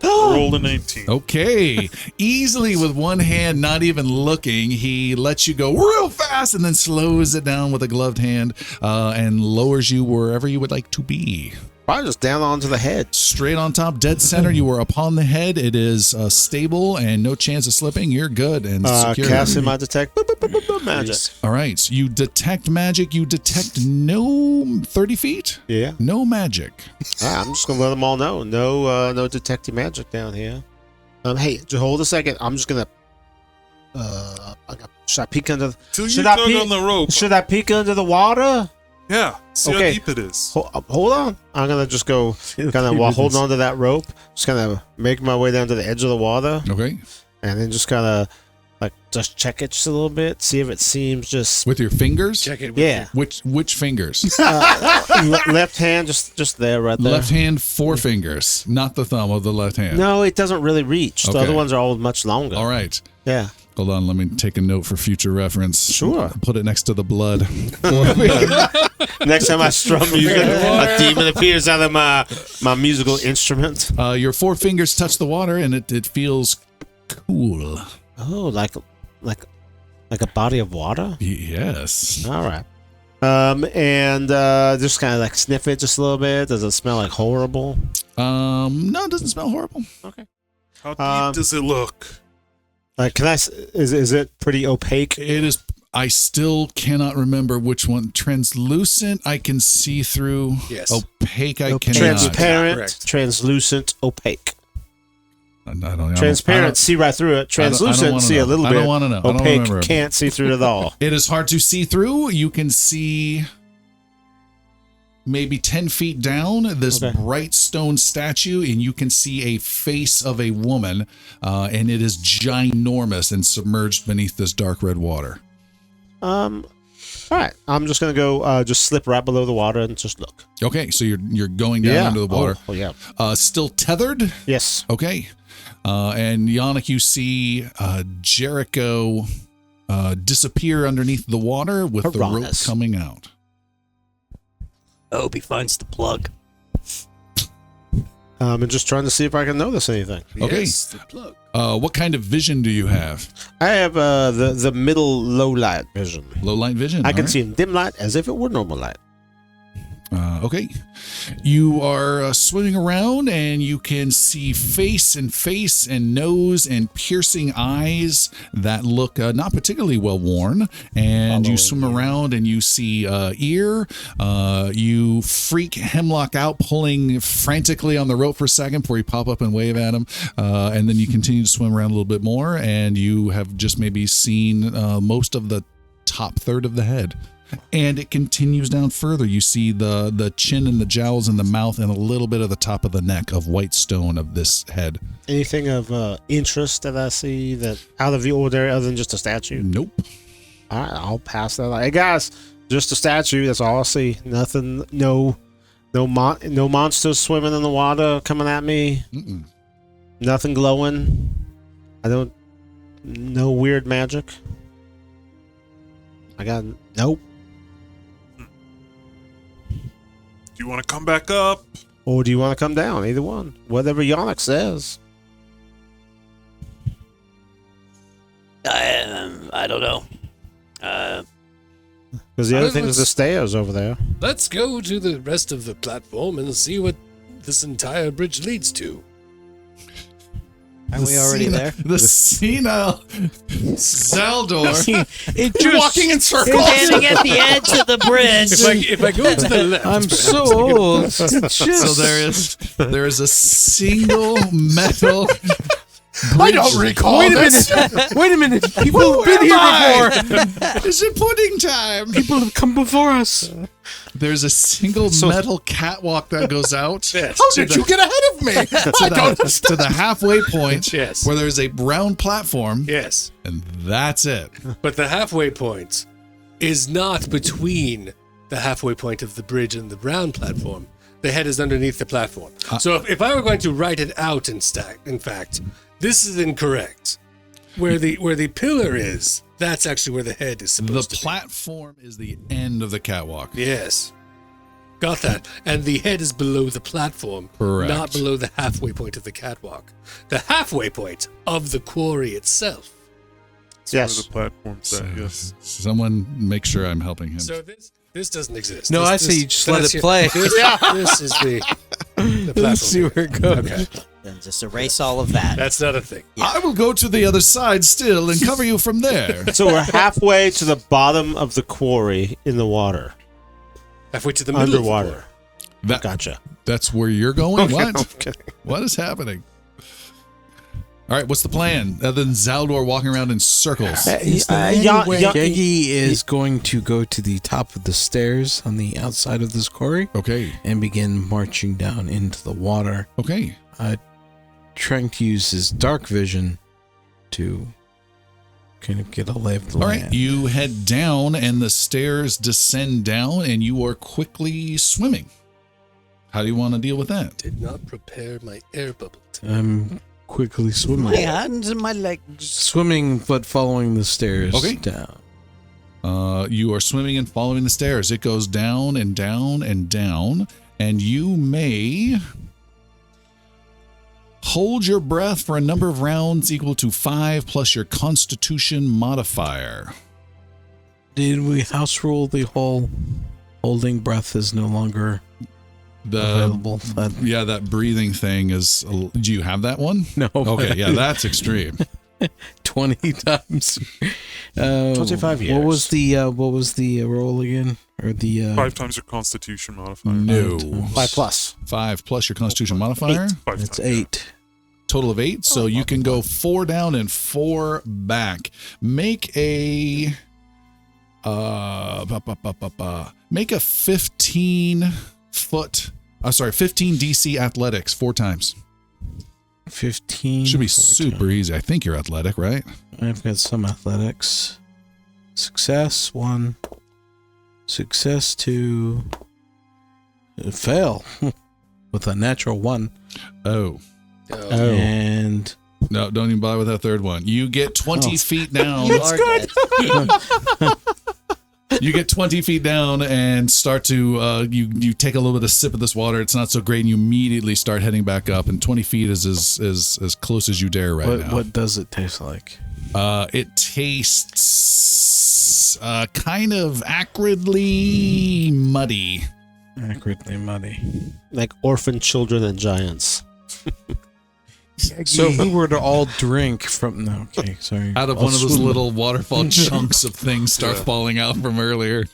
rolled a 19. Okay. Easily with one hand, not even looking, he lets you go real fast and then slows it down with a gloved hand and lowers you wherever you would like to be. Probably just down onto the head. Straight on top, dead center. You are upon the head. It is stable and no chance of slipping. You're good and secure. Casting my detect magic. All right. So you detect magic. You detect no 30 feet. Yeah. No magic. I'm just gonna let them all know. No detecting magic down here. Hey, just hold a second. I'm just gonna. Should I peek under? Till you Should I tug peek? on the rope. Should I peek under the water? Yeah, see Okay. how deep it is. Hold on. I'm gonna just go kind of while holding onto that rope. Just kind of make my way down to the edge of the water, Okay. and then just kind of like just check it just a little bit, see if it seems just With your fingers? Check it. With yeah. Which fingers? Left hand, just there, right there. Left hand, 4 fingers, not the thumb of the left hand. No, it doesn't really reach. The Okay. other ones are all much longer. All right. Yeah. Hold on, let me take a note for future reference. Sure. Put it next to the blood. Next time I strum music, a demon appears out of my musical instrument. Your 4 fingers touch the water and it feels cool. Oh, like a body of water. Yes. All right. And just kind of like sniff it just a little bit. Does it smell like horrible? No, it doesn't smell horrible. Okay. How deep does it look? Like, is it pretty opaque? It is. I still cannot remember which one. Translucent, I can see through. Yes. Opaque, I cannot. Transparent, Correct. translucent, opaque. I don't, Transparent, see right through it. Translucent, wanna see know. a little I bit. don't wanna know. I don't Opaque, remember. can't see through it at all. It is hard to see through. You can see maybe 10 feet down this Okay. bright stone statue, and you can see a face of a woman, and it is ginormous and submerged beneath this dark red water. All right. I'm just gonna go just slip right below the water and just look. Okay, so you're going down into the water. Oh yeah. Still tethered. Yes. Okay. And Yannick, you see Jericho disappear underneath the water with the rope Piranhas. coming out. I hope he finds the plug. And just trying to see if I can notice anything. Okay. Yes, the plug. What kind of vision do you have? I have the middle low light vision. Low light vision? I all can right. see in dim light as if it were normal light. Okay. You are swimming around and you can see face and nose and piercing eyes that look not particularly well worn. And you swim around and you see ear. You freak Hemlock out, pulling frantically on the rope for a second before you pop up and wave at him. And then you continue to swim around a little bit more. And you have just maybe seen most of the top third of the head. And it continues down further. You see the chin and the jowls and the mouth and a little bit of the top of the neck of white stone of this head. Anything of interest that I see that out of the ordinary other than just a statue? Nope. All right, I'll pass that. Hey guys, just a statue. That's all I see. Nothing. No monsters swimming in the water coming at me. Mm-mm. Nothing glowing. No weird magic. I got nope. Do you want to come back up? Or do you want to come down? Either one. Whatever Yannick says. I don't know. Because the other thing is the Let's- stairs over there. Let's go to the rest of the platform and see what this entire bridge leads to. Are we already there? The senile Zaldor. It just, Walking in circles. Standing at the edge of the bridge. If I go to the left, I'm so old. It's just, So there is a single metal bridge. I don't recall Wait a this. minute. Wait a minute. People have been here before. Is it pudding time? People have come before us. There's a single metal catwalk that goes out Yes. How did you get ahead of me? to the halfway point Yes. where there's a round platform, Yes. and that's it. But the halfway point is not between the halfway point of the bridge and the round platform. The head is underneath the platform. So if I were going to write it out in fact, this is incorrect. Where the pillar is, that's actually where the head is The supposed to platform is the end of the catwalk. be. Yes. Got that. And the head is below the platform, Correct. not below the halfway point of the catwalk. The halfway point of the quarry itself. Yes. The platform's at, yes. Someone make sure I'm helping him. So this doesn't exist. No, This- I say this- you just let that's it play. This is the platform. Let's see where it goes. Okay. Then just erase all of that. That's not a thing. I will go to the other side still and cover you from there. So we're halfway to the bottom of the quarry in the water. Halfway to the middle of the Underwater. quarry. That, Gotcha. that's where you're going? Okay, What? I'm kidding. What is happening? All right, what's the plan other than Zaldor walking around in circles? Geggy is going to go to the top of the stairs on the outside of this quarry Okay, and begin marching down into the water, okay. trying to use his dark vision to kind of get a lay of the All land. right, you head down and the stairs descend down and you are quickly swimming. How do you want to deal with that? Did not prepare my air bubble. I'm quickly My swimming. hands and my legs. Swimming, but following the stairs Okay. down. You are swimming and following the stairs. It goes down and down and down, and you may hold your breath for a number of rounds equal to 5 plus your Constitution modifier. Did we house rule the whole holding breath is no longer available? Yeah, that breathing thing is. Do you have that one? No. Okay, yeah, that's extreme. 20 times. 25 years. What was the roll again? Or the 5 times your Constitution modifier. No. 5+. 5 plus your Constitution modifier. 5 it's times, 8. Total of 8. So you can go 4 down and 4 back. Make a make a 15 DC athletics 4 times. 15. Should be 4 super times. easy. I think you're athletic, right? I've got some athletics. Success 1. Success 2. Fail with a natural 1. Oh. And No, don't even bother with that third one. You get 20 feet down. You are good. You get 20 feet down and start to you take a little bit of sip of this water. It's not so great, and you immediately start heading back up. And 20 feet is as close as you dare right now. what does it taste like? It tastes kind of acridly muddy. Acridly muddy. Like orphan children and giants. So if we were to all drink from... No, okay, sorry. Out of I'll one of those swim- little waterfall chunks of things start falling out from earlier.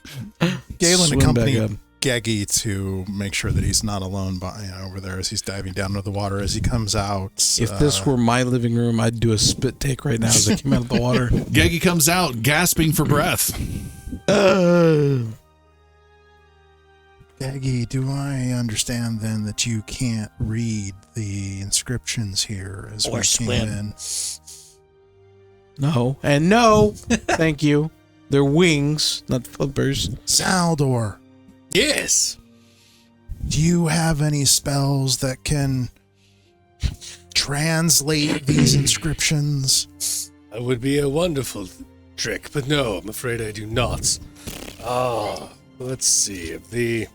Galen swim back accompanied up. Geggy to make sure that he's not alone over there as he's diving down into the water. As he comes out, If this were my living room, I'd do a spit take right now as I came out of the water. Geggy comes out, gasping for breath. Geggy, do I understand then that you can't read the inscriptions here as Or we swim. came in? No. And no. Thank you. They're wings, not flippers. Zaldor, Yes. do you have any spells that can translate these inscriptions? That would be a wonderful trick, but no, I'm afraid I do not. Let's see. If the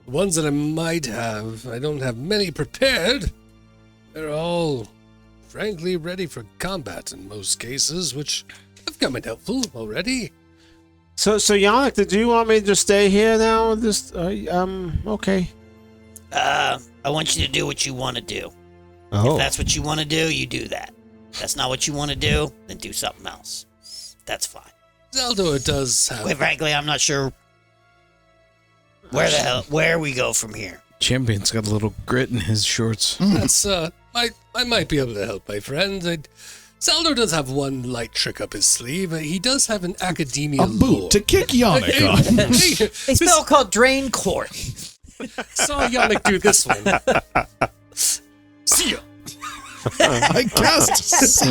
ones that I might have, I don't have many prepared. They're all, frankly, ready for combat in most cases, which have come in helpful already. So Yannick, did you want me to just stay here now? Okay. I want you to do what you want to do. Oh. If that's what you want to do, you do that. If that's not what you want to do, then do something else. That's fine. Zelda does have. Quite frankly, I'm not sure where we go from here. Champion's got a little grit in his shorts. That's I might be able to help my friend. Saldor does have one light trick up his sleeve. He does have an academia A boot to kick Yannick on. A spell called Drain Court. Saw Yannick do this one. See ya. I cast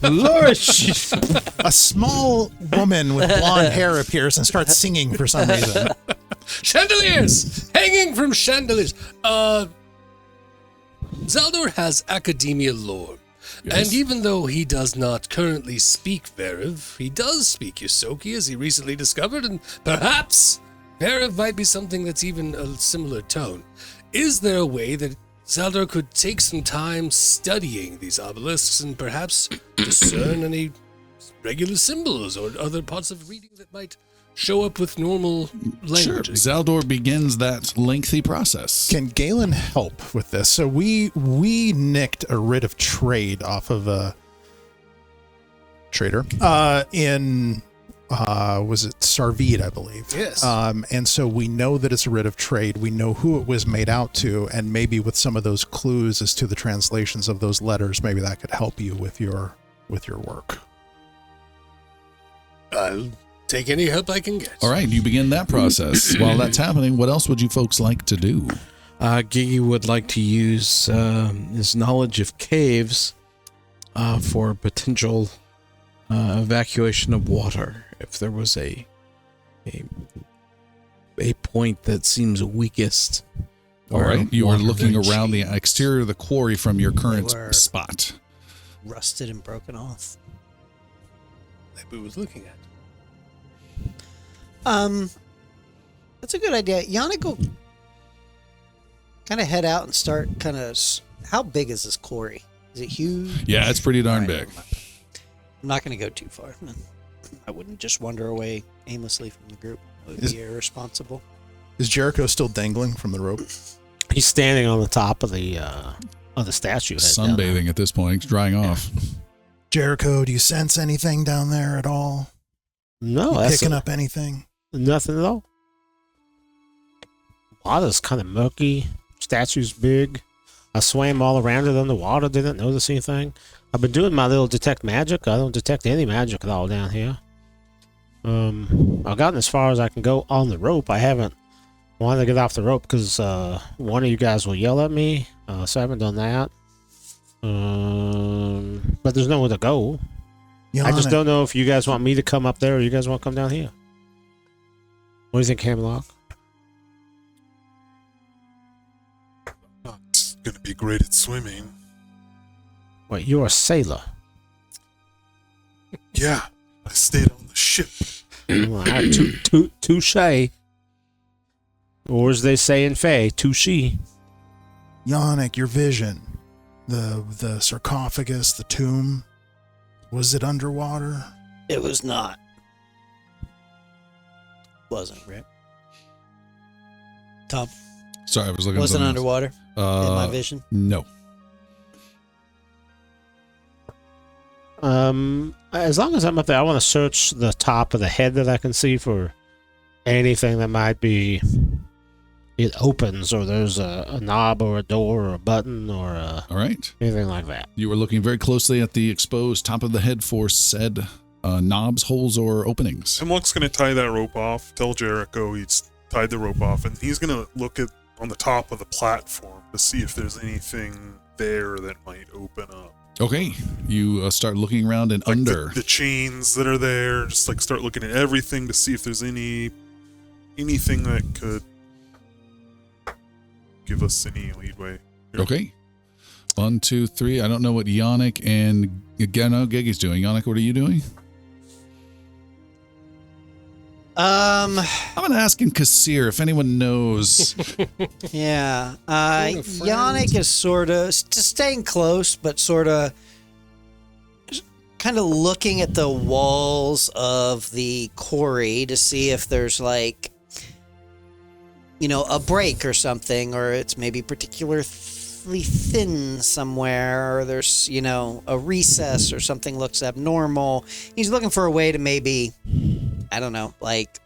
Flourish. A small woman with blonde hair appears and starts singing for some reason. Chandeliers! Hanging from chandeliers. Zaldor has academia lore. Yes. And even though he does not currently speak Verev, he does speak Yosoki, as he recently discovered, and perhaps Verev might be something that's even a similar tone. Is there a way that Zaldor could take some time studying these obelisks and perhaps discern any regular symbols or other parts of reading that might show up with normal Sure. language? Zaldor begins that lengthy process. Can Galen help with this? So we nicked a writ of trade off of a trader in was it Sarvid, I believe. Yes. And so we know that it's a writ of trade. We know who it was made out to, and maybe with some of those clues as to the translations of those letters, maybe that could help you with your work. I'll take any help I can get. All right, you begin that process. While that's happening, what else would you folks like to do? Geggy would like to use his knowledge of caves for potential evacuation of water. If there was a point that seems weakest. All right, you are water looking reach. around the exterior of the quarry from your current They were- spot. Rusted and broken off. Maybe was looking at. That's a good idea. Yannick will kind of head out and start kind of. How big is this quarry? Is it huge? Yeah, it's pretty darn All right, big. never mind. I'm not going to go too far. I wouldn't just wander away aimlessly from the group. It would be irresponsible. Is Jericho still dangling from the rope? He's standing on the top of the statue. head down there. Sunbathing at this point, drying off. Jericho, do you sense anything down there at all? No, You that's picking up anything? nothing at all. Water's kind of murky. Statue's big. I swam all around it underwater. Didn't notice anything. I've been doing my little detect magic. I don't detect any magic at all down here. I've gotten as far as I can go on the rope. I haven't wanted to get off the rope because one of you guys will yell at me. So I haven't done that. But there's nowhere to go. I just don't know if you guys want me to come up there or you guys want to come down here. What do you think, Hamlock? Not gonna be great at swimming. Wait, you're a sailor. Yeah, I stayed on the ship. Well, touche. Or as they say in Fae, touche. Yannick, your vision. The sarcophagus, the tomb. Was it underwater? It was not. Wasn't, Rick. Tom, Sorry, I was looking. wasn't at something underwater in else. my vision. No. As long as I'm up there, I want to search the top of the head that I can see for anything that might be. It opens, or there's a knob, or a door, or a button, or All right. anything like that. You were looking very closely at the exposed top of the head for said knobs, holes, or openings. Hemlock's gonna tie that rope off. Tell Jericho he's tied the rope off, and he's gonna look at on the top of the platform to see if there's anything there that might open up. Okay. You start looking around and Like under. the chains that are there. Just like start looking at everything to see if there's anything that could give us any leadway. Here. Okay. 1, 2, 3. I don't know what Yannick and Geggy's doing. Yannick, what are you doing? I'm going to ask in Kassir if anyone knows. Yeah. Phone a friend. Yannick is sort of just staying close, but sort of kind of looking at the walls of the quarry to see if there's like, a break or something, or it's maybe particularly thin somewhere, or there's, a recess or something looks abnormal. He's looking for a way to maybe, I don't know, like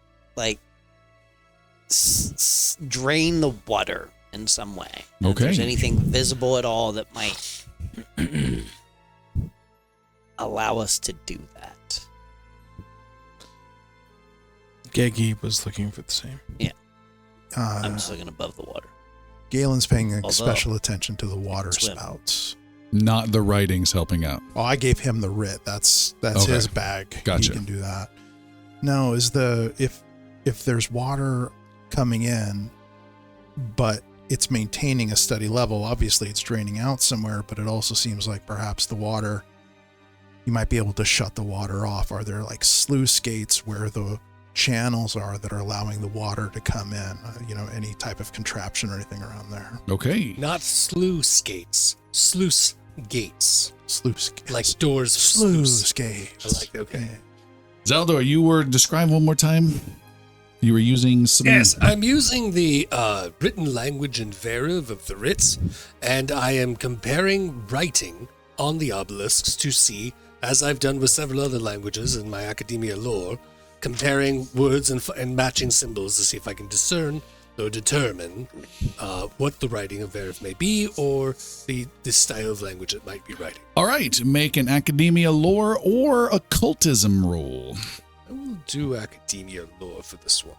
drain the water in some way. And if Okay. there's anything visible at all that might allow us to do that. Geggy was looking for the same. I'm just looking above the water. Galen's paying Although- special attention to the water Swim. spouts. Not the writings helping out. Oh, I gave him the writ. That's Okay. his bag. Gotcha. He can do that. No, if there's water coming in, but it's maintaining a steady level, obviously it's draining out somewhere, but it also seems like perhaps the water, you might be able to shut the water off. Are there like sluice gates where the channels are that are allowing the water to come in? Any type of contraption or anything around there? Okay. Not sluice gates. Sluice gates. Sluice gates. Like doors. of sluice gates. I like, okay. Yeah. Zaldor, you were described one more time. You were using some. Yes, I'm using the written language invariant of the writs, and I am comparing writing on the obelisks to see, as I've done with several other languages in my academia lore, comparing words and matching symbols to see if I can discern or determine what the writing of Verif may be, or the style of language it might be writing. All right, make an academia lore or occultism roll. I will do academia lore for this one.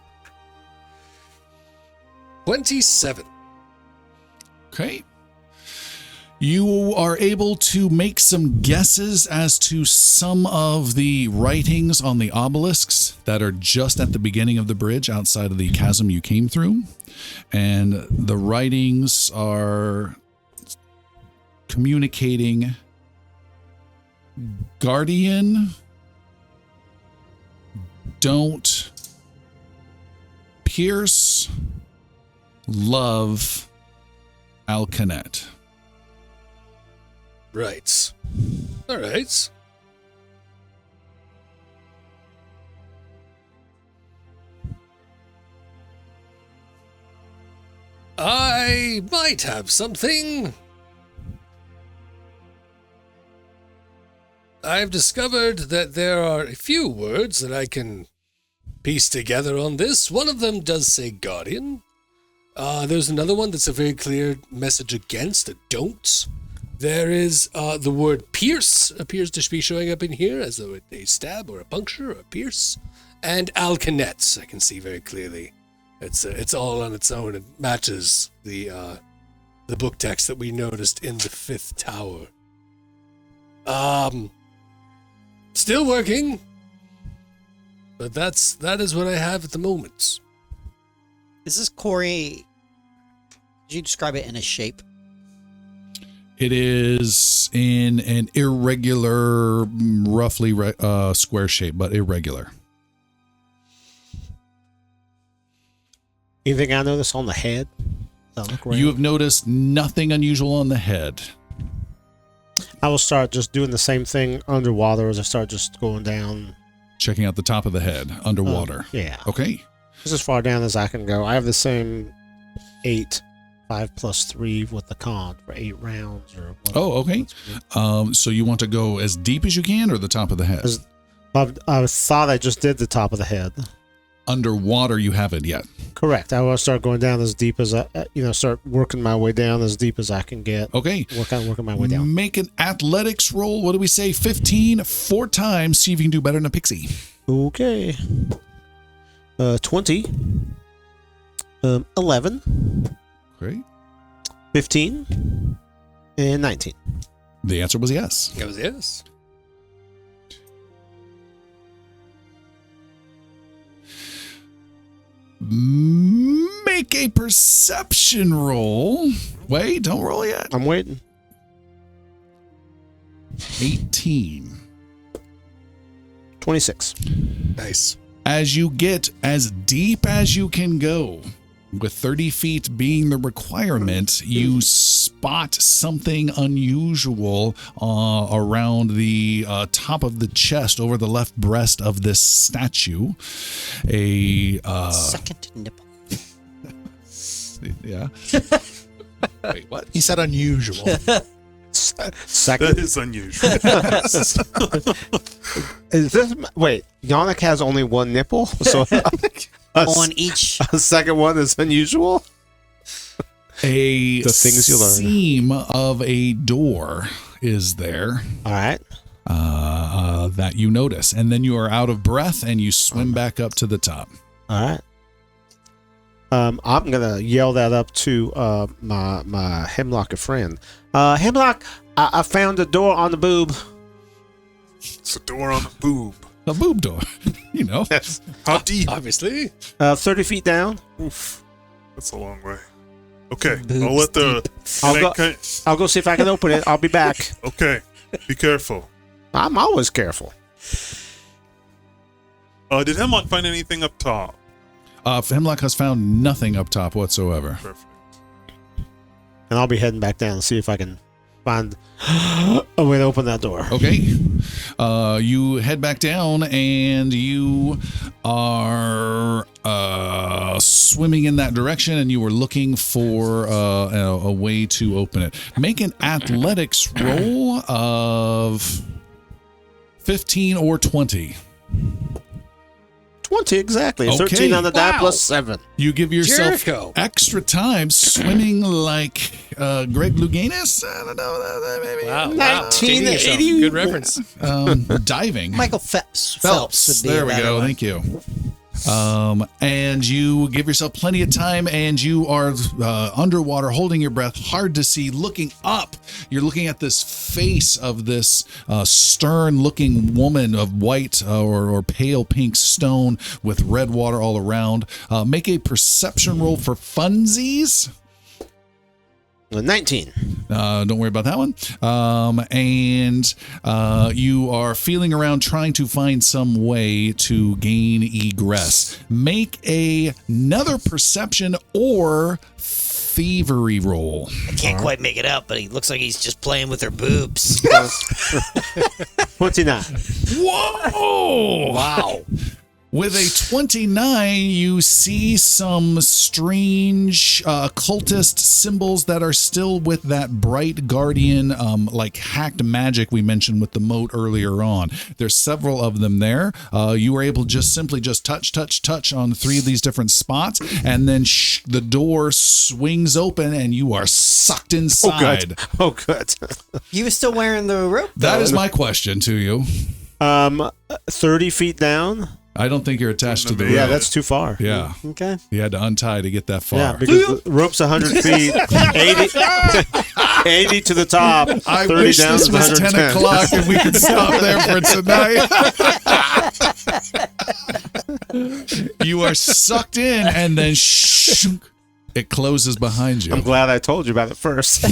27. Okay. You are able to make some guesses as to some of the writings on the obelisks that are just at the beginning of the bridge outside of the chasm you came through. And the writings are communicating Guardian, don't pierce, love Al Kanet. Right. All right. I might have something. I've discovered that there are a few words that I can piece together on this. One of them does say guardian. There's another one that's a very clear message against a don't. There is the word pierce appears to be showing up in here as though a stab or a puncture or a pierce. And Al Kanet, I can see very clearly. It's all on its own. It matches the book text that we noticed in the fifth tower. Still working, but that is what I have at the moment. Is this Corey? Did you describe it in a shape? It is in an irregular, roughly square shape, but irregular. Anything I notice on the head? You have noticed nothing unusual on the head. I will start just doing the same thing underwater as I start just going down. Checking out the top of the head underwater. Yeah. Okay. This is as far down as I can go. I have the same 8, 5 plus 3 with the con for 8 rounds. Or Oh, okay. So you want to go as deep as you can or the top of the head? I thought I just did the top of the head. Underwater, you haven't yet. Correct. I want to start going down as deep as I, start working my way down as deep as I can get. Okay. Working my way down. Make an athletics roll. What do we say? 15, 4 times. See if you can do better than a pixie. Okay. 20. 11. Great. 15. And 19. The answer was yes. That was yes. Make a perception roll. Wait, don't roll yet. I'm waiting. 18. 26. Nice. As you get as deep as you can go, with 30 feet being the requirement, you spot something unusual around the top of the chest, over the left breast of this statue. Second nipple. Yeah. Wait, what? He said unusual. Second. That is unusual. Is this? Wait, Yannick has only one nipple, so On each. a second one is unusual. The things you learn. seam of a door is there All right. that you notice. And then you are out of breath and you swim back up to the top. All right. I'm gonna yell that up to my Hemlock friend. Hemlock, I found a door on the boob. It's a door on the boob. A boob door, you know. How deep? Obviously. 30 feet down. Oof. That's a long way. Okay, I'll let the. I'll go see if I can open it. I'll be back. Okay, be careful. I'm always careful. Did Hemlock find anything up top? Hemlock has found nothing up top whatsoever. Perfect. And I'll be heading back down and see if I can find a way to open that door. Okay. You head back down and you are swimming in that direction and you were looking for a way to open it. Make an athletics roll of 15 or 20. 20 exactly. Okay. 13 on the die Wow. plus 7. You give yourself Jericho. extra time swimming like Greg Louganis. I don't know. Maybe. Wow. 1980. Good reference. Diving. Michael Phelps. Phelps. would be There a we better go. one. Thank you. And you give yourself plenty of time and you are underwater, holding your breath, hard to see, looking up. You're looking at this face of this stern looking woman of white or pale pink stone with red water all around. Make a perception roll for funsies. 19. Don't worry about that one. And you are feeling around trying to find some way to gain egress. Make another perception or thievery roll. I can't quite make it out, but he looks like he's just playing with her boobs. 29. Whoa! Wow. With a 29, you see some strange occultist symbols that are still with that bright guardian, like hacked magic we mentioned with the moat earlier on. There's several of them there. You were able to simply touch on 3 of these different spots, and then the door swings open and you are sucked inside. Oh, good. You were still wearing the rope? That is my question to you. 30 feet down. I don't think you're attached to the rope. Yeah, that's too far. Yeah. Okay. You had to untie to get that far. Yeah, because the rope's 100 feet, 80 to the top, 30 I wish down this to was 110. 10 o'clock and we could stop there for tonight. You are sucked in and then it closes behind you. I'm glad I told you about it first.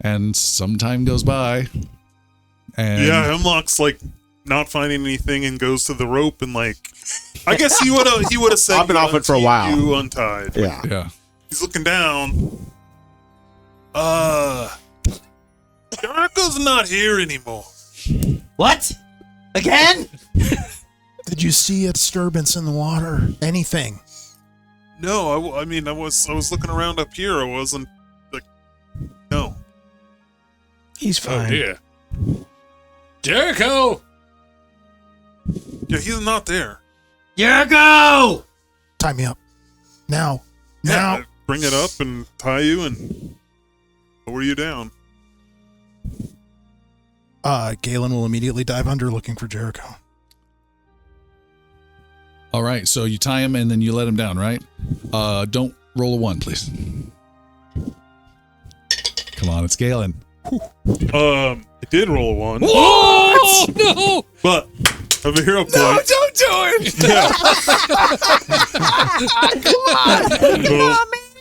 And some time goes by. And Yeah, Hemlock's like not finding anything and goes to the rope and like, I guess he would have said I've been off it for a while. You untied. Yeah. Yeah. He's looking down. Jericho's not here anymore. What? Again? Did you see a disturbance in the water? Anything? No, I mean I was looking around up here. I wasn't like, no. He's Oh fine. dear. Jericho. Yeah, he's not there. Jericho! Tie me up. Now. Yeah, Now. bring it up and tie you and lower you down. Galen will immediately dive under looking for Jericho. All right. So you tie him and then you let him down, right? Don't roll a 1, please. Come on, it's Galen. I did roll a 1. What? No. But I have a hero point. don't do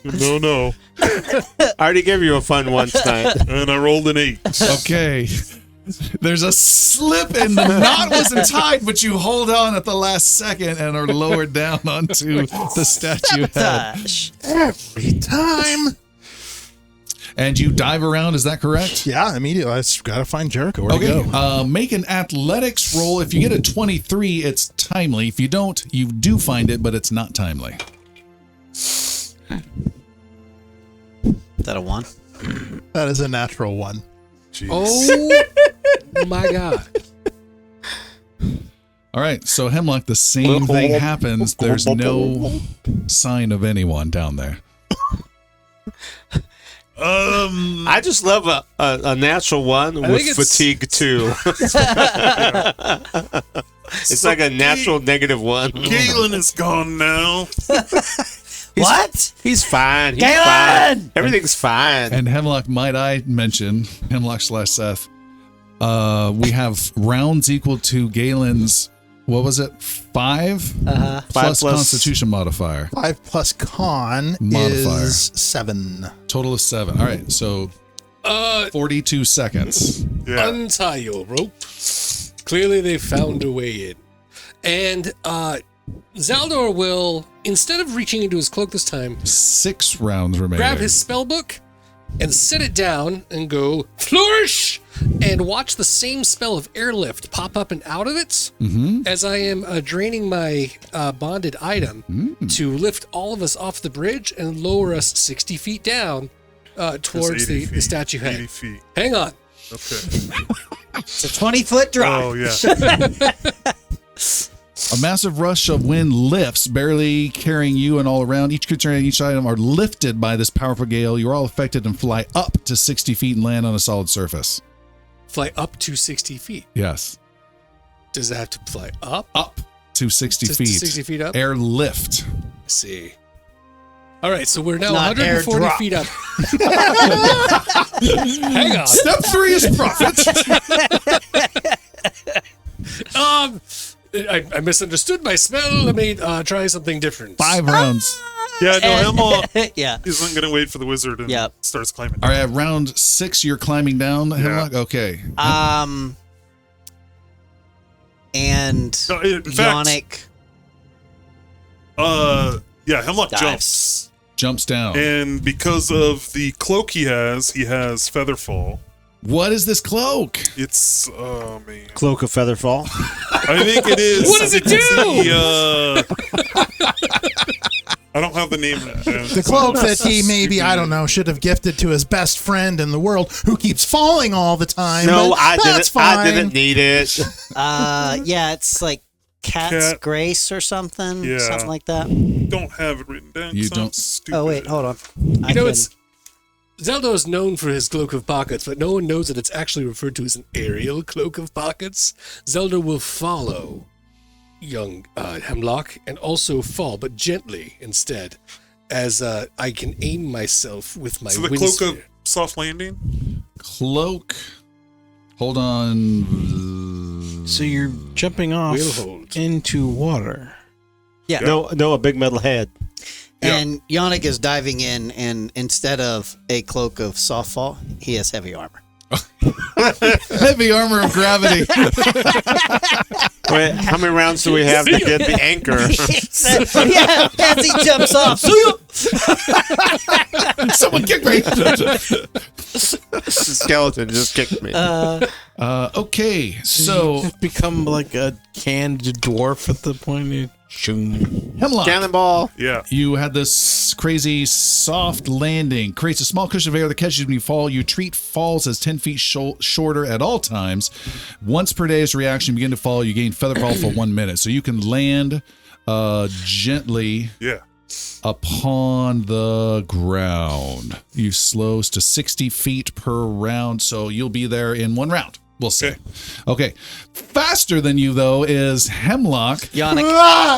it. No. I already gave you a fun one tonight. And I rolled an 8. Okay. There's a slip and the knot wasn't tied, but you hold on at the last second and are lowered down onto the statue head. Sabotage. Every time. And you dive around, is that correct? Yeah, immediately. I just gotta find Jericho. Where'd he Okay. go? Make an athletics roll. If you get a 23, it's timely. If you don't, you do find it, but it's not timely. Is that a 1? That is a natural 1. Jeez. Oh my God. All right. So Hemlock, the same thing happens. There's no sign of anyone down there. I just love a natural one with fatigue too. It's like a natural -1. Galen is gone now. What? He's fine. He's Galen! fine. Everything's fine. And Hemlock, might I mention, Hemlock/Seth, we have rounds equal to Galen's, what was it, 5? Plus Constitution modifier. 5 plus con Modifier. is 7. Total of 7. All right, so 42 seconds. Yeah. Untie your rope. Clearly, they found a way in. And Zaldor will, instead of reaching into his cloak this time, 6 rounds remaining. grab his spell book and set it down and go flourish and watch the same spell of airlift pop up and out of it as I am draining my bonded item to lift all of us off the bridge and lower us 60 feet down towards the statue 80 head. feet. Hang on. Okay. It's a 20-foot drop. Oh, yeah. A massive rush of wind lifts, barely carrying you and all around. Each creature and each item are lifted by this powerful gale. You're all affected and fly up to 60 feet and land on a solid surface. Fly up to 60 feet. Yes. Does it have to fly up? Up to 60 To feet. 60 feet up? Air lift. I see. All right, so we're now Not 140 airdrop. feet up. Hang on. Step 3 is profit. I misunderstood my spell. Let me try something different. 5 rounds. Yeah, no, Hemlock Yeah. isn't going to wait for the wizard and Yep. starts climbing. All right, at round 6, you're climbing down, Hemlock? Okay. And No, in fact, Yonic yeah, Hemlock dives. jumps. Jumps down. And because of the cloak he has Featherfall. What is this cloak? It's, oh, man. Cloak of Featherfall. I think it is. What does it do? I don't have the name. The cloak that he maybe, I don't know, should have gifted to his best friend in the world who keeps falling all the time. No, but I that's didn't. fine. I didn't need it. yeah, it's like Cat's Cat. Grace or something. Yeah. Something like that. Don't have it written down. You Sounds don't- Stupid. Oh, wait, hold on. You know, it's Zelda is known for his cloak of pockets, but no one knows that it's actually referred to as an aerial cloak of pockets. Zelda will follow young Hemlock and also fall, but gently instead, as I can aim myself with my So the wind cloak sphere. of soft landing? Cloak. Hold on. So you're jumping off Will hold. into water. Yeah. No, a big metal head. And Yonic is diving in, and instead of a cloak of soft fall, he has heavy armor. Heavy armor of gravity. Wait, how many rounds do we have to get the anchor? Yeah, as he jumps off. Someone kick me. The skeleton just kicked me. Okay, so Become like a canned dwarf at the point of shoom. Hemlock. Cannonball. Yeah. You had this crazy soft landing, creates a small cushion of air that catches you when you fall. You treat falls as 10 feet shorter at all times. Once per day as a reaction, you begin to fall. You gain feather fall for 1 minute. So you can land gently Yeah. upon the ground. You slows to 60 feet per round, so you'll be there in 1 round. We'll see. Okay. Faster than you, though, is Hemlock. Yonic.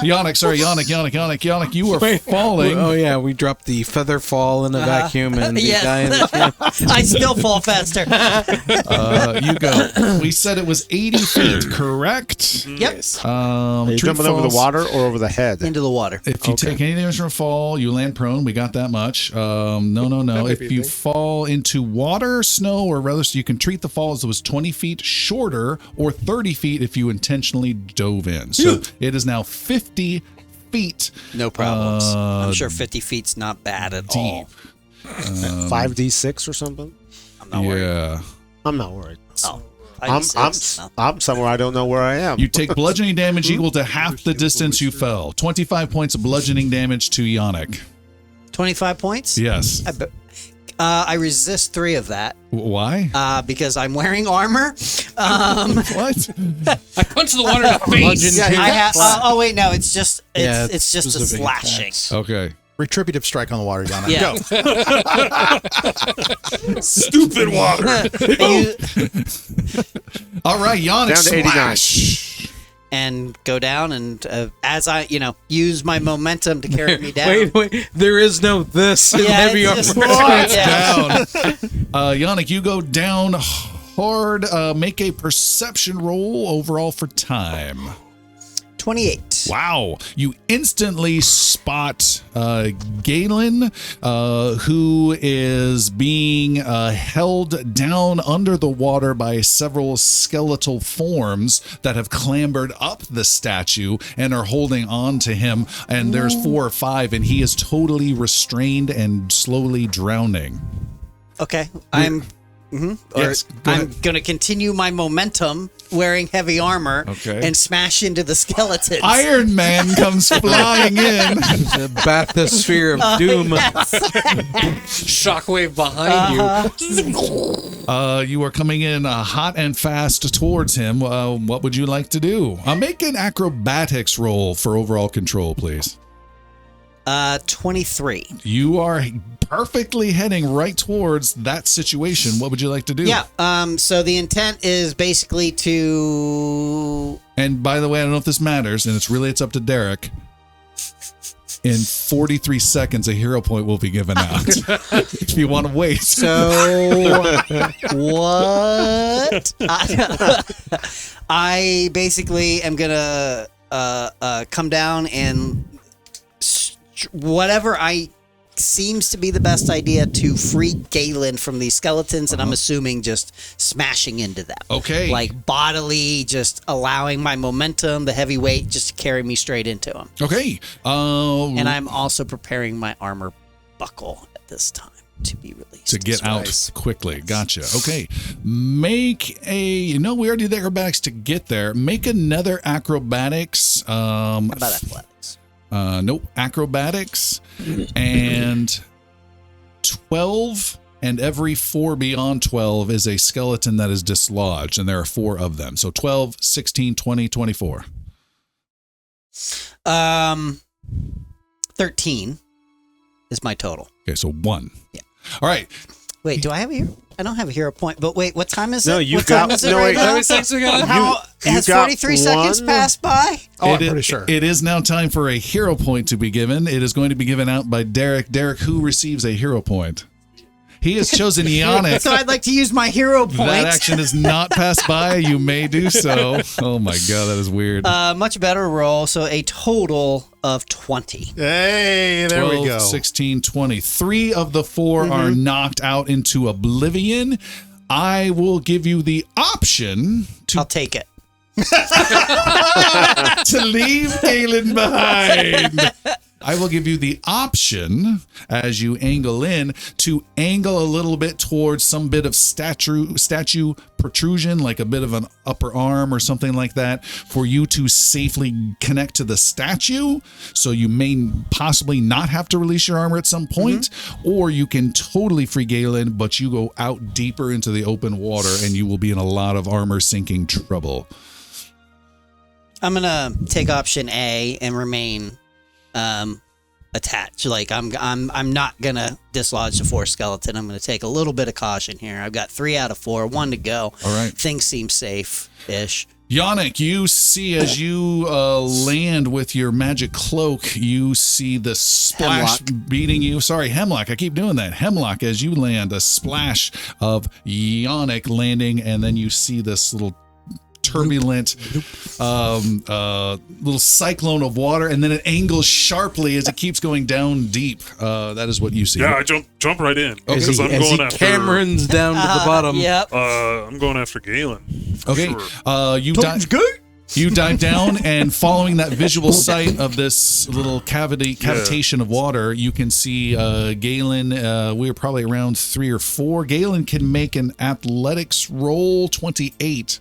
Yonic, you were falling. Oh yeah, we dropped the feather fall in a vacuum and the Yes. guy in the I still fall faster. You go. We said it was 80 feet, correct? Yep. Are you Tree jumping over the falls. water or over the head? Into the water. If you take any damage from a fall, you land prone. We got that much. No. might If be a you thing. fall into water, snow, or rather, so you can treat the fall as it was 20 feet shorter or 30 feet if you intentionally dove in. So it is now 50 feet. No problems. I'm sure Uh, 50 feet's not bad at all. 5d6 or something? I'm not worried. Yeah. I'm not worried. Oh, I'm 5d6, no. I'm somewhere I don't know where I am. You take bludgeoning damage equal to half the distance you fell. 25 points of bludgeoning damage to Yonic. 25 points? Yes. I resist 3 of that Why? because I'm wearing armor. What? I punched the water in the face. I have. Oh wait, no, it's just Yeah, it's just a specific slashing. attacks. Okay. Retributive strike on the water, Yana. Yeah. Go. Stupid water. All right, Yannick, Down to 89. splash. And go down, and as I, use my momentum to carry me down. Wait. There is no this in Yeah, heavy it's armor. just- yeah. Down. Yannick, you go down hard. Make a perception roll overall for time. 28. Wow. You instantly spot Galen, who is being held down under the water by several skeletal forms that have clambered up the statue and are holding on to him. And there's 4 or 5, and he is totally restrained and slowly drowning. Okay. I'm Yes, go I'm ahead. going to continue my momentum wearing heavy armor Okay. and smash into the skeletons. Iron Man comes flying in. The bathysphere of doom. Shockwave behind you. You are coming in hot and fast towards him. What would you like to do? Make an acrobatics roll for overall control, please. 23. You are perfectly heading right towards that situation. What would you like to do? Yeah. So the intent is basically to. And by the way, I don't know if this matters, and it's up to Derek. In 43 seconds, a hero point will be given out. If you want to wait. So what? I basically am gonna come down and whatever I seems to be the best idea to free Galen from these skeletons, and I'm assuming just smashing into them. Okay. Like bodily, just allowing my momentum, the heavy weight, just to carry me straight into him. Okay. And I'm also preparing my armor buckle at this time to be released. To get as well. out quickly. Gotcha. Okay. Make we already did acrobatics to get there. Make another acrobatics. How about athletics? Nope. Acrobatics and 12, and every 4 beyond 12 is a skeleton that is dislodged, and there are 4 of them. So 12, 16, 20, 24. 13 is my total. Okay, so 1. Yeah. All right. Wait, do I have a hero? I don't have a hero point, but wait, what time is it? No, you what got- time is it no, right wait. now? How many seconds we got? How You has got 43 seconds one? passed by? Oh, I'm It- pretty sure. It is now time for a hero point to be given. It is going to be given out by Derek. Derek, who receives a hero point? He has chosen Yannick. So I'd like to use my hero point. That action is not passed by. You may do so. Oh my god, that is weird. Much better roll, so a total of 20. Hey, there 12, we go. 16, 20. 3 of the 4 are knocked out into oblivion. I will give you the option I'll take it. to leave Galen behind. I will give you the option, as you angle in, to angle a little bit towards some bit of statue protrusion, like a bit of an upper arm or something like that, for you to safely connect to the statue. So you may possibly not have to release your armor at some point, or you can totally free Galen, but you go out deeper into the open water and you will be in a lot of armor sinking trouble. I'm gonna take option A and remain attached. Like I'm not gonna dislodge the 4 skeleton. I'm gonna take a little bit of caution here. I've got 3 out of 4, 1 to go. All right. Things seem safe-ish. Yannick, you see as you land with your magic cloak, you see the splash beating you. Sorry, Hemlock. I keep doing that. Hemlock, as you land, a splash of Yannick landing, and then you see this little turbulent little cyclone of water, and then it angles sharply as it keeps going down deep. That is what you see. Yeah, I jump right in As because he, I'm as going he after. Cameron's down to the bottom. Yep. I'm going after Galen. for Okay. sure. You dive down, and following that visual sight of this little cavitation of water, you can see Galen. We're probably around 3 or 4. Galen can make an athletics roll 28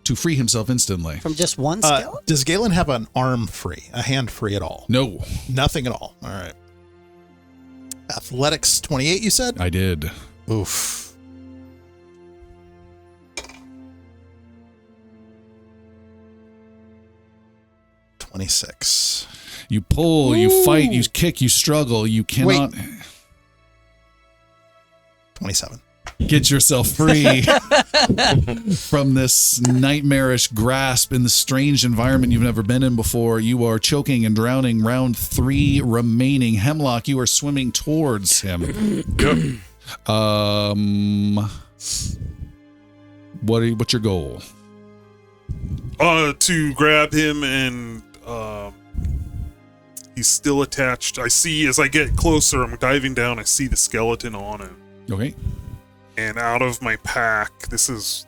to free himself instantly. From just one skeleton? Does Galen have an arm free, a hand free at all? No, Nothing at all. All right. Athletics 28, you said? I did. Oof. $26. You pull, you fight, you kick, you struggle. You cannot 27. get yourself free from this nightmarish grasp in the strange environment you've never been in before. You are choking and drowning. Round 3 remaining. Hemlock, you are swimming towards him. What's your goal? To grab him and he's still attached. I see as I get closer, I'm diving down, I see the skeleton on him. Okay. And out of my pack, this is,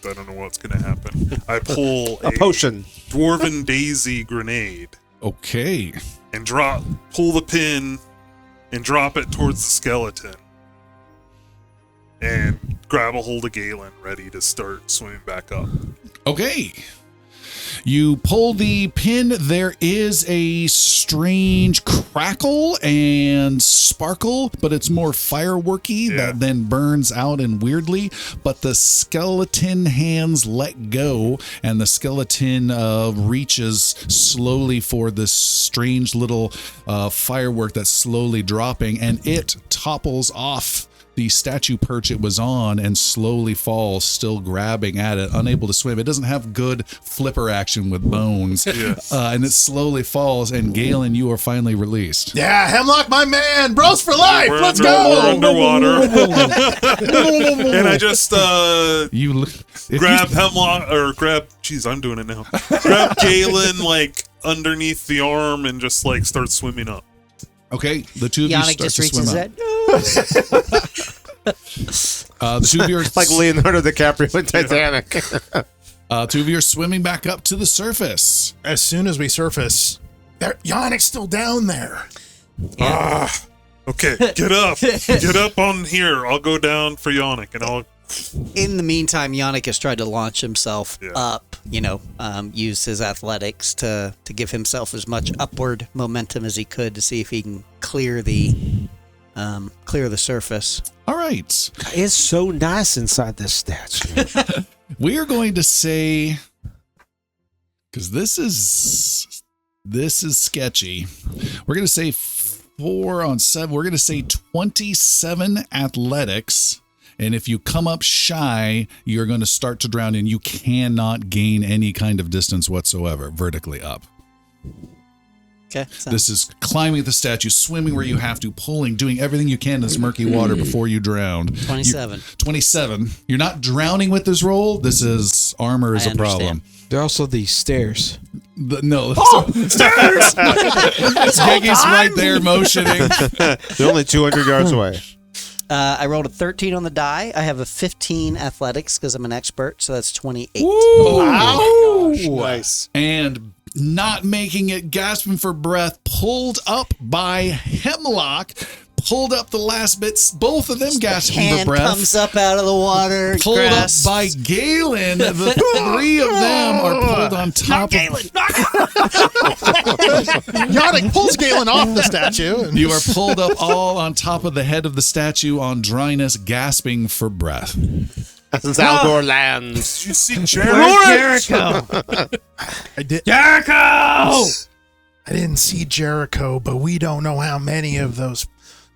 I don't know what's going to happen. I pull A potion. Dwarven Daisy grenade Okay. and pull the pin and drop it towards the skeleton. And grab a hold of Galen, ready to start swimming back up. Okay. You pull the pin. There is a strange crackle and sparkle, but it's more fireworky that then burns out and weirdly. But the skeleton hands let go, and the skeleton reaches slowly for this strange little firework that's slowly dropping, and it topples off the statue perch it was on and slowly falls, still grabbing at it, unable to swim. It doesn't have good flipper action with bones. And it slowly falls, and Galen, you are finally released. Yeah, Hemlock, my man. Bros for life. Let's We're go. underwater. And I just grab Hemlock, or jeez, I'm doing it now. Grab Galen, like, underneath the arm and just, like, start swimming up. Okay, the two of you Yannick start just to swim reaches up. it. The two of you are Like Leonardo DiCaprio in Titanic. two of you are swimming back up to the surface. As soon as we surface, Yannick's still down there. Okay, get up. Get up on here. I'll go down for Yannick, and I'll... In the meantime, Yannick has tried to launch himself up, use his athletics to give himself as much upward momentum as he could to see if he can clear the surface. All right. It's so nice inside this statue. We are going to say, because this is sketchy. We're going to say 4 on 7. We're going to say 27 athletics. And if you come up shy, you're going to start to drown, and you cannot gain any kind of distance whatsoever vertically up. Okay. This is climbing the statue, swimming where you have to, pulling, doing everything you can in this murky water before you drown. 27. 27. You're not drowning with this roll. This is armor is I a problem. understand. There are also these stairs. No. Stairs! Geggy's right there motioning. They're only 200 yards away. I rolled a 13 on the die. I have a 15 athletics because I'm an expert, so that's 28. Wow. Nice. And not making it, gasping for breath, pulled up by Hemlock, pulled up the last bits, both of them gasping for Hand breath. comes up out of the water. Pulled grasps. up by Galen. The 3 of them are pulled on top of Yannick pulls Galen off the statue. And You are pulled up all on top of the head of the statue on dryness, gasping for breath. As Algor lands. Did you see Jericho? I did. Jericho! I didn't see Jericho, but we don't know how many of those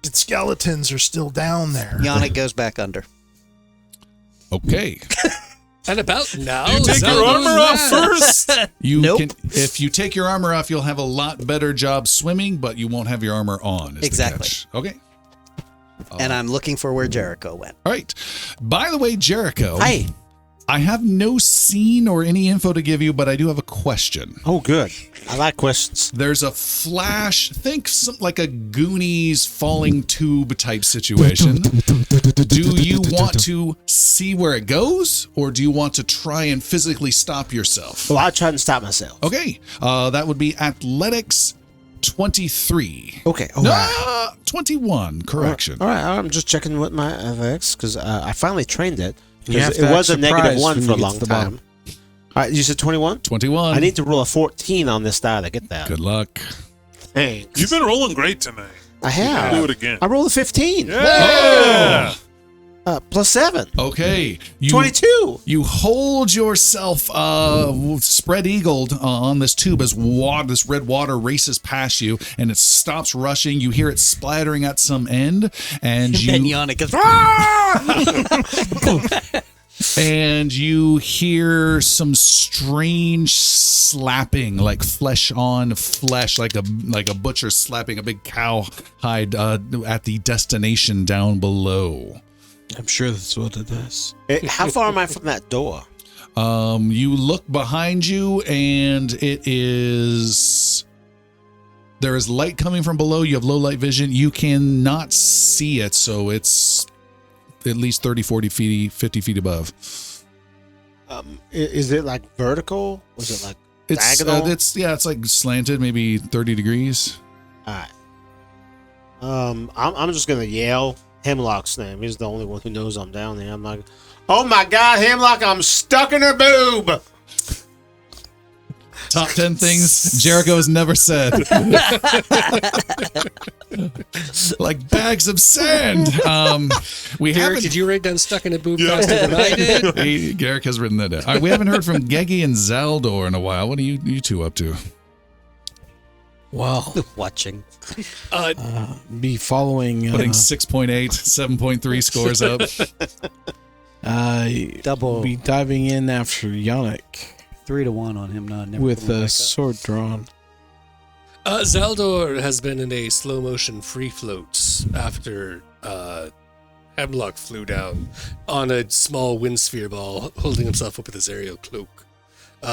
skeletons are still down there. Yannick goes back under. Okay. And about now, You take your armor off first. You Nope. can, if you take your armor off, you'll have a lot better job swimming, but you won't have your armor on. is the Exactly. catch. Okay. And I'm looking for where Jericho went. All right. By the way, Jericho. Hi. I have no scene or any info to give you, but I do have a question. Oh, good. I like questions. There's a flash. Think like a Goonies falling tube type situation. Do you want to see where it goes, or do you want to try and physically stop yourself? Well, I'll try and stop myself. Okay. That would be athletics 23. Okay. All No, right. 21. Correction. All right. I'm just checking with my FX because I finally trained it. You have Because to it was a act negative surprised 1 when for a you get long to the time. All right. You said 21? 21. I need to roll a 14 on this die to get that. Good luck. Thanks. You've been rolling great tonight. I have. Do it again. I rolled a 15. Yeah. +7. Okay. 22. You hold yourself spread-eagled on this tube as this red water races past you, and it stops rushing. You hear it splattering at some end, and Then you Yannick goes, and you hear some strange slapping, like flesh on flesh, like a butcher slapping a big cow hide at the destination down below. I'm sure that's what it is. How far am I from that door? You look behind you, and there is light coming from below. You have low light vision. You cannot see it, so it's at least 30, 40 feet, 50 feet above. Is it like vertical? Was it like It's diagonal? it's like slanted, maybe 30 degrees. All right. I'm just gonna yell Hemlock's name. He's the only one who knows I'm down there. I'm like, oh my God, Hemlock, I'm stuck in her boob. Top 10 things Jericho has never said. Like bags of sand. We Derek, haven't. did you write down stuck in a boob faster than I did? Garrick has written that down. All right, we haven't heard from Geggy and Zaldor in a while. What are you two up to? Well, watching. be following. Putting 6.8, 7.3 scores up. Double. Be diving in after Yannick 3-1 on him. Never with coming back a up. sword drawn. Zaldor has been in a slow motion free float after Hemlock flew down on a small wind sphere ball, holding himself up with his aerial cloak.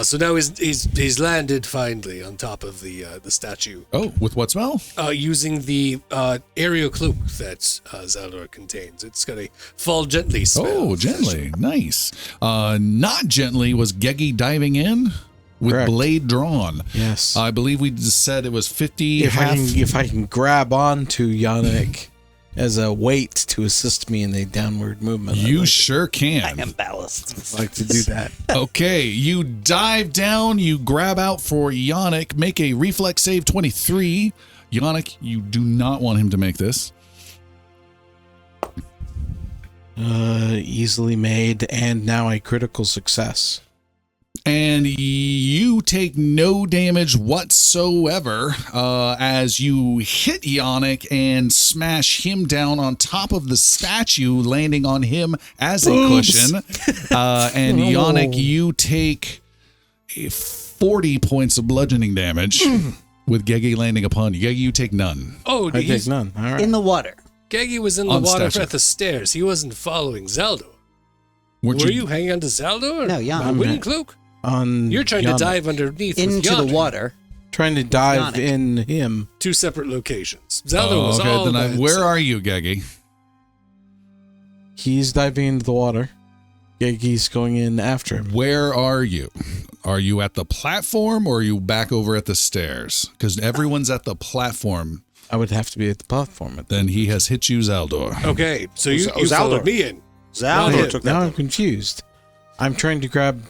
So now he's landed finally on top of the statue. Oh, with what spell? Using the aerial cloak that Zaldor contains. It's got a fall gently spell. Oh, gently. Nice. Not gently was Geggy diving in with Correct. blade drawn. Yes. I believe we just said it was 50 if half. I can grab onto Yannick as a weight to assist me in a downward movement. You sure can. I am ballast. I'd like to do that. Okay, you dive down, you grab out for Yannick, make a reflex save 23. Yannick, you do not want him to make this. Easily made, and now a critical success. And you take no damage whatsoever as you hit Yannick and smash him down on top of the statue, landing on him as a cushion. And Yannick, you take 40 points of bludgeoning damage with Geggy landing upon you. Geggy, you take none. Oh, I take none. All right. In the water. Geggy was in the On water statue. at the stairs. He wasn't following Zaldor. Were Were you hanging on to Zaldor? No, Yannick. The winning cloak? On You're trying Yannick. to dive underneath with Into the Yannick. water. Trying to dive Yannick. in him. Two separate locations. Zaldor was all then by himself. where are you, Geggy? He's diving into the water. Geggy's going in after him. Where are you? Are you at the platform or are you back over at the stairs? Because everyone's at the platform. I would have to be at the platform. Then he has hit you, Zaldor. Okay, so you Zaldor. followed me in. Zaldor Not took Now that. I'm confused. I'm trying to grab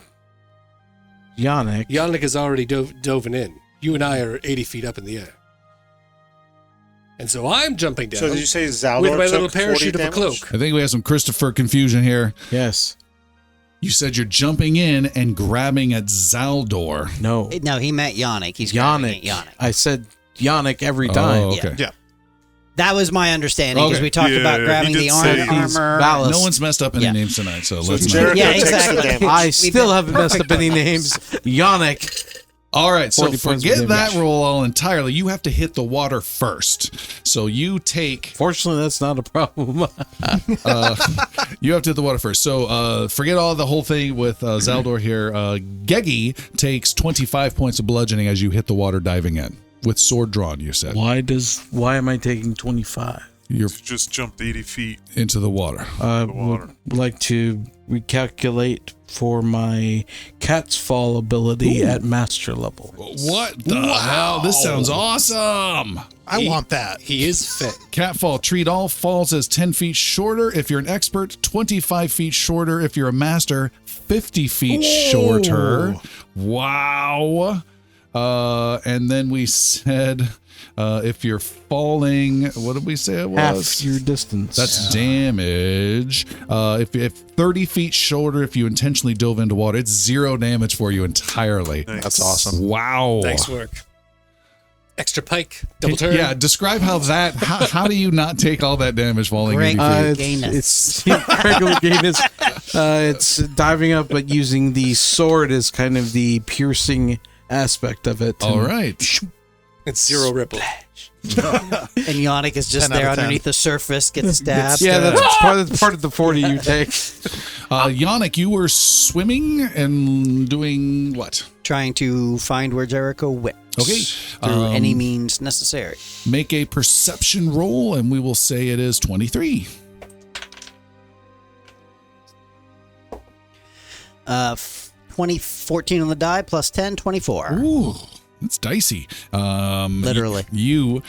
Yannick. Yannick has already dove in. You and I are 80 feet up in the air. And so I'm jumping down So did you say Zaldor with my took little 40 parachute of a damage? cloak. I think we have some Christopher confusion here. Yes. You said you're jumping in and grabbing at Zaldor. No. No, he meant Yannick. He's grabbing Yannick. at Yannick. I said Yannick every time. Oh, okay. Yeah. That was my understanding because Okay. we talked Yeah, about he grabbing did the say armor. ballast. No one's messed up any Yeah. names tonight, so So let's not. Jericho Yeah, takes the exactly. damage. I We've still been haven't messed up any names. Yannick. All right, so 40 points of forget that damage. roll all entirely. You have to hit the water first. So you take Fortunately, that's not a problem. you have to hit the water first. So forget all the whole thing with Zaldor here. Geggy takes 25 points of bludgeoning as you hit the water diving in with sword drawn. You said Why am I taking 25? you're You just jumped 80 feet. into the water. I The water. would like to recalculate for my cat's fall ability at master level. What the hell? This sounds awesome. I want that. He is fit. Catfall. Treat all falls as 10 feet shorter if you're an expert, 25 feet shorter if you're a master, 50 feet shorter. Wow. And then we said if you're falling, what did we say it was? Half your distance. That's damage. If 30 feet shorter, if you intentionally dove into water, it's 0 damage for you entirely. Nice. That's awesome. Wow. Nice work. Extra pike, double turn. Yeah, describe how do you not take all that damage falling Great. 80 feet? It's regular Gainus. It's diving up, but using the sword as kind of the piercing aspect of it. All right. It's 0 ripple. And Yannick is just 10 out there of 10. underneath the surface, gets stabbed. Yeah, that's part of the 40 you take. Yannick, you were swimming and doing what? Trying to find where Jericho went. Okay. Through any means necessary. Make a perception roll, and we will say it is 23. 14 on the die, plus 10, 24. Ooh, that's dicey. Literally. You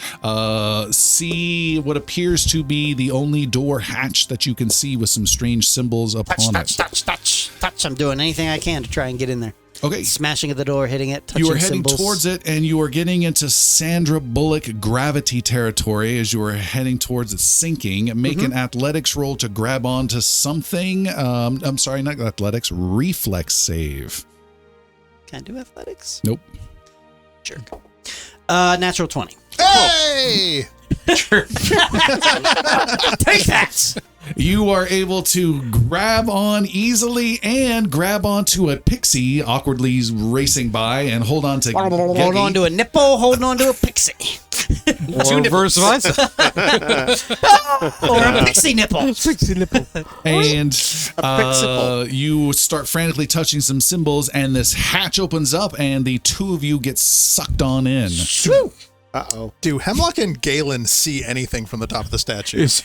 see what appears to be the only door hatch that you can see with some strange symbols upon it. Touch. I'm doing anything I can to try and get in there. Okay. Smashing at the door, hitting it, touching You are heading symbols. towards it, and you are getting into Sandra Bullock gravity territory as you are heading towards it sinking. Make an athletics roll to grab onto something. I'm sorry, not athletics, reflex save. Can't do athletics? Nope. Jerk. Natural 20. Hey! Take that! You are able to grab on easily and grab onto a pixie awkwardly racing by and hold on to Hold Geggy. on to a nipple, holding on to a pixie. Or reverse versa. Or a pixie nipple. And you start frantically touching some symbols, and this hatch opens up, and the two of you get sucked on in. Uh-oh. Do Hemlock and Galen see anything from the top of the statue? Is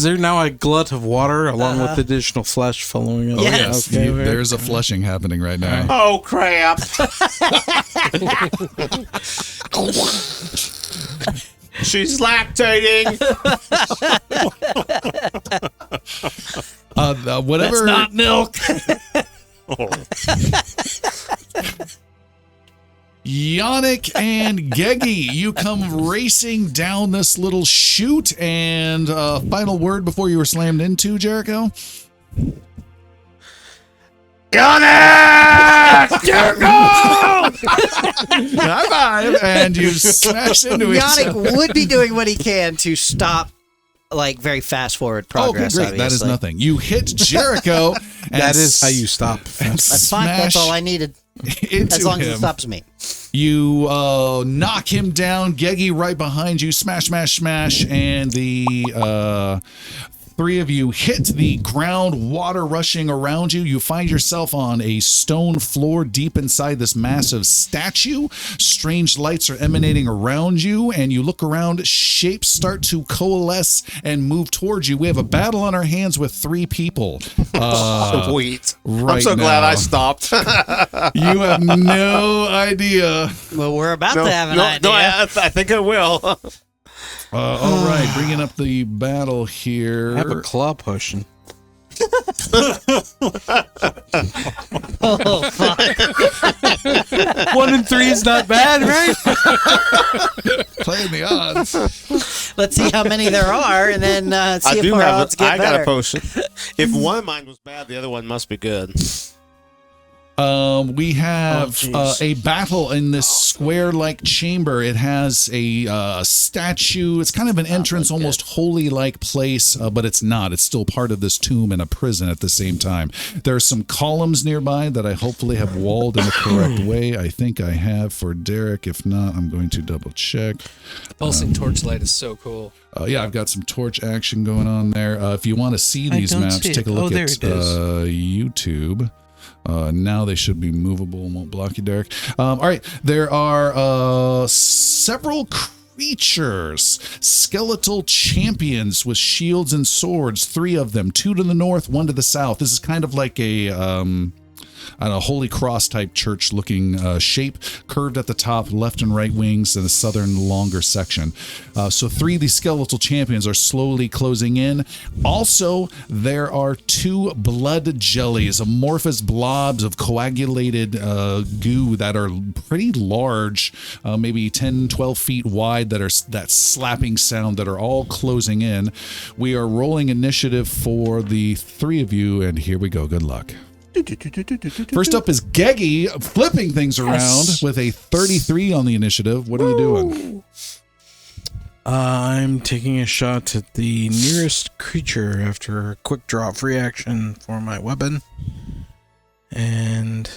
there now a glut of water along with additional flesh following it? Yes. Okay, There's a flushing happening right now. Oh, crap. She's lactating. Whatever. That's not milk. Yannick and Geggy, you come racing down this little chute, and final word before you were slammed into, Jericho? Yannick! Jericho! High five! And you smash into each other. Yannick would be doing what he can to stop, like, very fast forward progress. Okay, great. That is obviously. nothing. You hit Jericho. And That is how you stop. That's fine. That's all I needed. Into As long as him. it stops me. You knock him down. Geggy right behind you. Smash, smash, smash. And the three of you hit the ground, water rushing around you. You find yourself on a stone floor deep inside this massive statue. Strange lights are emanating around you, and you look around. Shapes start to coalesce and move towards you. We have a battle on our hands with 3 people. Sweet. Right I'm so glad now. I stopped. You have no idea. Well, we're about to have an idea. No, I think I will. All right, bringing up the battle here. Have a claw potion. Oh, fuck. 1 in 3 is not bad, right? Playing the odds. Let's see how many there are, and then see if our odds get I better. got a potion. If one of mine was bad, the other one must be good. We have a battle in this square-like chamber. It has a statue. It's kind of an entrance, almost holy-like place, but it's not. It's still part of this tomb and a prison at the same time. There are some columns nearby that I hopefully have walled in the correct way. I think I have for Derek. If not, I'm going to double-check. Pulsing torchlight is so cool. Yeah, I've got some torch action going on there. If you want to see these don't maps, see it. take a look there at it is. YouTube. Now they should be movable and won't block you, Derek. All right, there are several creatures, skeletal champions with shields and swords, 3 of them, 2 to the north, 1 to the south. This is kind of like a a Holy Cross type church looking shape, curved at the top, left and right wings, and a southern longer section. So 3 of these skeletal champions are slowly closing in. Also, there are 2 blood jellies, amorphous blobs of coagulated goo that are pretty large, maybe 10, 12 feet wide, that are that slapping sound, that are all closing in. We are rolling initiative for the 3 of you, and here we go. Good luck. First up is Geggy, flipping things around with a 33 on the initiative. What are you doing? I'm taking a shot at the nearest creature after a quick draw free action for my weapon. And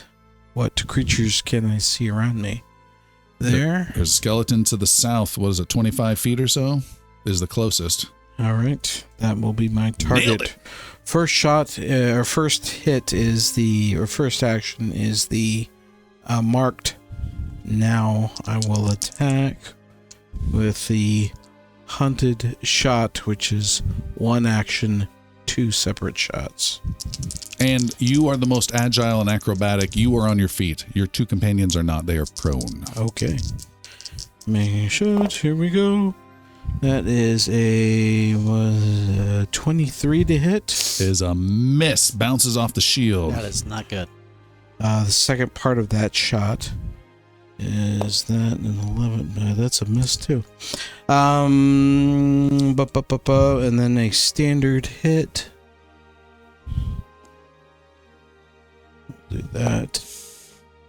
what creatures can I see around me? There's a skeleton to the south. What is it, 25 feet or so? Is the closest. All right, that will be my target. First shot, or first hit is first action is the marked. Now I will attack with the hunted shot, which is 1 action, 2 separate shots. And you are the most agile and acrobatic. You are on your feet. Your 2 companions are not. They are prone. Okay. Making a shot. Here we go. That is a 23 to hit. Is a miss. Bounces off the shield. That is not good. The second part of that shot is that an 11. That's a miss too. And then a standard hit. Do that.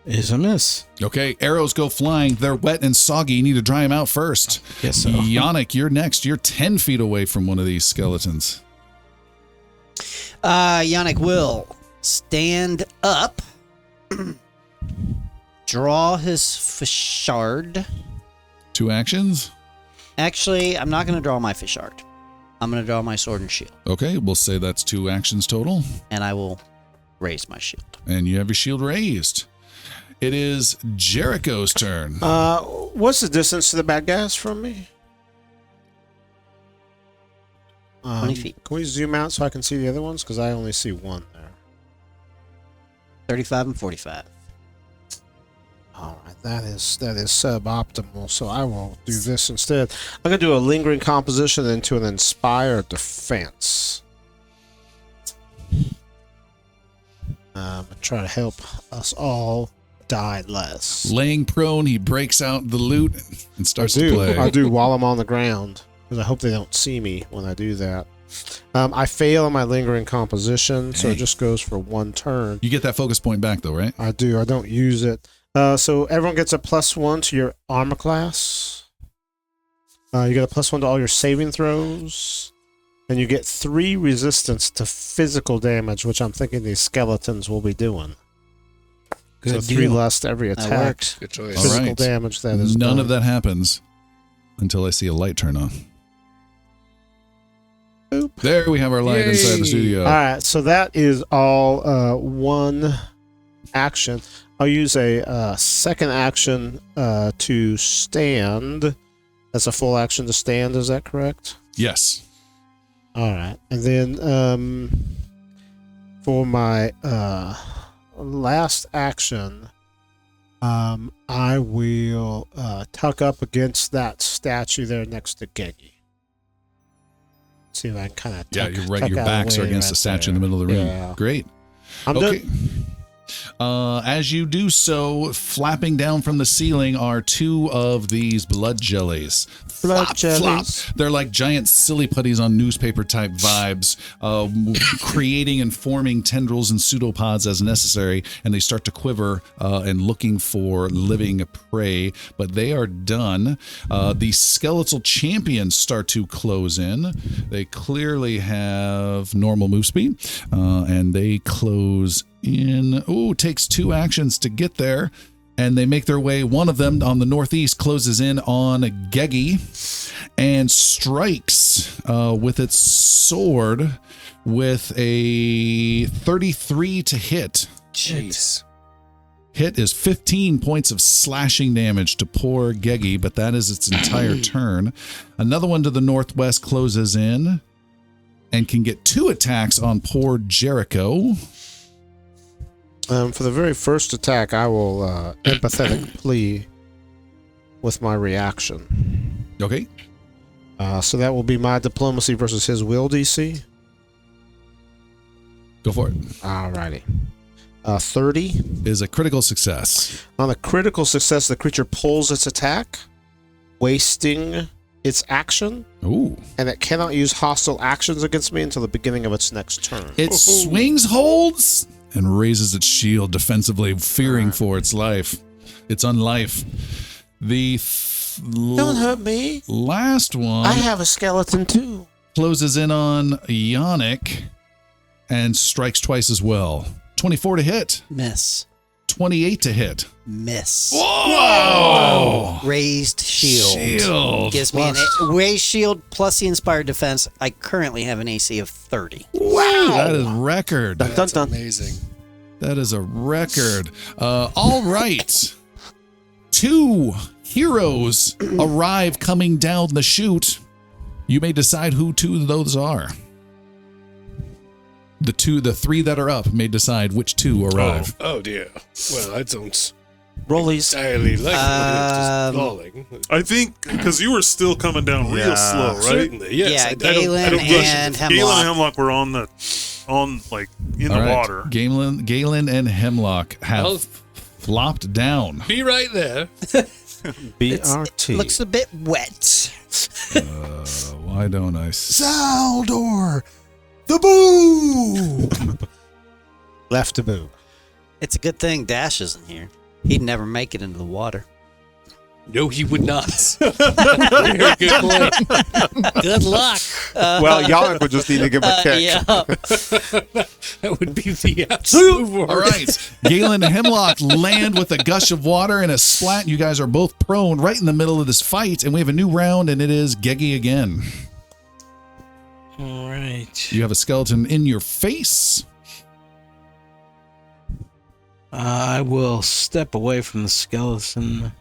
Is a miss. Okay, arrows go flying. They're wet and soggy. You need to dry them out first. Yes, so. Yannick, you're next. You're 10 feet away from one of these skeletons. Yannick will stand up, draw his fishard. 2 actions. Actually, I'm not going to draw my fishard. I'm going to draw my sword and shield. Okay, we'll say that's 2 actions total. And I will raise my shield. And you have your shield raised. It is Jericho's turn. What's the distance to the bad guys from me? 20 feet. Can we zoom out so I can see the other ones? Because I only see one there. 35 and 45. All right, that is suboptimal, so I will do this instead. I'm going to do a lingering composition into an inspired defense. And try to help us all die less. Laying prone, he breaks out the loot and starts to play. I do while I'm on the ground, because I hope they don't see me when I do that. I fail on my lingering composition, so it just goes for 1 turn. You get that focus point back, though, right? I do. I don't use it. So everyone gets a +1 to your armor class. You get a +1 to all your saving throws. And you get 3 resistance to physical damage, which I'm thinking these skeletons will be doing. Good so 3 deal. less to every attack. That works. Good choice. Physical All right. damage that is None done. of that happens until I see a light turn on. Boop. There we have our light inside the studio. All right, so that is all 1 action. I'll use a second action to stand. That's a full action to stand, is that correct? Yes. All right. And then for my last action, I will tuck up against that statue there next to Geggy. See if I can kind of Yeah, you're right. Your backs are against the statue in the middle of the room. Yeah. Great. I'm Okay. done. As you do so, flapping down from the ceiling are 2 of these blood jellies. Blood Flop, jellies. flop. They're like giant silly putties on newspaper type vibes, creating and forming tendrils and pseudopods as necessary, and they start to quiver and looking for living prey, but they are done. The skeletal champions start to close in. They clearly have normal move speed, and they close in. Ooh, takes 2 actions to get there. And they make their way. One of them on the northeast closes in on Geggy and strikes with its sword with a 33 to hit. Jeez. Hit is 15 points of slashing damage to poor Geggy, but that is its entire turn. Another one to the northwest closes in and can get 2 attacks on poor Jericho. For the very first attack, I will empathetic plea with my reaction. Okay. So that will be my diplomacy versus his will DC. Go for it. Alrighty. 30. Is a critical success. On a critical success, the creature pulls its attack, wasting its action, Ooh. and it cannot use hostile actions against me until the beginning of its next turn. It swings, holds, and raises its shield defensively, fearing for its life. Its unlife. The Don't hurt me. last one I have a skeleton too. closes in on Yannick and strikes twice as well. 24 to hit. Miss. 28 to hit. Miss. Whoa! Raised shield. Shield. Gives me raised shield plus the inspired defense. I currently have an AC of 30. Wow! That is record. Dun, dun, dun. Amazing. That is a record. All right. 2 heroes arrive coming down the chute. You may decide who 2 of those are. The 3 that are up may decide which 2 arrive. Oh dear. Well, I don't Rollies. entirely like just falling. I think because you were still coming down real slow, right? Certainly, yes. Yeah, I don't Galen rush and it. Hemlock. Galen and Hemlock were in All the right. water. Galen and Hemlock have I'll flopped down. be right there. BRT. Looks a bit wet. Why don't I? Zaldor! The boo! Left to boo. It's a good thing Dash isn't here. He'd never make it into the water. No, he would not. Very good point. Good luck. Well, Yannick would just need to give him a kick. Yeah. That would be the absolute worst. All right. Galen and Hemlock land with a gush of water and a splat. You guys are both prone right in the middle of this fight, and we have a new round, and it is Geggy again. All right. You have a skeleton in your face. I will step away from the skeleton.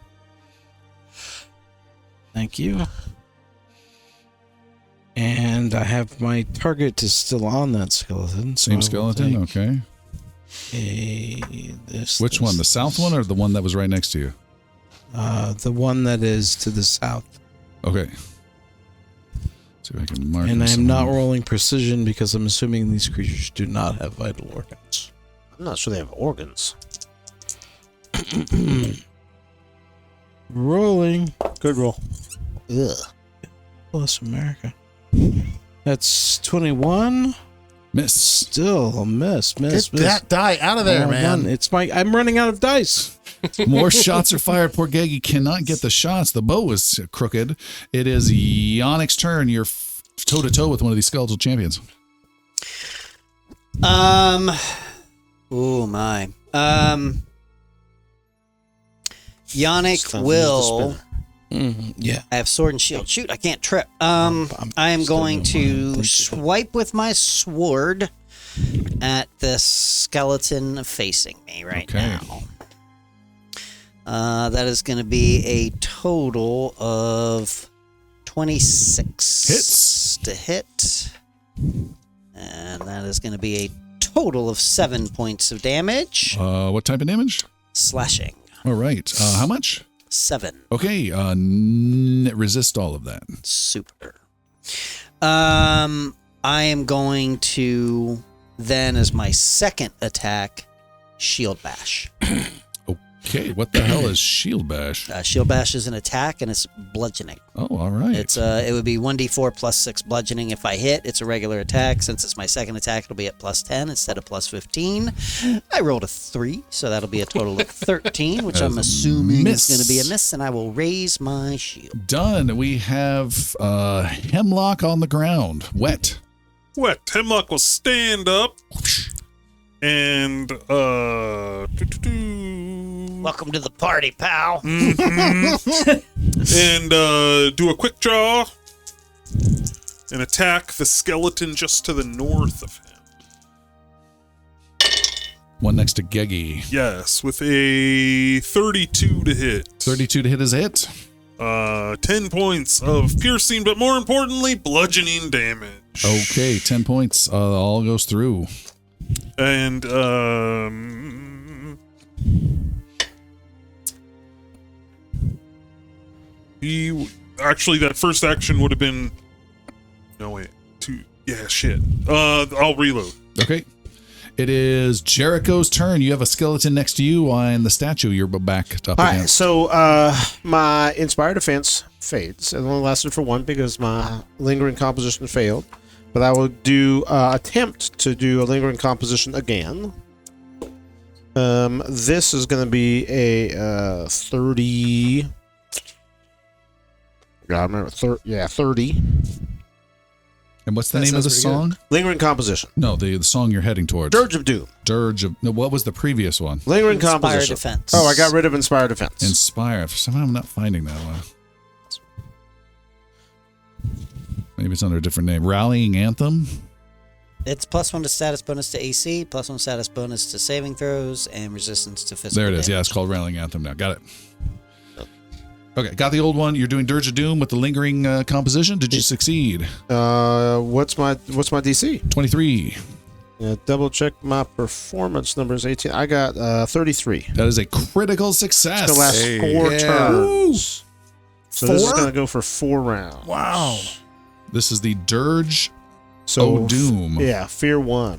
Thank you. And I have my target is still on that skeleton. So Same I will skeleton? take Okay. Which one? The south one or the one that was right next to you? The one that is to the south. Okay. See if I can mark And I this am not one. rolling precision because I'm assuming these creatures do not have vital organs. I'm not sure they have organs. Rolling Good roll. Ugh. plus America. That's 21. Miss. Still a miss. Get that die out of there, Well man. done. I'm running out of dice. More shots are fired. Poor Geggy cannot get the shots. The bow is crooked. It is Yannick's turn. You're toe-to-toe with one of these skeletal champions. Oh my. Yannick will. Yeah. I have sword and shield. Shoot, I can't trip. I am still going don't to mind. Thank you. swipe with my sword at the skeleton facing me right Okay. now. That is going to be a total of 26 Hits. to hit. And that is going to be a total of 7 points of damage. What type of damage? Slashing. All right. How much? 7. Okay. Resist all of that. Super. I am going to then, as my second attack, Shield Bash. Okay. What the hell is Shield Bash? Shield Bash is an attack and it's bludgeoning. Oh, all right. It's it would be 1d4 plus 6 bludgeoning. If I hit, it's a regular attack. Since it's my second attack, it'll be at plus 10 instead of plus 15. I rolled a 3, so that'll be a total of 13, which I'm assuming miss. is going to be a miss, and I will raise my shield. Done. We have Hemlock on the ground. Wet. Wet. Hemlock will stand up and Welcome to the party, pal. and do a quick draw and attack the skeleton just to the north of him. One next to Geggy. Yes, with a 32 to hit. 32 to hit is a hit. 10 points of piercing, but more importantly, bludgeoning damage. Okay, 10 points. All goes through. And actually, that first action would have been. No wait, 2. Yeah, shit. I'll reload. Okay. It is Jericho's turn. You have a skeleton next to you on the statue you're back up All right, against. so my Inspired Defense fades. It only lasted for 1 because my Lingering Composition failed. But I will do attempt to do a Lingering Composition again. This is going to be a 30. I remember 30. And what's the name of the song? Lingering Composition. No, the song you're heading towards. Dirge of Doom. Dirge of. No, what was the previous one? Lingering Inspired Composition. Defense. Oh, I got rid of Inspired Defense. Inspire. For somehow I'm not finding that one. Maybe it's under a different name. Rallying Anthem. It's +1 to status bonus to AC, +1 status bonus to saving throws, and resistance to physical There it is. damage. Yeah, it's called Rallying Anthem now. Got it. Okay, got the old one. You're doing Dirge of Doom with the lingering composition. Did you succeed? What's my DC? 23. Yeah, double check my performance numbers. 18. I got 33. That is a critical success. It's gonna last 4 turns. So this is 4? gonna go for 4 rounds. Wow. This is the Dirge So of Doom. Yeah, fear 1.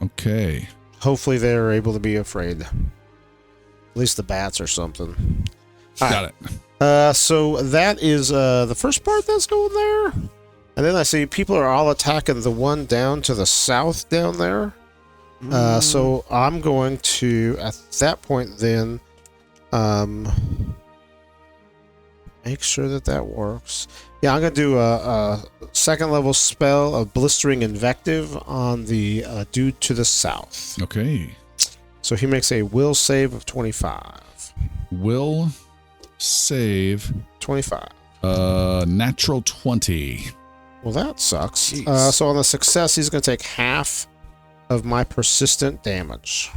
Okay. Hopefully they're able to be afraid. At least the bats or something. Got it. So that is the first part that's going there. And then I see people are all attacking the one down to the south down there. So I'm going to, at that point then, make sure that works. Yeah, I'm going to do a second level spell of Blistering Invective on the dude to the south. Okay. So he makes a will save of 25. Will save 25. natural 20. Well, that sucks. Jeez. So on the success, he's going to take half of my persistent damage.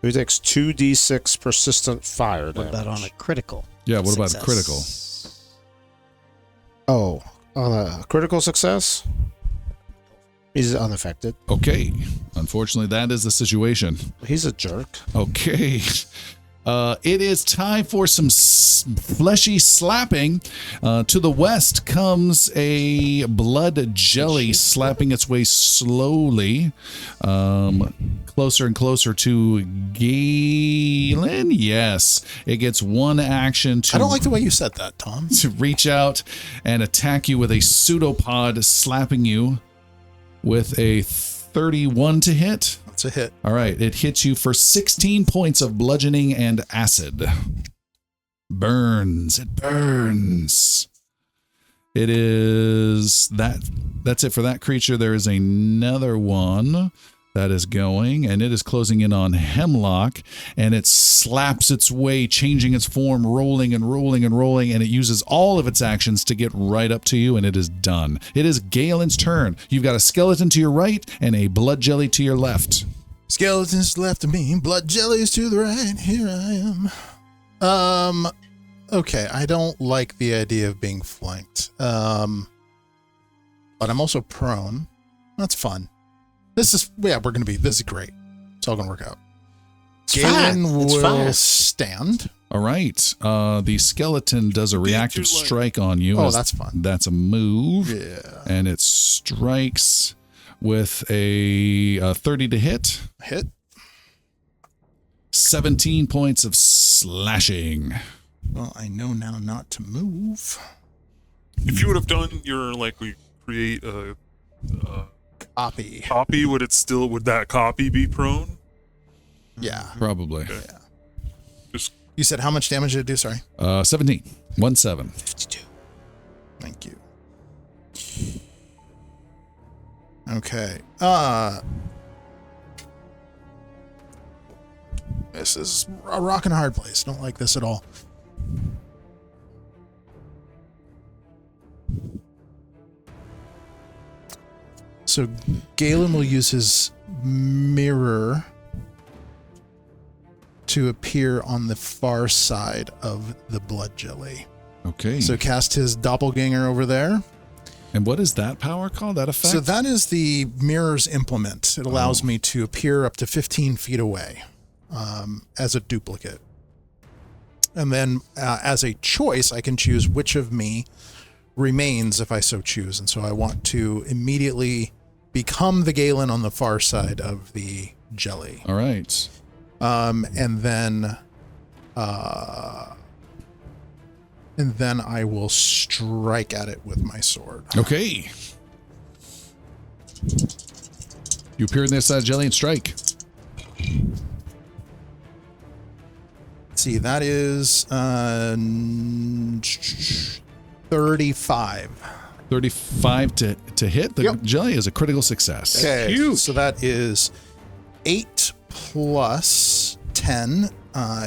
So he takes 2d6 persistent fire What damage. about on a critical? Yeah, what about success? critical? Oh, on a critical success, he's unaffected. Okay. Unfortunately, that is the situation. He's a jerk. Okay. It is time for some fleshy slapping. To the west comes a blood jelly slapping its way slowly closer and closer to Galen. Yes, it gets one action to. I don't like the way you said that, Tom. To reach out and attack you with a pseudopod, slapping you with a 31 to hit. That's a hit. All right, it hits you for 16 points of bludgeoning and acid. Burns. It burns. It is that. That's it for that creature. There is another one that is going, and it is closing in on Hemlock, and it slaps its way, changing its form, rolling and rolling and rolling, and it uses all of its actions to get right up to you, and it is done. It is Galen's turn. You've got a skeleton to your right and a blood jelly to your left. Skeletons left of me, blood jellies to the right. Here I am. Okay, I don't like the idea of being flanked. But I'm also prone. That's fun. This is great. It's all gonna work out. Galen will stand. All right. The skeleton does a reactive strike on you. Oh, that's fun. That's a move. Yeah. And it strikes with a 30 to hit. Hit. 17 points of slashing. Well, I know now not to move. If you would have done your we create a Copy. would that copy be prone? Yeah. Probably. Yeah. Just You said how much damage did it do? Sorry. 17. 1-7. 52. Thank you. Okay. This is a rock and a hard place. Don't like this at all. So Galen will use his mirror to appear on the far side of the blood jelly. Okay. So cast his doppelganger over there. And what is that power called? That effect? So that is the mirror's implement. It allows me to appear up to 15 feet away as a duplicate. And then as a choice, I can choose which of me remains if I so choose. And so I want to immediately become the Galen on the far side of the jelly. All right. And then I will strike at it with my sword. Okay. You appear in this jelly and strike. Let's see, that is 35. 35 to hit. The jelly is a critical success. Okay, so that is 8 plus 10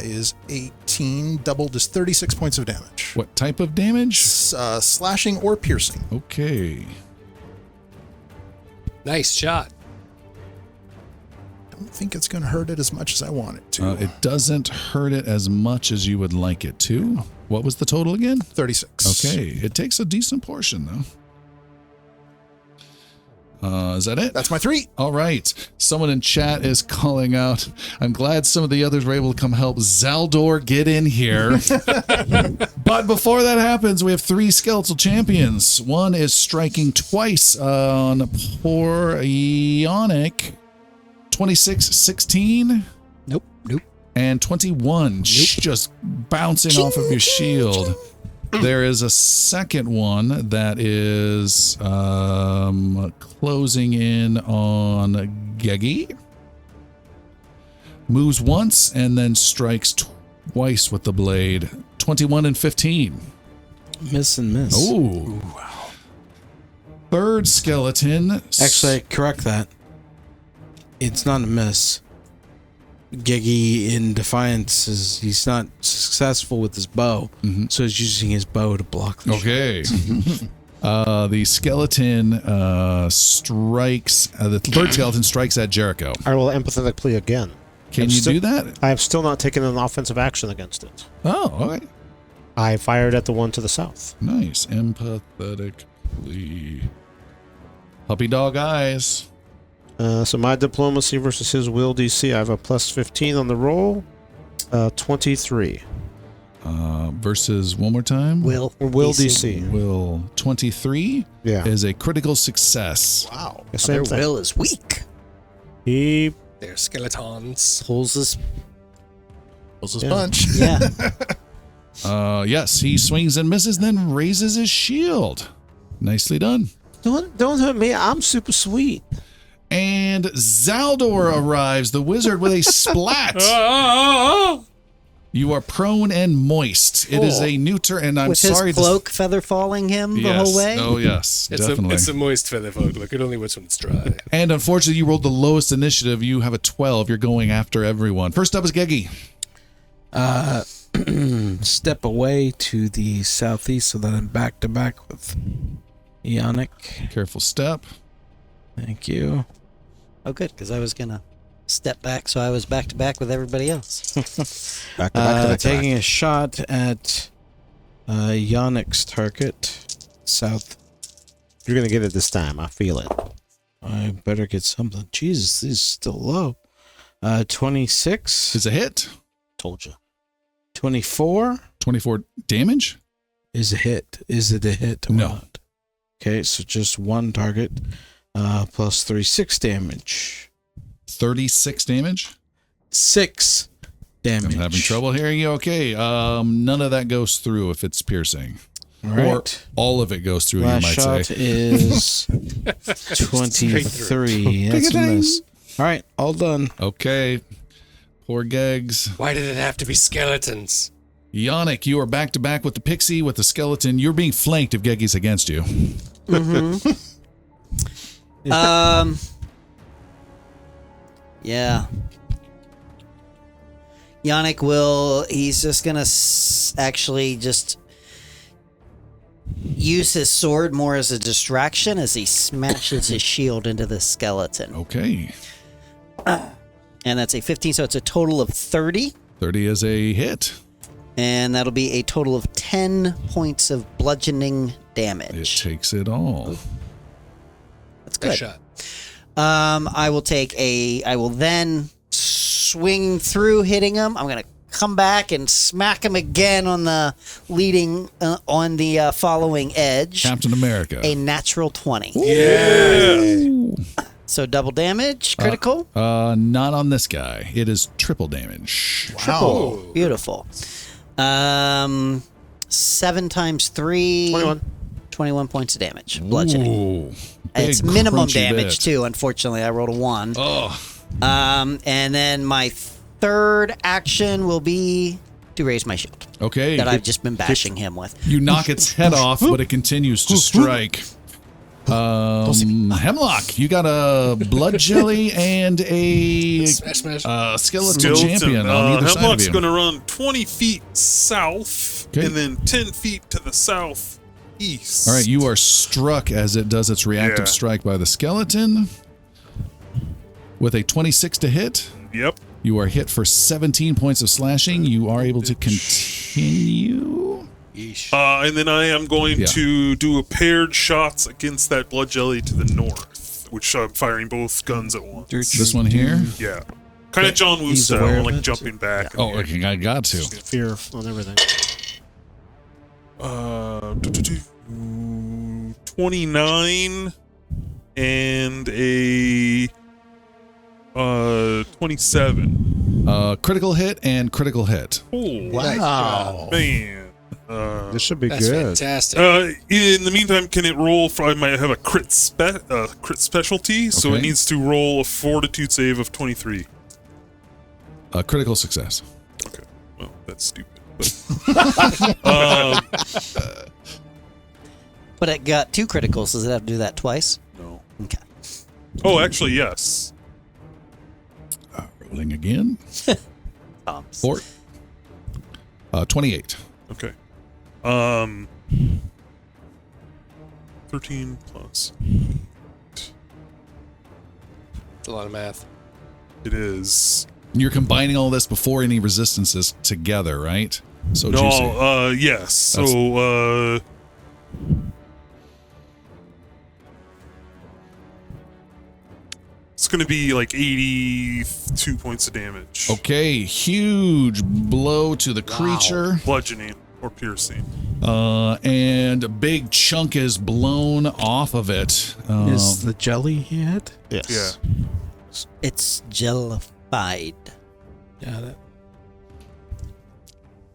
is 18. Doubled is 36 points of damage. What type of damage? Slashing or piercing. Okay. Nice shot. Don't think it's going to hurt it as much as I want it to. It doesn't hurt it as much as you would like it to. What was the total again? 36. Okay. It takes a decent portion, though. Is that it? That's my 3. All right. Someone in chat is calling out. I'm glad some of the others were able to come help Zaldor get in here. But before that happens, we have 3 skeletal champions. One is striking twice on poor Ionic. 26-16. Nope. And 21. Just bouncing off of your shield. There is a second one that is closing in on Geggy. Moves once and then strikes twice with the blade. 21 and 15. Miss and miss. Oh. Third skeleton. Actually, correct that. It's not a miss. Geggy in defiance he's not successful with his bow, so he's using his bow to block the Okay. The skeleton strikes. The third skeleton strikes at Jericho. I will empathetic plea again. Can you do that? I have still not taken an offensive action against it. Oh, all right. I fired at the one to the south. Nice. Empathetically. Puppy dog eyes. So my diplomacy versus his will DC, I have a plus 15 on the roll. 23. Versus one more time. Will DC. Will 23 Yeah. is a critical success. Wow. The Their same thing. will is weak. He They're skeletons. Pulls his Punch. yeah. Yes, he swings and misses, then raises his shield. Nicely done. don't hurt me. I'm super sweet. And Zaldor arrives, the wizard, with a splat. You are prone and moist. It is a new turn, and I'm With sorry. his cloak feather falling him the whole way. Oh, yes, definitely. It's a moist feather folk. Look, it only works when it's dry. And unfortunately, you rolled the lowest initiative. You have a 12. You're going after everyone. First up is Geggy. Step away to the southeast so that I'm back to back with Ionic. Careful step. Thank you. Oh, good, because I was gonna step back, so I was back to back with everybody else. Back to back. Taking a shot at Ionic's target, south. You're going to get it this time. I feel it. I better get something. Jesus, this is still low. 26. Is a hit. Told you. 24 24 damage? is a hit. Is it a hit or No. not? Okay, so just one target. Plus 36 damage. 36 damage? 6 damage. I'm having trouble hearing you. Okay. None of that goes through if it's piercing. All Or right. all of it goes through, Last you might shot say. is 23. That's a miss. All right, all done. Okay. Poor Geggs. Why did it have to be skeletons? Ionic, you are back to back with the pixie, with the skeleton. You're being flanked if Geggy's against you. Yeah. Yannick he's just gonna actually just use his sword more as a distraction as he smashes his shield into the skeleton. Okay. And that's a 15, so it's a total of 30. 30 is a hit. And that'll be a total of 10 points of bludgeoning It damage. takes it all. That's Nice good. shot. I will then swing through hitting him. I'm going to come back and smack him again on the following edge. Captain America. A natural 20. Yeah. So double damage, critical. Not on this guy. It is triple damage. Triple. Beautiful. 7 times 3. 21 points of damage. Bludgeoning. Ooh, It's big minimum crunchy damage bit. too. Unfortunately, I rolled a 1. Oh, And then my third action will be to raise my shield okay. that I've just been bashing him with. You knock its head off, but it continues to strike. Hemlock, you got a blood jelly and a Smash. skeleton champion on either side of Hemlock's you. going to run 20 feet south Okay. and then 10 feet to the southeast. All right, you are struck as it does its reactive Yeah. strike by the skeleton with a 26 to hit. Yep. You are hit for 17 points of slashing. You are able to continue. And then I am going Yeah. to do a paired shots against that blood jelly to the north, which I'm firing both guns at once. This one here. Yeah. Kind of John Woo He's style, aware of like it. jumping back. Oh, okay, I got to. Fear on everything. 29 and a 27. Critical hit and critical hit. Oh, Wow. man. This should be That's good. fantastic. In the meantime, can it roll for? I might have a crit specialty, so it Okay. needs to roll a fortitude save of 23. Critical success. Okay, well that's stupid. But, But it got 2 criticals. Does it have to do that twice? no. Okay. Oh, actually, yes. Rolling again. Tom's. 4. 28. Okay. 13 plus. It's a lot of math. It is. You're combining all this before any resistances together, right? So juicy. No, yes. So, it's going to be like 82 points of damage. Okay, huge blow to the creature. Bludgeoning or piercing. And a big chunk is blown off of it. Is the jelly hit? Yes. Yeah. It's jellified. Yeah,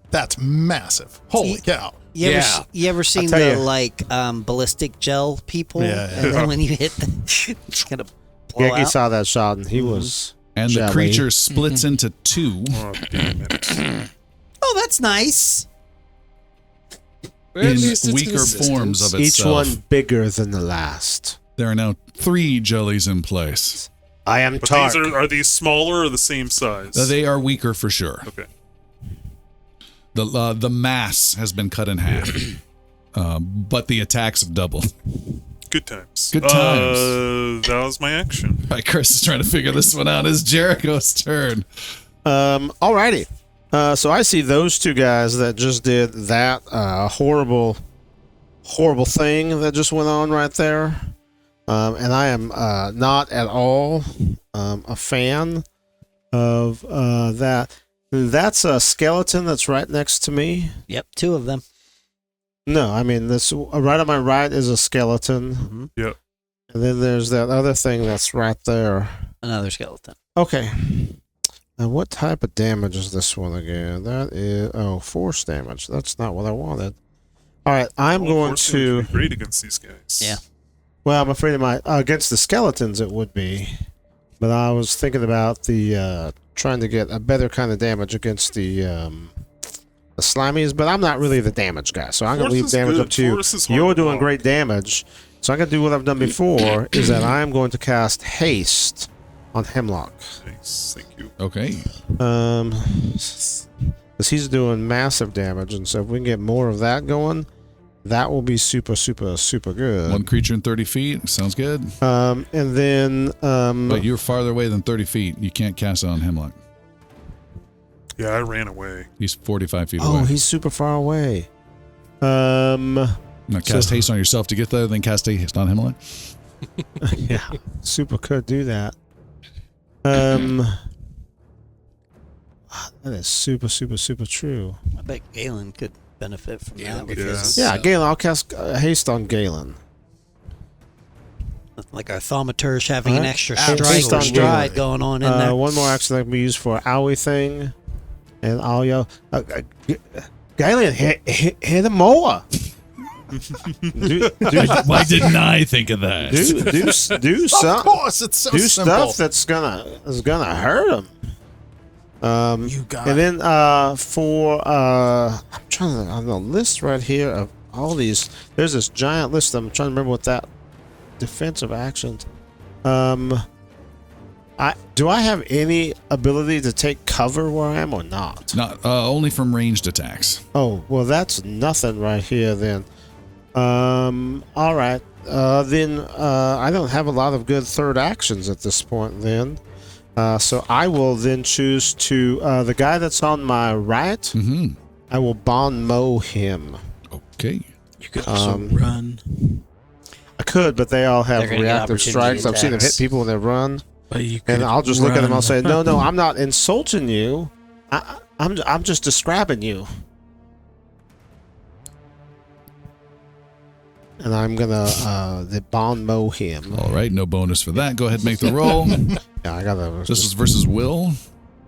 That's massive. Holy cow. You ever seen tell the you. like ballistic gel people? Yeah, And then when you hit it's gonna blow Geggy out. saw that shot and he was. and the jelly. creature splits into 2. Oh, damn it. Oh, that's nice. Well, at in least it's weaker consistent. forms of Each itself. one bigger than the last. There are now 3 jellies in place. I am But Tark. these are these smaller or the same size? They are weaker for sure. Okay. The mass has been cut in half, but the attacks have doubled. Good times. Good times. That was my action. Right, Chris is trying to figure this one out. It's Jericho's turn. Alrighty. So I see those 2 guys that just did that horrible thing that just went on right there. And I am not at all a fan of that. That's a skeleton that's right next to me. Yep, 2 of them. No, I mean, this right on my right is a skeleton. Yep. And then there's that other thing that's right there. Another skeleton. Okay. Now, what type of damage is this one again? That is, force damage. That's not what I wanted. All right, I'm Well, going unfortunately, to. it'd be great against these guys. Yeah. Well, I'm afraid against the skeletons it would be, but I was thinking about the trying to get a better kind of damage against the slimies. But I'm not really the damage guy, so I'm gonna Force leave is damage good. up to you. Force is hard You're to doing block. great damage, so I'm gonna do what I've done before. Is that I'm going to cast haste on Hemlock. Nice. Thank you. Okay. Because he's doing massive damage, and so if we can get more of that going, that will be super, super, super good. 1 creature in 30 feet. Sounds good. And then But you're farther away than 30 feet. You can't cast it on Hemlock. Yeah, I ran away. He's 45 feet oh, away. he's super far away. Now cast haste on yourself to get there, then cast haste on Hemlock. Yeah, super could do that. That is super, super, super true. I bet Galen could benefit from that. With Yeah. his, Yeah, Galen, I'll cast haste on Galen. like our thaumaturge having an Alright. extra Absolutely. strike or stride going on in there. One more action that can be used for owie thing. And I'll yell, Galen, hit the mower. Why didn't I think of that? Do Of some, course, it's so do simple. stuff that's gonna hurt him. You got And then for I'm trying to on the list right here of all these. There's this giant list. I'm trying to remember what that defensive actions. Do I have any ability to take cover where I am or not? Not only from ranged attacks. Oh well, that's nothing right here then. All right. Then I don't have a lot of good third actions at this point. Then. So I will then choose to the guy that's on my right. Mm-hmm. I will bond mow him. Okay. You could also run. I could, but they all have They're gonna get reactive opportunity strikes. I've seen them hit attacks. people when they run, But you could and I'll just look at them. I'll run. say, "No, I'm not insulting you. I'm just describing you." And I'm gonna the bond mow him. All right. No bonus for that. Go ahead and make the roll. Yeah, I got a. This is versus Will.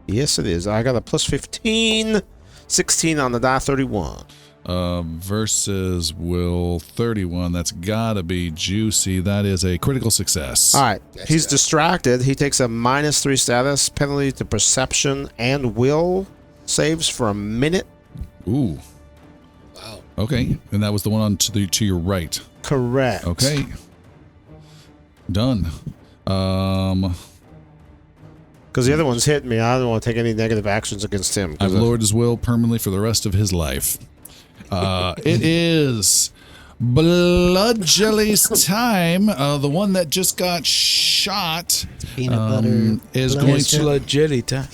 Yes, it is. I got a plus 15, 16 on the die, 31. Versus Will 31. That's gotta be juicy. That is a critical success. All right. He's distracted. He takes a -3 status penalty to perception and will saves for a minute. Ooh. Wow. Okay. And that was the one on to your right. Correct. Okay. Done. Because the other one's hitting me. I don't want to take any negative actions against him. I've lowered his will permanently for the rest of his life. It is Bloodjelly's time. The one that just got shot Peanut butter. is blood going It's to blood jelly time.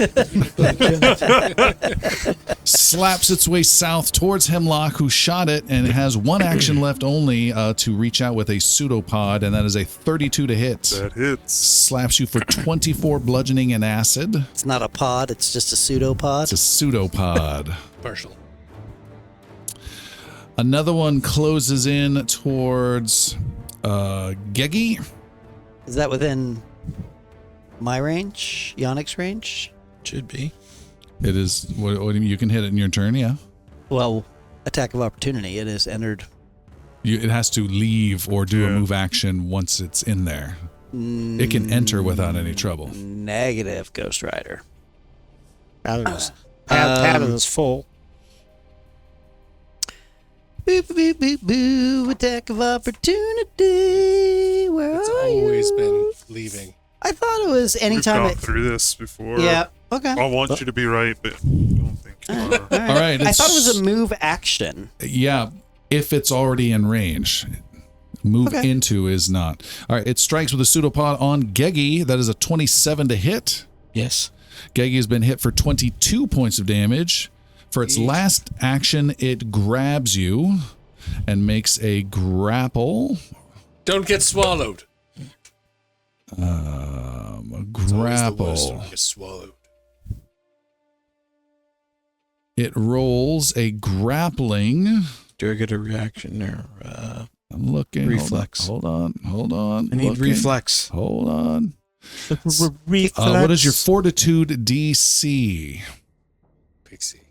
slaps its way south towards Hemlock, who shot it, and it has one action left only to reach out with a pseudopod, and that is a 32 to hit. That hits. Slaps you for 24 bludgeoning and acid. It's not a pod. It's just a pseudopod. It's a pseudopod. Partial. Another one closes in towards Geggy. Is that within my range? Yannick's range? Should be. It is. What do you mean? You can hit it in your turn, yeah. Well, attack of opportunity. It is entered. It has to leave or do a move action once it's in there. It can enter without any trouble. Negative, Ghost Rider. Pattern is full. Boo, boo, boo, boo, attack of opportunity. Where It's are always you? been leaving. I thought it was We've anytime gone it. through this before. Yeah. Okay. I want you to be right, but I don't think you are. All right. I thought it was a move action. Yeah, if it's already in range. Move Okay. into is not. All right, it strikes with a pseudopod on Geggy. That is a 27 to hit. Yes. Geggy has been hit for 22 points of damage. For its last action, it grabs you and makes a grapple. Don't get swallowed. A It's always the worst grapple. when you get swallowed. It rolls a grappling. Do I get a reaction there? I'm looking. Reflex. Hold on. I need Looking. reflex. Hold on. Reflex. What is your fortitude DC? Pixie.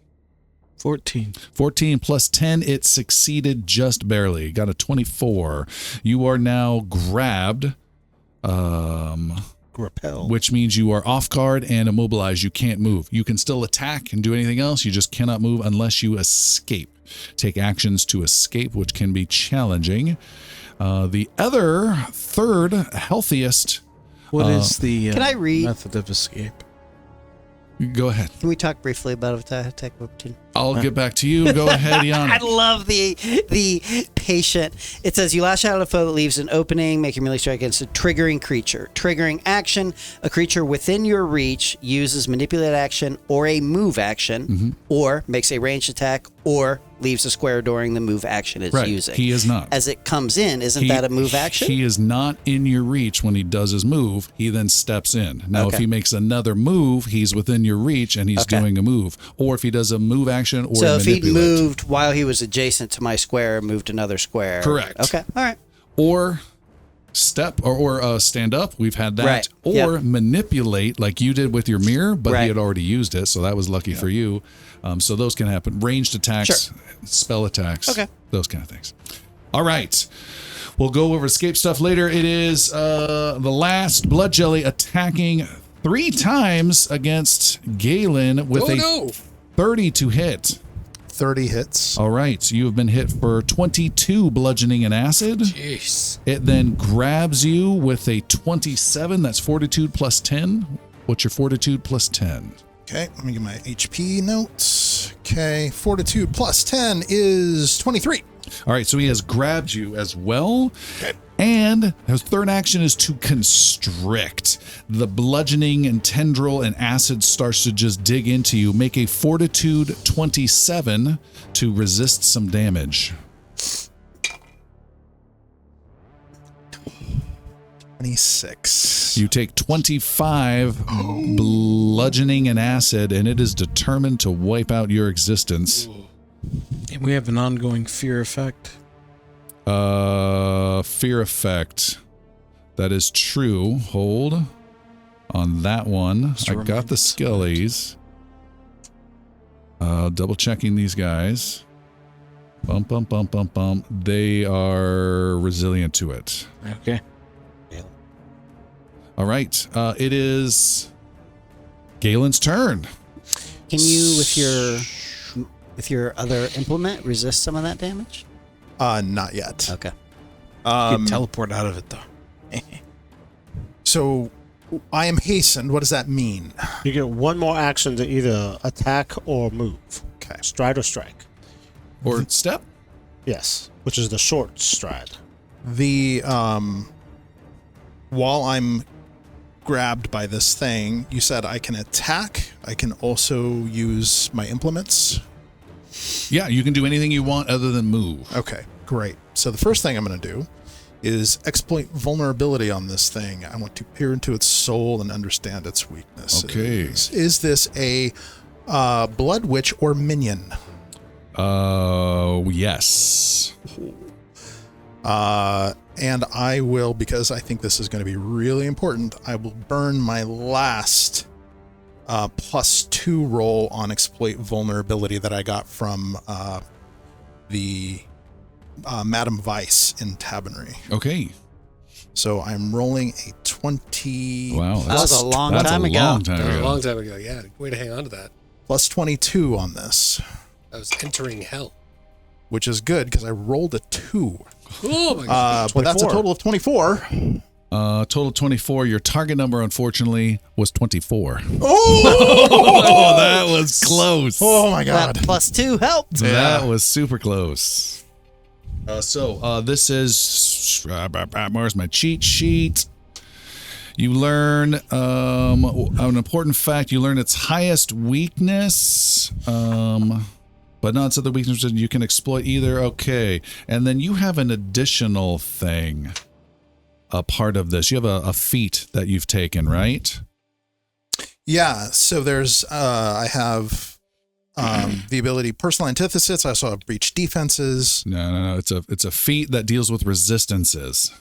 14. 14 plus 10, it succeeded just barely. Got a 24. You are now grabbed, Repel. which means you are off guard and immobilized. You can't move. You can still attack and do anything else. You just cannot move unless you escape. Take actions to escape, which can be challenging. The other third healthiest. What is the Can I read? method of escape? Go ahead. Can we talk briefly about attack of opportunity? I'll get back to you. Go ahead, I Yana. love the patient. It says you lash out at a foe that leaves an opening, make your melee strike against a triggering creature. Triggering action: a creature within your reach uses manipulate action or a move action, or makes a ranged attack or leaves a square during the move action it's Right. using. He is not. As it comes in, isn't that a move action? He is not in your reach when he does his move. He then steps in. Now, if Okay. he makes another move, he's within your reach and he's Okay. doing a move. Or if he does a move action or So a if he'd manipulate. moved while he was adjacent to my square, moved another square. Correct. Okay. All right. Or step or stand up, we've had that. Right. Or Yep. manipulate like you did with your mirror, but Right. he had already used it, so that was lucky for you. So those can happen. Ranged attacks, Sure. spell attacks, Okay. those kind of things. All right. We'll go over escape stuff later. It is the last Blood Jelly attacking 3 times against Galen with a 30 to hit. 30 hits. All right. You have been hit for 22 bludgeoning and acid. Jeez. It then grabs you with a 27. That's fortitude plus 10. What's your fortitude plus 10? Okay, let me get my HP notes. Okay, fortitude plus 10 is 23. All right, so he has grabbed you as well. And his third action is to constrict. The bludgeoning and tendril and acid starts to just dig into you. Make a fortitude 27 to resist some damage. 26. You take 25 bludgeoning and acid, and it is determined to wipe out your existence. And we have an ongoing fear effect. Fear effect. That is true. Hold on that one. Just I remind got the us. skellies. Double checking these guys. Bump, bump, bump, bump, bump. They are resilient to it. Okay. All right. It is Galen's turn. Can you, with your other implement, resist some of that damage? Not yet. Okay. You can teleport out of it, though. So I am hastened. What does that mean? You get one more action to either attack or move. Okay. Stride or strike. Or step. Yes, which is the short stride. The while I'm grabbed by this thing, you said I can attack. I can also use my implements. Yeah, you can do anything you want other than move. Okay, great. So the first thing I'm going to do is exploit vulnerability on this thing. I want to peer into its soul and understand its weaknesses. Okay. Is this a blood witch or minion? Yes. And I will, because I think this is going to be really important, I will burn my last +2 roll on exploit vulnerability that I got from the Madame Vice in Tavernry. Okay. So I'm rolling a 20. Wow. That was a long that's time a ago. long time That was a ago. long time ago. Yeah, way to hang on to that. Plus 22 on this, I was entering hell. which is good because I rolled a 2. Oh my god. But that's a total of 24. Total 24. Your target number, unfortunately, was 24. Oh, that was close. Oh my god. That +2 helped. That was super close. So this is where's my cheat sheet? You learn an important fact. You learn its highest weakness, but not its other weaknesses you can exploit either. Okay, and then you have an additional thing. A part of this, you have a feat that you've taken, right? Yeah, so there's I have the ability personal antithesis. I also have breach defenses. No. It's a feat that deals with resistances.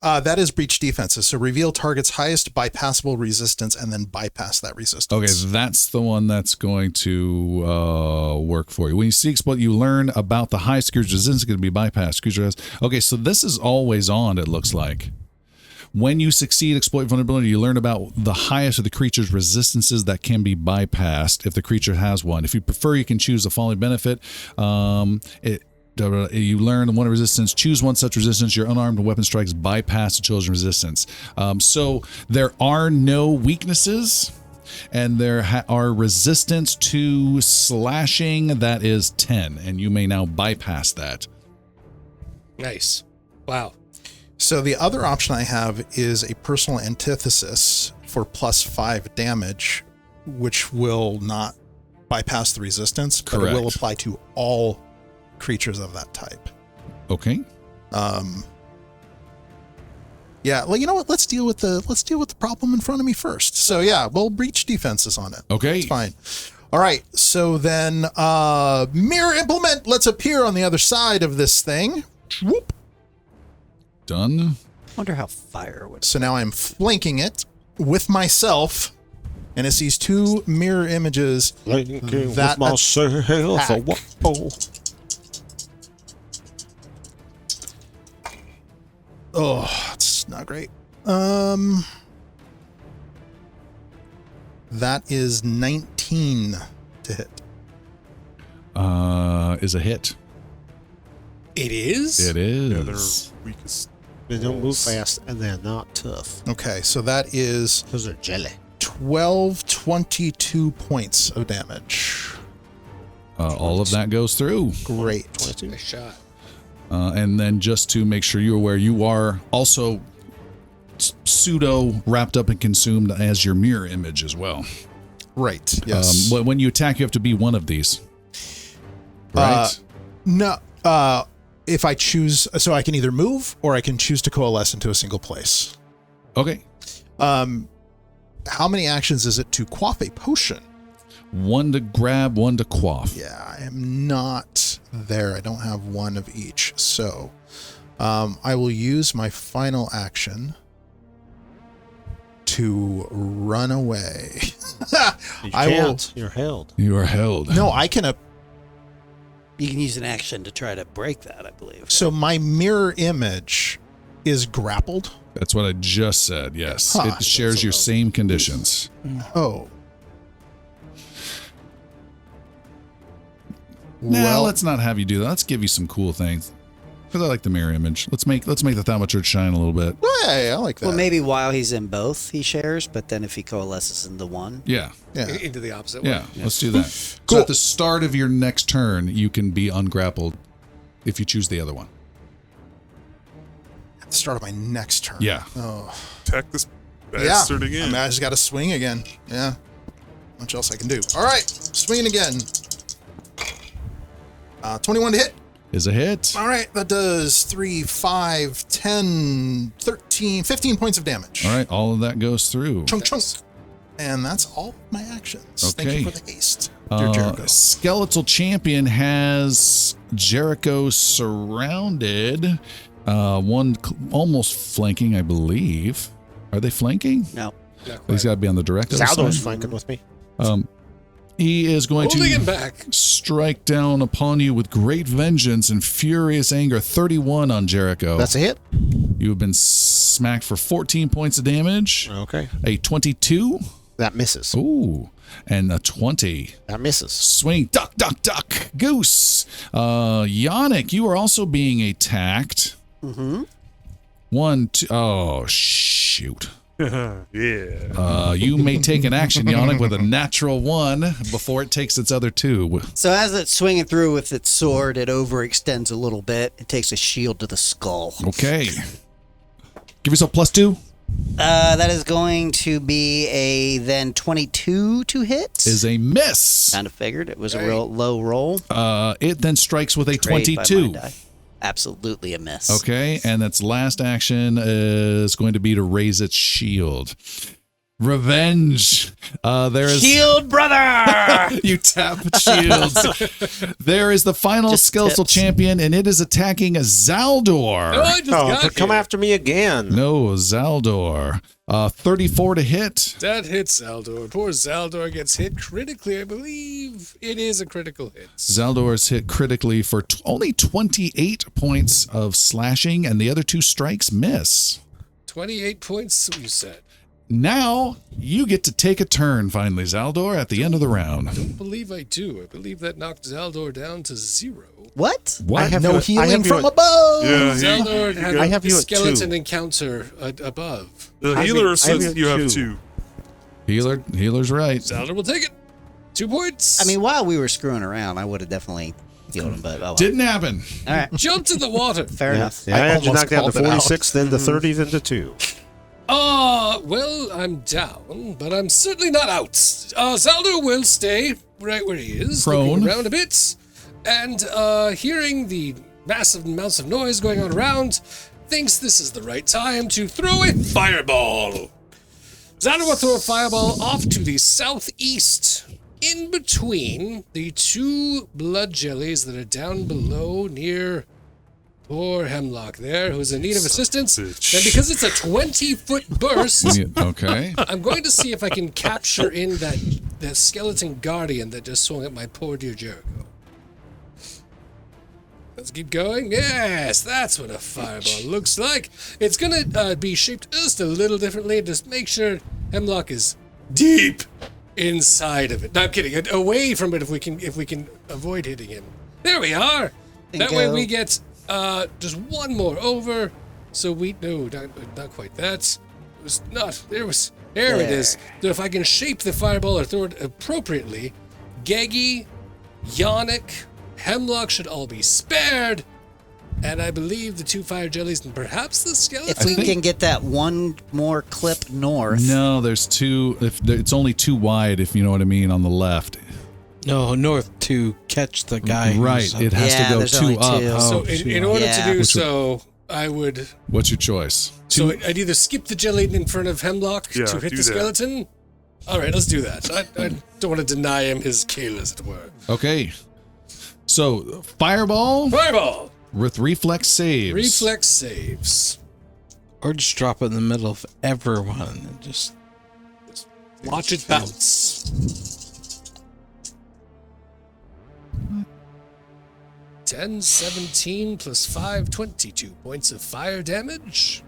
That is breach defenses. So reveal target's highest bypassable resistance and then bypass that resistance. Okay, that's the one that's going to work for you. When you see exploit, you learn about the highest creature's resistance going to be bypassed. Creature has. Okay, so this is always on, it looks like. When you succeed exploit vulnerability, you learn about the highest of the creature's resistances that can be bypassed if the creature has one. If you prefer, you can choose a following benefit. You learn one resistance. Choose one such resistance. Your unarmed weapon strikes bypass the children's resistance. So there are no weaknesses, and there are resistance to slashing. That is 10, and you may now bypass that. Nice. Wow. So the other option I have is a personal antithesis for +5 damage, which will not bypass the resistance, but it will Correct. apply to all creatures of that type. Okay. Yeah, well, you know what? Let's deal with the problem in front of me first. So yeah, we'll breach defenses on it. Okay. It's fine. All right. So then, mirror implement. Let's appear on the other side of this thing. Whoop. Done. Wonder how fire would. So now I'm flanking it with myself, and it sees two mirror images. That myself. Oh, it's not great. That is 19 to hit. Is a hit. It is? It Yeah, they're is. weakest. They don't move fast and they're not tough. Okay, so that is Those are jelly. 22 points of damage. All of that goes through. Great. 22. Nice shot. And then just to make sure you're aware, you are also pseudo wrapped up and consumed as your mirror image as well. Right. Yes. But when you attack, you have to be one of these. Right? No. If I choose, so I can either move or I can choose to coalesce into a single place. Okay. How many actions is it to quaff a potion? One to grab, one to quaff. Yeah, I am not there. I don't have one of each. So I will use my final action to run away. I will. You're held. You are held. No, I can. You can use an action to try to break that, I believe. So my mirror image is grappled. That's what I just said. Yes. Huh. It shares your same conditions. Oh. Now let's not have you do that. Let's give you some cool things. Because I like the mirror image. Let's make the Thaumaturge shine a little bit. Hey, I like that. Well, maybe while he's in both, he shares, but then if he coalesces into one. Yeah. Yeah. Into the opposite Yeah. way. Let's do that. Cool. So at the start of your next turn, you can be ungrappled if you choose the other one. At the start of my next turn. Yeah. Oh. Attack this bastard again. I just got to swing again. Yeah. Much else I can do. All right. Swinging again. 21 to hit. Is a hit. All right. That does 3, 5, 10, 13, 15 points of damage. All right. All of that goes through. Chunk, chunk. And that's all of my actions. Thank Okay. you for the haste, dear Jericho. Skeletal Champion has Jericho surrounded. One almost flanking, I believe. Are they flanking? No. He's got to be on the direct other Zaldor's side. flanking with me. He is going Holding to him back. strike down upon you with great vengeance and furious anger. 31 on Jericho. That's a hit. You have been smacked for 14 points of damage. Okay. A 22. That misses. Ooh. And a 20. That misses. Swing. Duck, duck, duck. Goose. Yannick, you are also being attacked. Mm-hmm. 1, 2. Oh, shoot. Yeah. You may take an action, Yannick, with a natural 1 before it takes its other 2. So as it's swinging through with its sword, it overextends a little bit. It takes a shield to the skull. Okay. Give yourself +2. That is going to be a then 22 to hit. Is a miss. Kind of figured it was a real low roll. It then strikes with a Trade by 22. my die. Absolutely a miss. Okay, and its last action is going to be to raise its shield. Revenge. There is Shield, brother! you tap shields. There is the final Just skeletal tips. champion, and it is attacking Zaldor. Oh, I just Oh, got but come here. after me again. No, Zaldor. 34 to hit. That hits Zaldor. Poor Zaldor gets hit critically. I believe it is a critical hit. Zaldor is hit critically for only 28 points of slashing, and the other 2 strikes miss. 28 points, you said. Now you get to take a turn, finally, Zaldor, at the end of the round. I don't believe I do. I believe that knocked Zaldor down to 0. What? What? I have No you- I healing have you from at- above. Yeah, Zaldor had I have a you at skeleton 2. encounter above. the I healer have says you you at have 2. 2. Healer's right. Zaldor will take it. 2 points. I mean, while we were screwing around, I would have definitely healed him, but oh well. Didn't happen. All right. jump to the water. Fair enough. Yeah, I and you almost knocked down to called it out. 46, then to 30, then to 2. Well, I'm down, but I'm certainly not out. Zaldo will stay right where he is, Prone. looking around a bit, and hearing the massive amounts of noise going on around, thinks this is the right time to throw a fireball. Zaldo will throw a fireball off to the southeast, in between the two blood jellies that are down below near poor Hemlock there, who's in need of assistance. And because it's a 20-foot burst, Okay. I'm going to see if I can capture in that skeleton guardian that just swung at my poor dear Jericho. Let's keep going. Yes, that's what a fireball looks like. It's going to be shaped just a little differently. Just make sure Hemlock is deep inside of it. No, I'm kidding. Away from it if we can avoid hitting him. There we are. That way we get just one more over. So not quite that. It was not. There it is. So if I can shape the fireball or throw it appropriately, Geggy, Yannick, Hemlock should all be spared. And I believe the two fire jellies and perhaps the skeleton. If we can get that one more clip north. No, there's two. It's only too wide, if you know what I mean, on the left. No, north to catch the guy. Right. It has to go there's two only up. two. So in order to do Which so, I would. What's your choice? So I'd either skip the jelly in front of Hemlock to hit do the that. skeleton. All right, let's do that. I don't want to deny him his kill, as it were. Okay. So, fireball Fireball! with reflex saves. Reflex saves. Or just drop it in the middle of everyone and just Watch it bounce. 10, 17 plus 5, 22 points of fire damage.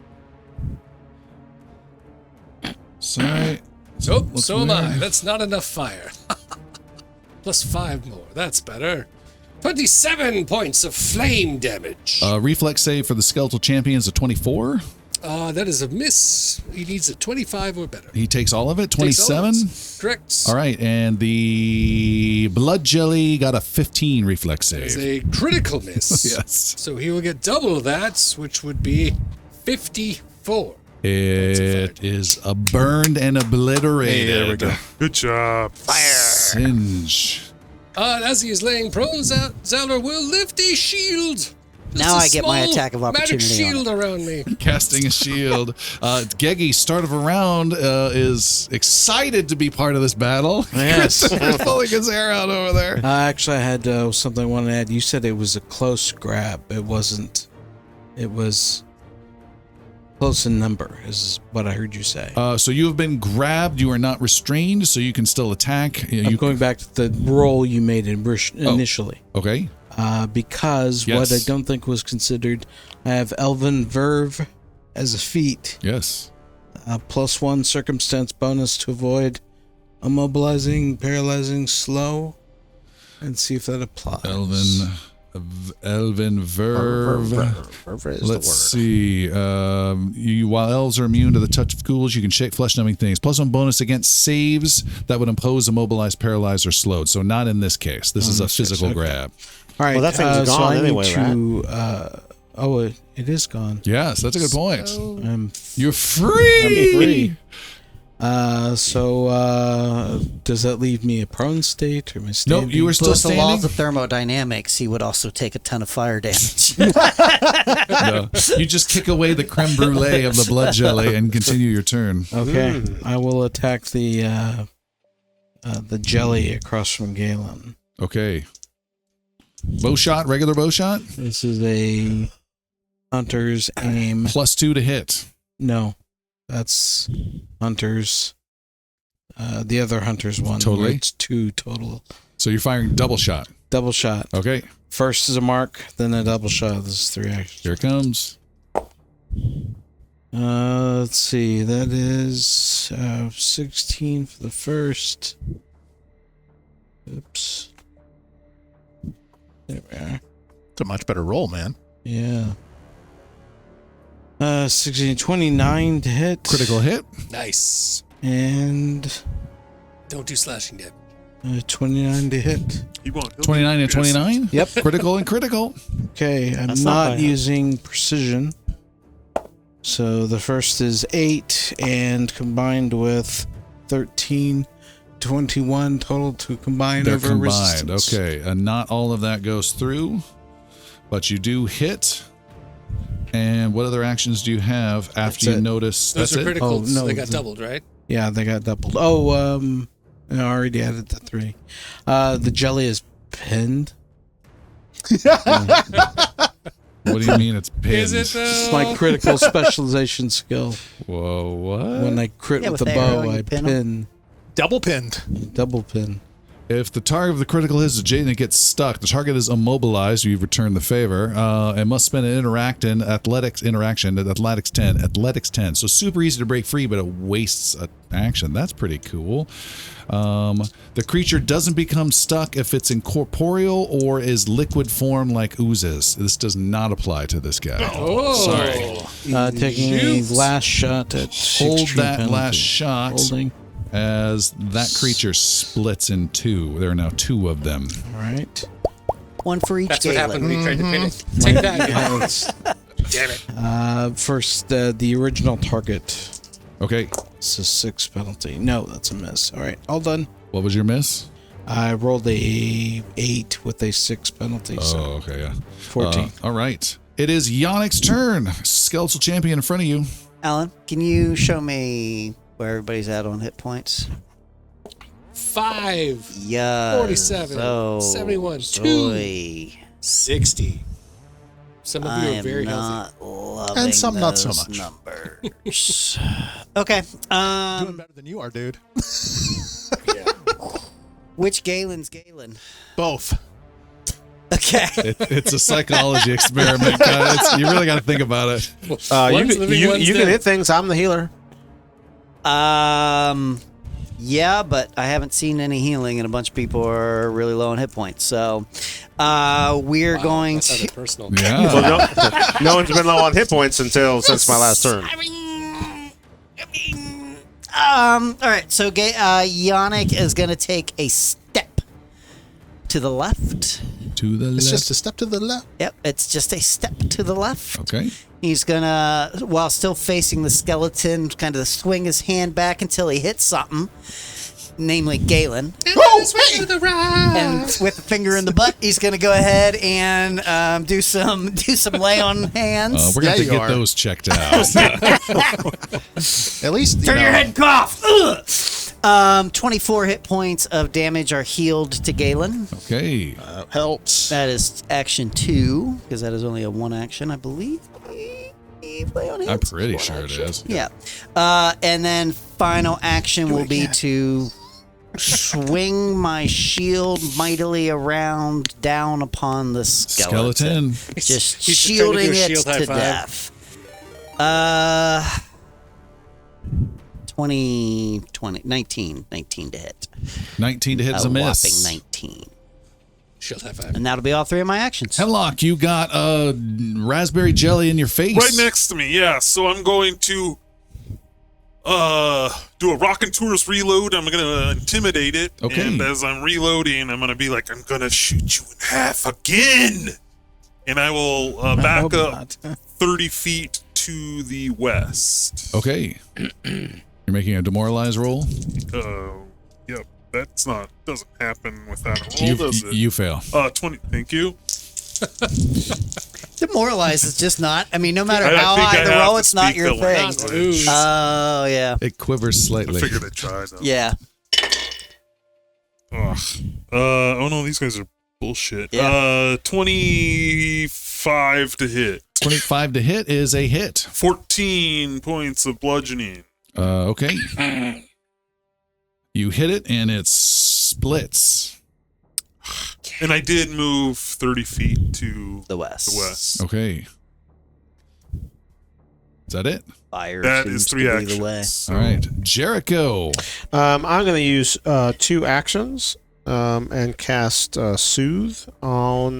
Sorry. So What's am I. weird? That's not enough fire. Plus 5 more. That's better. 27 points of flame damage. Reflex save for the skeletal champion is a 24. That is a miss. He needs a 25 or better. He takes all of it. Takes all 27. of it. Correct. All right, and the blood jelly got a 15 reflex It's save. a critical miss. Yes. So he will get double that, which would be 54. It is a burned and obliterated. There we go. Good job. Singe. As he is laying prone, Zalor will lift a shield. Just Now a I get my small attack of magic opportunity on shield around me. Casting a shield. Geggy, start of a round, is excited to be part of this battle. Yes. Christopher's pulling his hair out over there. Actually, I had something I wanted to add. You said it was a close grab. It wasn't. It was close in number, is what I heard you say. So you have been grabbed. You are not restrained, so you can still attack. I'm going back to the roll you made initially. Okay. Because Yes. what I don't think was considered, I have Elven Verve as a feat. Yes. +1 circumstance bonus to avoid immobilizing, paralyzing, slow. And see if that applies. Elven Verve. Let's see. While elves are immune to the touch of ghouls, you can shake flesh-numbing things. +1 bonus against saves that would impose immobilize, paralyze, or slowed. So not in this case. This is a physical grab. All right. Well, that thing's so gone I need anyway, to, it is gone. Yes, that's a good point. I'm You're free. free. Does that leave me a prone state or my standing? Nope, you were still Plus the standing. laws of thermodynamics, he would also take a ton of fire damage. No, you just kick away the creme brulee of the blood jelly and continue your turn. Okay, I will attack the jelly across from Galen. Okay. Bow shot, regular bow shot. This is a hunter's aim. +2 to hit. No, that's hunter's. The other hunter's one. Totally. Where it's 2 total. So you're firing double shot. Double shot. Okay. First is a mark, then a double shot. This is 3 actions. Here it comes. Let's see. That is 16 for the first. Oops. There we are. It's a much better roll, man. Yeah. 16, 29 to hit. Critical hit. Nice. And Don't do slashing yet. 29 to hit. He won't. He'll 29 and be pissed. 29. Yep. Critical and critical. Okay, I'm That's not not bad. using precision. So the first is 8, and combined with 13, 21 total to combine They're over combined. resistance. Okay, and not all of that goes through, but you do hit. And what other actions do you have after you it. notice? Those That's are it. criticals. Oh, no, They got the- doubled, right? Yeah, they got doubled. Oh, I already added the 3. The jelly is pinned. What do you mean it's pinned? Is it It's though? my critical specialization skill. Whoa, what? When I crit Yeah, with with the the arrow, bow, you I pin 'em. pin, Double pinned. double pin. If the target of the critical hit is a J and it gets stuck, the target is immobilized. You've returned the favor and must spend an athletics 10. Athletics 10. So super easy to break free, but it wastes an action. That's pretty cool. The creature doesn't become stuck if it's incorporeal or is liquid form like oozes. This does not apply to this guy. Oh, Sorry. Taking a last shot at Hold extreme that penalty. last shot Holding. as that creature splits in 2. There are now 2 of them. All right. One for each that's what Galen. happened when you tried to pin it. Take that. Yeah, it's- Damn it. first, the original target. Okay, It's a 6 penalty. No, that's a miss. All right, all done. what was your miss? I rolled a 8 with a 6 penalty. So Oh, okay, yeah. 14. All right. It is Yannick's turn. Skeletal champion in front of you. Alan, can you show me where everybody's at on hit points? 5, Yeah. 47, 71, 2, 60. Some of I you are am very healthy. not loving And some not so those much. numbers. Okay. Doing better than you are, dude. Which Galen's Galen? Both. Okay. It's a psychology experiment, guys. You really got to think about it. One's living, one's You can dead. hit things. I'm the healer. Yeah, but I haven't seen any healing, and a bunch of people are really low on hit points. So, we're going That to. sounded personal. Yeah. Well, no one's been low on hit points since my last turn. All right. So, Yannick is going to take a step to the left. To the It's left. just a step to the left. Yep, it's just a step to the left. Okay. He's gonna, while still facing the skeleton, kind of swing his hand back until he hits something, namely Galen. And with the finger in the butt, he's gonna go ahead and do some lay on hands. We're going to Yeah, have to you get are. those checked out. At least Turn your head and cough. Ugh. 24 hit points of damage are healed to Galen. Okay. helps. That is action 2, because that is only a 1 action, I believe. Lay on hands. I'm pretty sure it is. Yeah. And then final action will be to swing my shield mightily around down upon the skeleton. Skeleton. Just He's just trying to do shielding a it shield high to five. death. 19 to hit. 19 to hit is a miss. Whopping 19. Shield high five. And that'll be all 3 of my actions. Hemlock, you got raspberry jelly in your face. Right next to me, yeah. So I'm going to do a Rock and Tours reload. I'm gonna intimidate it. Okay. And as I'm reloading, I'm gonna be like, I'm gonna shoot you in half again. And I will back hope up not. 30 feet to the west. Okay. You're making a demoralize roll. Yep. Doesn't happen without a roll, does it? You fail. 20. Thank you. Demoralize is just not. I mean, no matter I how think high I the have roll, to it's not speak your the thing. language. Oh, yeah. It quivers I slightly. figured I'd try though. Yeah. Ugh. Oh no, these guys are bullshit. Yeah. 25 to hit. 25 to hit is a hit. 14 points of bludgeoning. Okay. You hit it and it splits. And I did move 30 feet to The west. the west. Okay. Is that it? Fire That seems is to 3 be actions. the way. So- All right. Jericho. I'm going to use 2 actions and cast Soothe on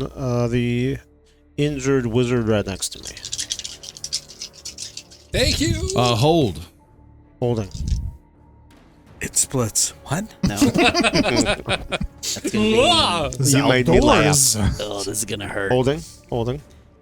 the injured wizard right next to me. Thank you. Hold. Holding. It splits. What? No. That's gonna Ah! You made me laugh. oh, this is gonna hurt. Holding.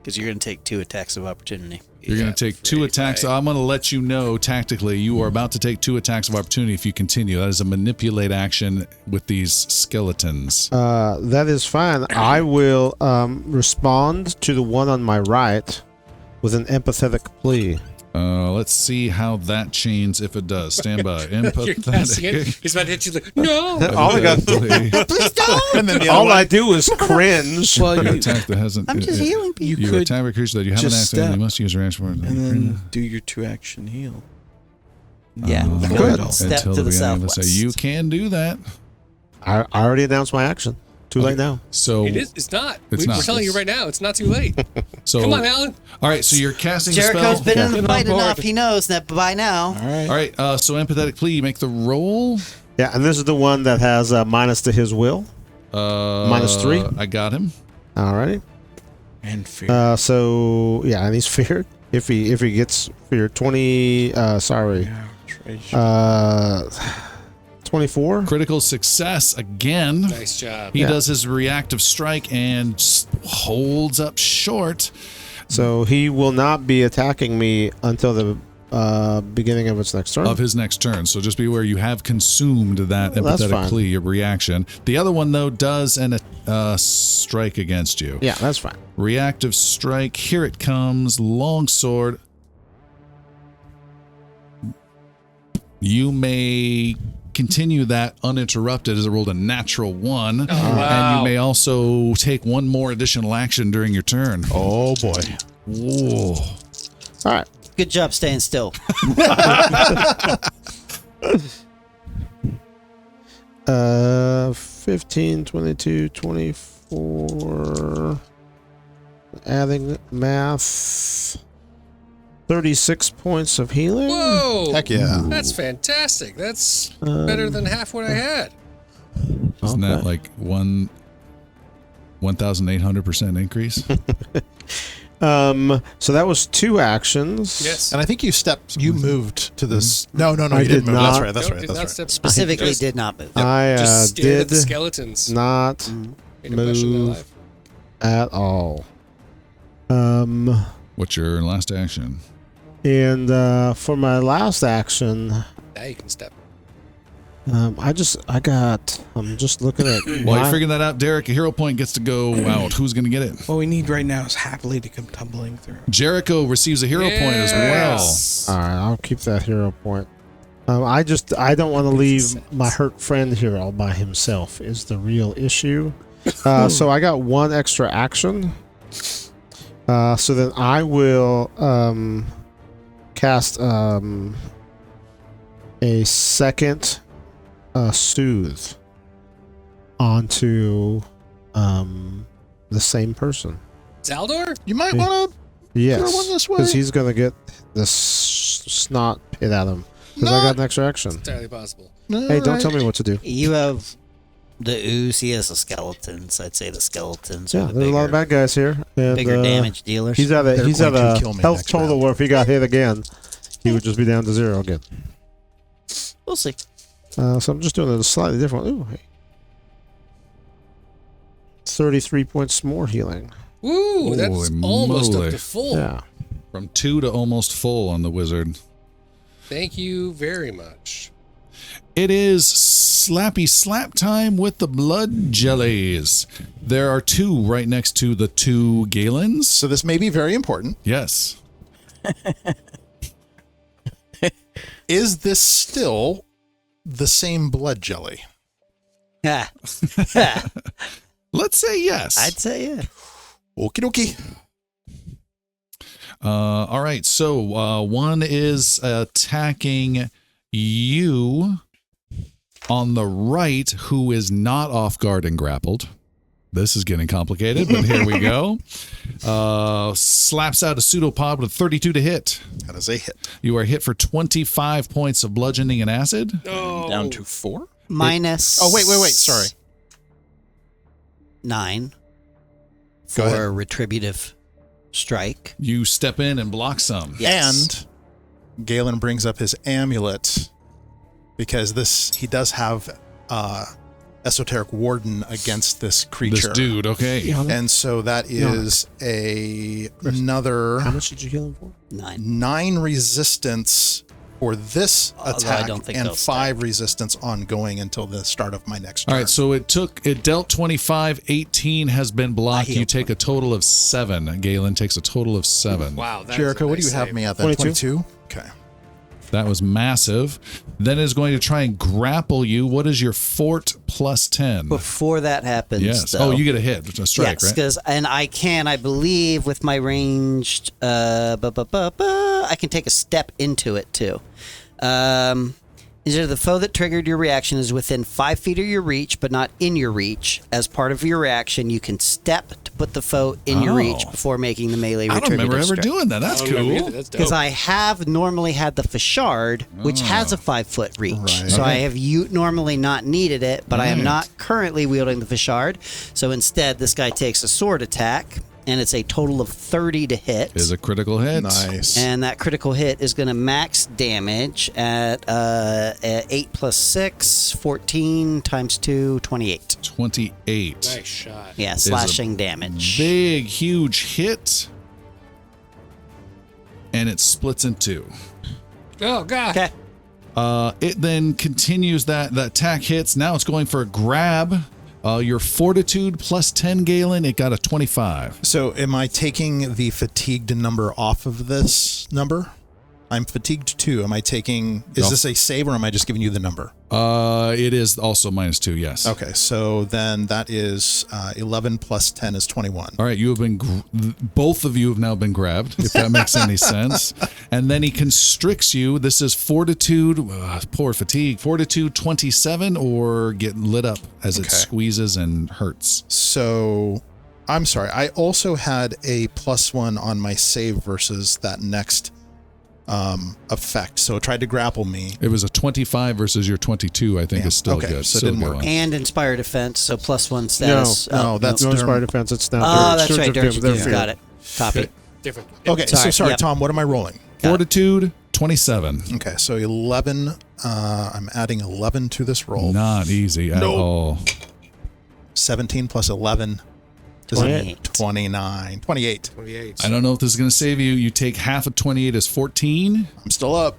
Because you're going to take 2 attacks of opportunity. You're going to take 2 attacks. I'm going to let you know tactically you are about to take 2 attacks of opportunity if you continue. That is a manipulate action with these skeletons. That is fine. I will respond to the one on my right with an empathetic plea. Let's see how that changes if it does. Stand by. You're casting it. Empathetic. He's about to hit you like, no. All I got, Please don't. And then the all other I do is cringe. Well, You you, attack that hasn't. I'm just healing people. You could attack a creature that you haven't just activated. step. You must use your action for it. and then do your 2-action heal. Yeah. Good. Step Until to the beginning of the southwest. You can do that. I already announced my action. Too late now. So It's not. It's We're not. telling you right now, it's not too late. So Come on, Alan. All right, so you're casting Jericho's the been spell. in the Get fight on board. enough. He knows that by now. All right. All right, so empathetic plea, make the roll. Yeah, and this is the one that has minus to his will. -3. I got him. Alrighty. And fear. So yeah, and he's feared. If he gets feared, 24. Critical success again. Nice job. He does his reactive strike and holds up short. So he will not be attacking me until the beginning of its next turn. Of his next turn. So just be aware you have consumed that Well, that's empathetic fine. plea, your reaction. The other one, though, does an strike against you. Yeah, that's fine. Reactive strike. Here it comes. Longsword. You may continue that uninterrupted as it rolled a natural 1. wow. And you may also take 1 more additional action during your turn. Oh boy. Whoa. All right. Good job staying still. 15, 22, 24. Adding math. 36 points of healing. Whoa. Heck yeah. That's fantastic. That's better than half what I had. Isn't that Okay. like 1,800% increase? So that was 2 actions. Yes. And I think you moved to this. No, I you didn't did move. That's not. right. That's Nope, right. did That's not right. step- Specifically Just- did not move. I Just stared at the did skeletons. not Made a mess of their move life. at all. What's your last action? And for my last action, Now you can step. I'm just looking at While you're figuring that out, Derek, a hero point gets to go out. Who's going to get it? What we need right now is happily to come tumbling through. Jericho receives a hero point as well. Yes. All right, I'll keep that hero point. I don't want to leave my hurt friend here all by himself. Is the real issue. So I got 1 extra action. So then I will cast a second soothe onto the same person. Zaldor? You might want to. Yes, Throw one this way. because he's gonna get the snot hit at him. Because I got an extra action. Entirely possible. Hey, don't tell me what to do. You have the ooze. He has the skeletons. I'd say the skeletons. Yeah, are the there's a lot of bigger- bad guys here. And, Bigger damage dealers. He's at They're a going to kill me health next total round. where if he got hit again, he would just be down to 0 again. We'll see. So I'm just doing a slightly different. Ooh, hey. 33 points more healing. Ooh, that's Holy almost moly. up to full. Yeah. From 2 to almost full on the wizard. Thank you very much. It is slappy slap time with the blood jellies. There are 2 right next to the 2 Galens. So this may be very important. Yes. Is this still the same blood jelly? Ha. Let's say yes. I'd say yeah. Okie dokie. All right. So one is attacking you on the right, who is not off guard and grappled. This is getting complicated, but here we go. Slaps out a pseudopod with 32 to hit. That is a hit. You are hit for 25 points of bludgeoning and acid. Oh. Down to 4? Minus. Oh, wait. Sorry. 9 Go for ahead. a retributive strike. You step in and block some. Yes. And Galen brings up his amulet because he does have esoteric warden against this creature. This dude, okay. And so that is another How much did you heal him for? 9. 9 resistance for this Although I attack don't think and they'll 5 resistance ongoing until the start of my next turn. All right, so it dealt 25, 18 has been blocked. You take a total of 7. Galen takes a total of 7. Wow. That Jericho, is a what do you nice have save. me at? That 22? Okay. That was massive. Then it's going to try and grapple you. What is your fort plus 10? Before that happens, Yes. though, Oh, you get a hit, a strike, yes, right? because I believe, with my ranged, I can take a step into it too. Is it the foe that triggered your reaction is within 5 feet of your reach, but not in your reach? As part of your reaction, you can step to put the foe in your reach before making the melee I don't remember ever doing that. That's I don't remember cool. either. That's dope. Because I have normally had the Fashard, which has a 5-foot reach. Right. So I Okay. have normally not needed it, but I am Right. not currently wielding the Fashard. So instead, this guy takes a sword attack, and it's a total of 30 to hit. Is a critical hit. Nice. And that critical hit is going to max damage at 8 plus 6, 14 times 2, 28. 28. Nice shot. Yeah, slashing damage. Big, huge hit. And it splits in 2. Oh, God. Okay. It then continues that attack hits. Now it's going for a grab. Your fortitude plus 10, Galen, it got a 25. So am I taking the fatigued number off of this number? I'm fatigued 2. Am I taking... Is this a save or am I just giving you the number? It is also -2, yes. Okay, so then that is 11 plus 10 is 21. All right, you have been, both of you have now been grabbed, if that makes any sense. And then he constricts you. This is fortitude, poor fatigue, fortitude 27 or get lit up as it squeezes and hurts. So, I'm sorry. I also had a +1 on my save versus that next effect. So it tried to grapple me. It was a 25 versus your 22, I think is still Okay, good. so it Still didn't work. going. And Inspire Defense, so +1 status. No, that's no Durham. Inspired Defense. It's now. Oh, that's right. Dirge of Dirge Doom. of Got it. Copy. Different. Okay, Sorry, so yep. Tom, what am I rolling? Fortitude 27. Okay, so 11. I'm adding 11 to this roll. Not easy at all. 17 plus 11 is 28. 29. 28. 28. I don't know if this is going to save you. You take half of 28 as 14. I'm still up.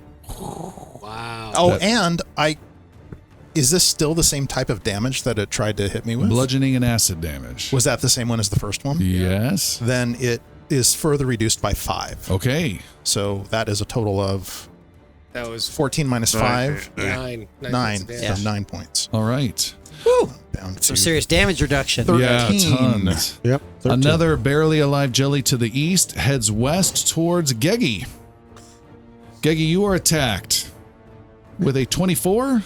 Wow. Oh, and is this still the same type of damage that it tried to hit me with? Bludgeoning and acid damage. Was that the same one as the first one? Yes. Then it is further reduced by 5. Okay. So that is a total of That was 14 minus 5. 9. 9. points of So damage. 9 points. All right. Down to Some serious damage reduction. Yeah, 13. tons. Yep. 13. Another barely alive jelly to the east heads west towards Geggy. Geggy, you are attacked with a 24.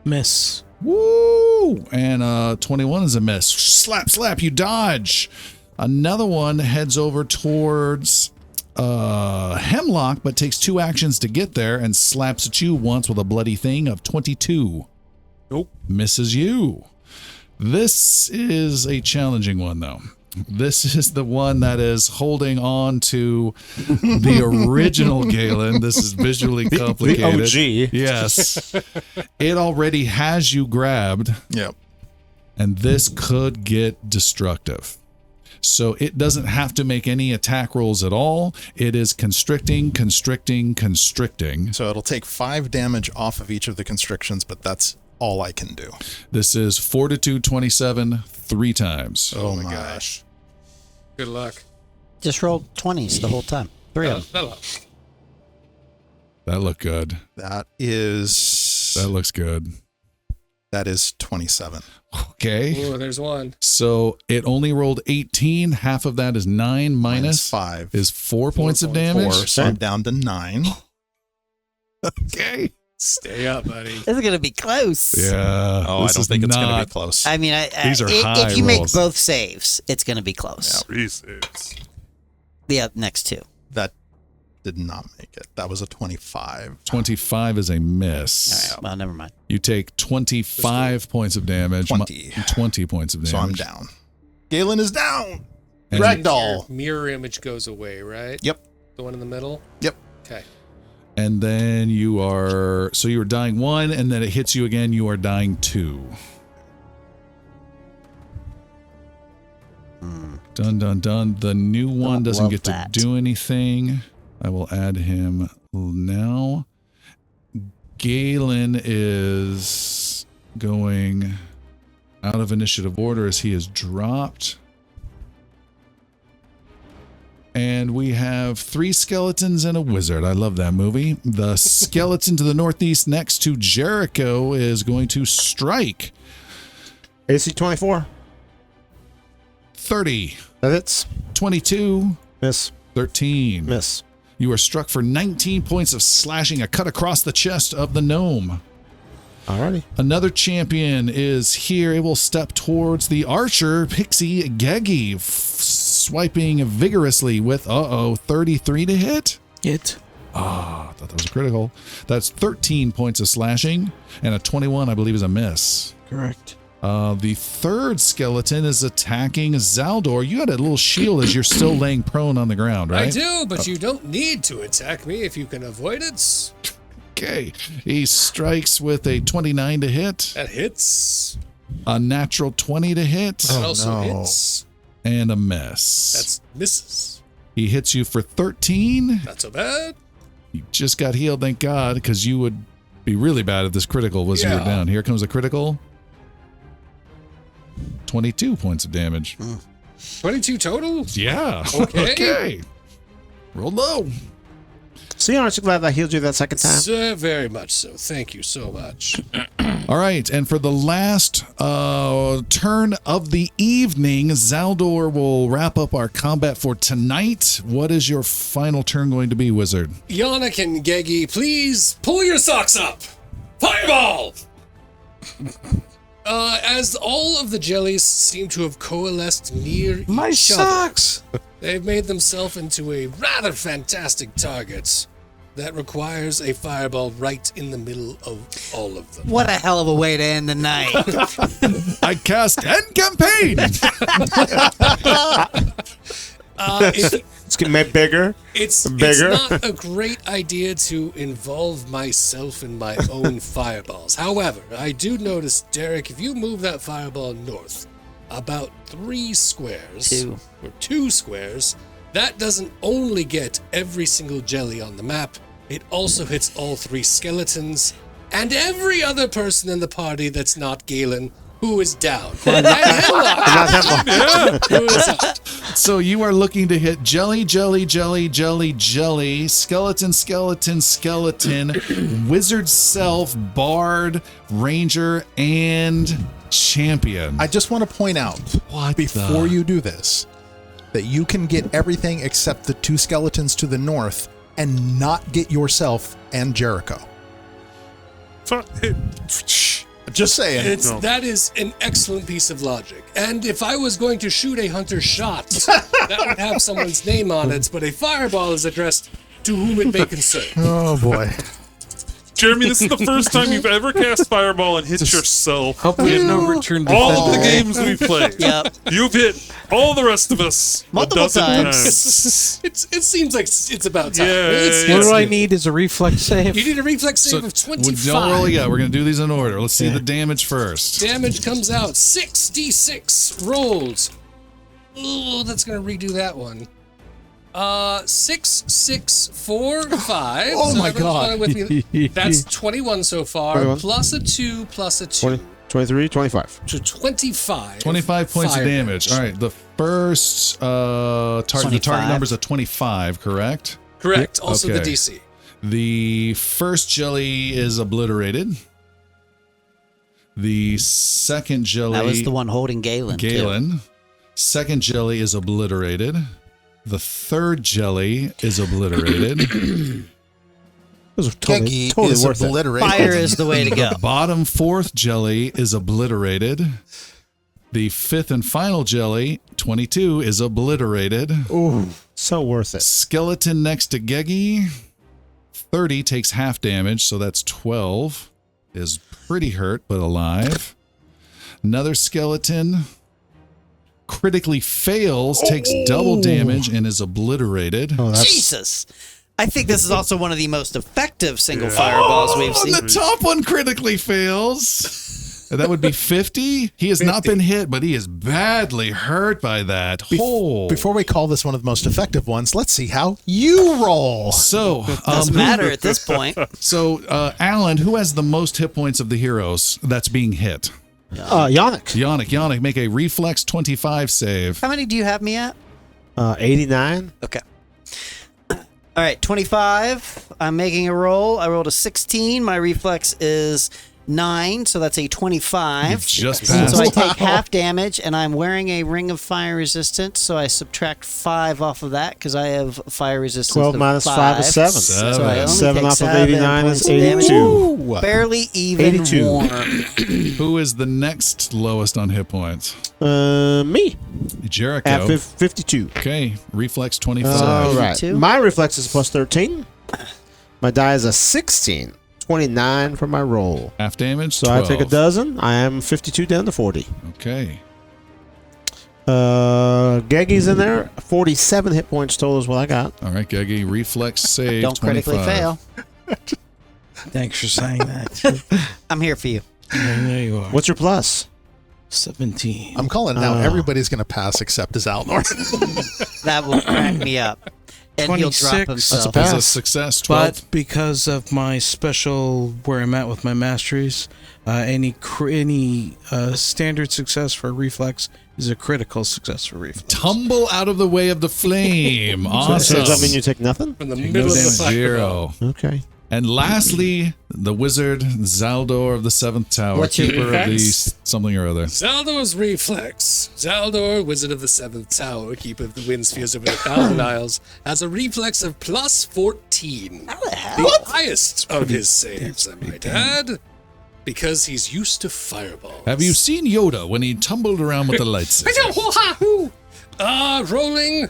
Miss. Woo! And 21 is a miss. Slap, slap, you dodge. Another one heads over towards Hemlock, but takes 2 actions to get there and slaps at you once with a bloody thing of 22. Nope. Misses you. This is a challenging one, though. This is the one that is holding on to the original Galen. This is visually complicated. The OG. Yes. It already has you grabbed, Yep. and this could get destructive. So it doesn't have to make any attack rolls at all. It is constricting, constricting, constricting. So it'll take 5 damage off of each of the constrictions, but that's all I can do. This is Fortitude 27 3 times. Oh my gosh. Good luck. Just rolled 20s the whole time. 3 of them. That'll help. That looked good. That is That looks good. 27. Okay. Ooh, there's one. So it only rolled 18. Half of that is 9 minus 5 is 4 points of damage. 4, so I'm down to 9. Okay. Stay up, buddy. This is going to be close. Yeah. Oh, I this don't is think it's going to not- be close. I mean, These are high if you make rolls. both saves, it's going to be close. 3 saves. The next 2. That did not make it. That was a 25. 25 is a miss. All right. Well, never mind. You take 25 points of damage. 20. 20 points of damage. So I'm down. Galen is down. And- Ragdoll. Your mirror image goes away, right? Yep. The one in the middle? Yep. Okay. And then you are dying 1, and then it hits you again. You are dying 2. Dun, dun, dun. The new one doesn't love get that. to do anything. I will add him now. Galen is going out of initiative order as he is dropped. And we have 3 skeletons and a wizard. I love that movie. The skeleton to the northeast next to Jericho is going to strike. AC 24. 30, That hits. 22, Miss. 13. Miss. You are struck for 19 points of slashing, a cut across the chest of the gnome. Alrighty. Another champion is here. It will step towards the archer, Pixie Geggy, swiping vigorously with, 33 to hit. Hit. I thought that was a critical. That's 13 points of slashing, and a 21, I believe, is a miss. Correct. The third skeleton is attacking Zaldor. You had a little shield as you're still laying prone on the ground, right? I do, but you don't need to attack me if you can avoid it. Okay. He strikes with a 29 to hit, That hits. a natural 20 to hit, That also no. hits. and a miss. That's misses. He hits you for 13. Not so bad. You just got healed, thank God, because you would be really bad if this critical was you were Yeah. down. Here comes a critical. 22 points of damage. 22 total? Yeah. Okay. Okay. Roll low. See, aren't you glad I healed you that second time? So very much so. Thank you so much. All right, and for the last turn of the evening, Zaldor will wrap up our combat for tonight. What is your final turn going to be, Wizard? Yannick and Geggy, please pull your socks up. Fireball! As all of the jellies seem to have coalesced near My each other, socks. they've made themselves into a rather fantastic target that requires a fireball right in the middle of all of them. What a hell of a way to end the night. I cast End Campaign! It's getting made bigger. It's Bigger. not a great idea to involve myself in my own fireballs. However, I do notice, Derek, if you move that fireball north about 3 squares, or 2 squares, that doesn't only get every single jelly on the map, it also hits all 3 skeletons and every other person in the party that's not Galen, who is down. And Hemlock, who is up. So you are looking to hit jelly, jelly, jelly, jelly, jelly, skeleton, skeleton, skeleton, wizard self, bard, ranger, and champion. I just want to point out before you do this that you can get everything except the 2 skeletons to the north and not get yourself and Jericho. Just saying. That is an excellent piece of logic. And if I was going to shoot a hunter shot, that would have someone's name on it, but a fireball is addressed to whom it may concern. Oh boy. Jeremy, this is the first time you've ever cast Fireball and hit yourself. Hope we have no return All of the defender. games we've played. Yep. You've hit all the rest of us Multiple a dozen times. It seems like it's about time. Yeah, It's- yeah, What do I it's- need is a reflex save. You need a reflex save of Don't 25. roll yet. We're going to do these in order. Let's see the damage first. Damage comes out 6d6 rolled. Ooh, that's gonna redo that one. 6, 6, 4, 5. Oh my everyone's God. going with me. That's 21 so far, 21. plus a 2, plus a 2. 23, 25. So 25. 25 points of fire damage. All right, the first the target 25. number is a 25, correct? Correct. Also the Okay. DC. The first jelly is obliterated. The second jelly, That was the one holding Galen. too. Galen. Second jelly is obliterated. The third jelly is obliterated. Those are totally, Geggy totally is worth it. obliterated. Fire is the way to go. The bottom fourth jelly is obliterated. The fifth and final jelly, 22, is obliterated. Ooh, so worth it. Skeleton next to Geggy, 30 takes half damage, so that's 12. Is pretty hurt, but alive. Another skeleton critically fails, takes double damage, and is obliterated. Oh, that's Jesus. I think this is also one of the most effective single fireballs we've And seen. the top one critically fails. That would be 50. He has not been hit, but he is badly hurt by that hole. Before we call this one of the most effective ones, let's see how you roll. So, Doesn't matter at this point. So, Alan, who has the most hit points of the heroes that's being hit? Yannick. Yannick, make a reflex 25 save. How many do you have me at? 89. Okay. All right, 25. I'm making a roll. I rolled a 16. My reflex is 9, so that's a 25. You've just passed. So I take half damage, and I'm wearing a ring of fire resistance, so I subtract 5 off of that because I have fire resistance. 12 minus 5 is 7. So I only 7 take off of 7 89 is points of damage. 82. Ooh, barely even 82. warm. Who is the next lowest on hit points? Me. Jericho. At 52. Okay, reflex 25. All right. 52. My reflex is plus 13. My die is a 16. 29 for my roll. Half damage. So 12. I take a dozen. I am 52 down to 40. Okay. Geggy's in there. 47 hit points total is what I got. All right, Geggy, reflex save. Don't 25. critically fail. Thanks for saying that. I'm here for you. There you are. What's your plus? 17. I'm calling it now. Everybody's going to pass except as Alnor. That will crack me up. And he'll drop 26. himself. That's a success. 12. But because of my special where I'm at with my masteries, any standard success for reflex is a critical success for reflex. Tumble out of the way of the flame. So Awesome. does that mean you take nothing? From the Take middle no of the damage. fire. 0. Okay. And lastly, the wizard Zaldor of the Seventh Tower, What's your keeper of the reflex? something or other. Zaldor's reflex. Zaldor, wizard of the Seventh Tower, keeper of the wind spheres over the Thousand Isles, has a reflex of plus 14. The highest of his saves, I might add, because he's used to fireballs. Have you seen Yoda when he tumbled around with the lights? Rolling.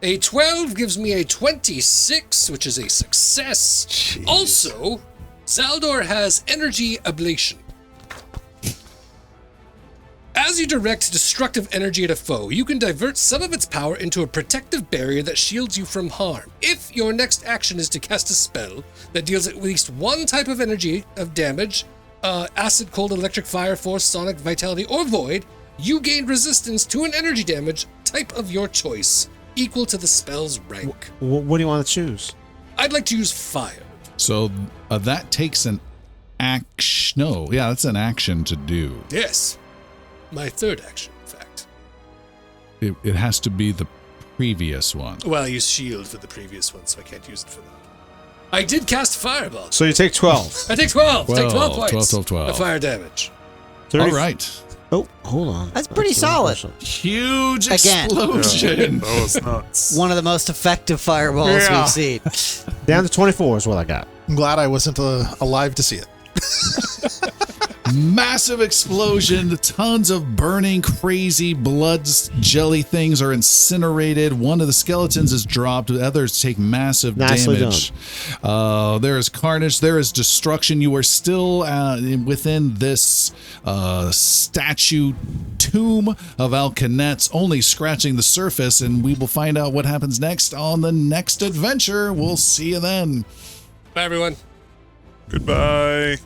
A 12 gives me a 26, which is a success. Jeez. Also, Zaldor has energy ablation. As you direct destructive energy at a foe, you can divert some of its power into a protective barrier that shields you from harm. If your next action is to cast a spell that deals at least one type of energy of damage, acid, cold, electric, fire, force, sonic, vitality, or void, you gain resistance to an energy damage type of your choice, equal to the spell's rank. What do you want to choose? I'd like to use fire. So that takes an action. No, yeah, that's an action to do. Yes. My third action, in fact. It has to be the previous one. Well, I used shield for the previous one, so I can't use it for that. I did cast fireball. So you take 12. I take 12. Take 12 points 12. of fire damage. 30. All right. Oh, hold on. That's pretty solid. Huge Again. explosion. That was nuts. One of the most effective fireballs Yeah. we've seen. Down to 24 is what I got. I'm glad I wasn't alive to see it. Massive explosion. Tons of burning, crazy blood jelly things are incinerated. One of the skeletons is dropped. The others take massive Nicely damage. There is carnage. There is destruction. You are still within this statue tomb of Al Kanet, only scratching the surface, and we will find out what happens next on the next adventure. We'll see you then. Bye, everyone. Goodbye.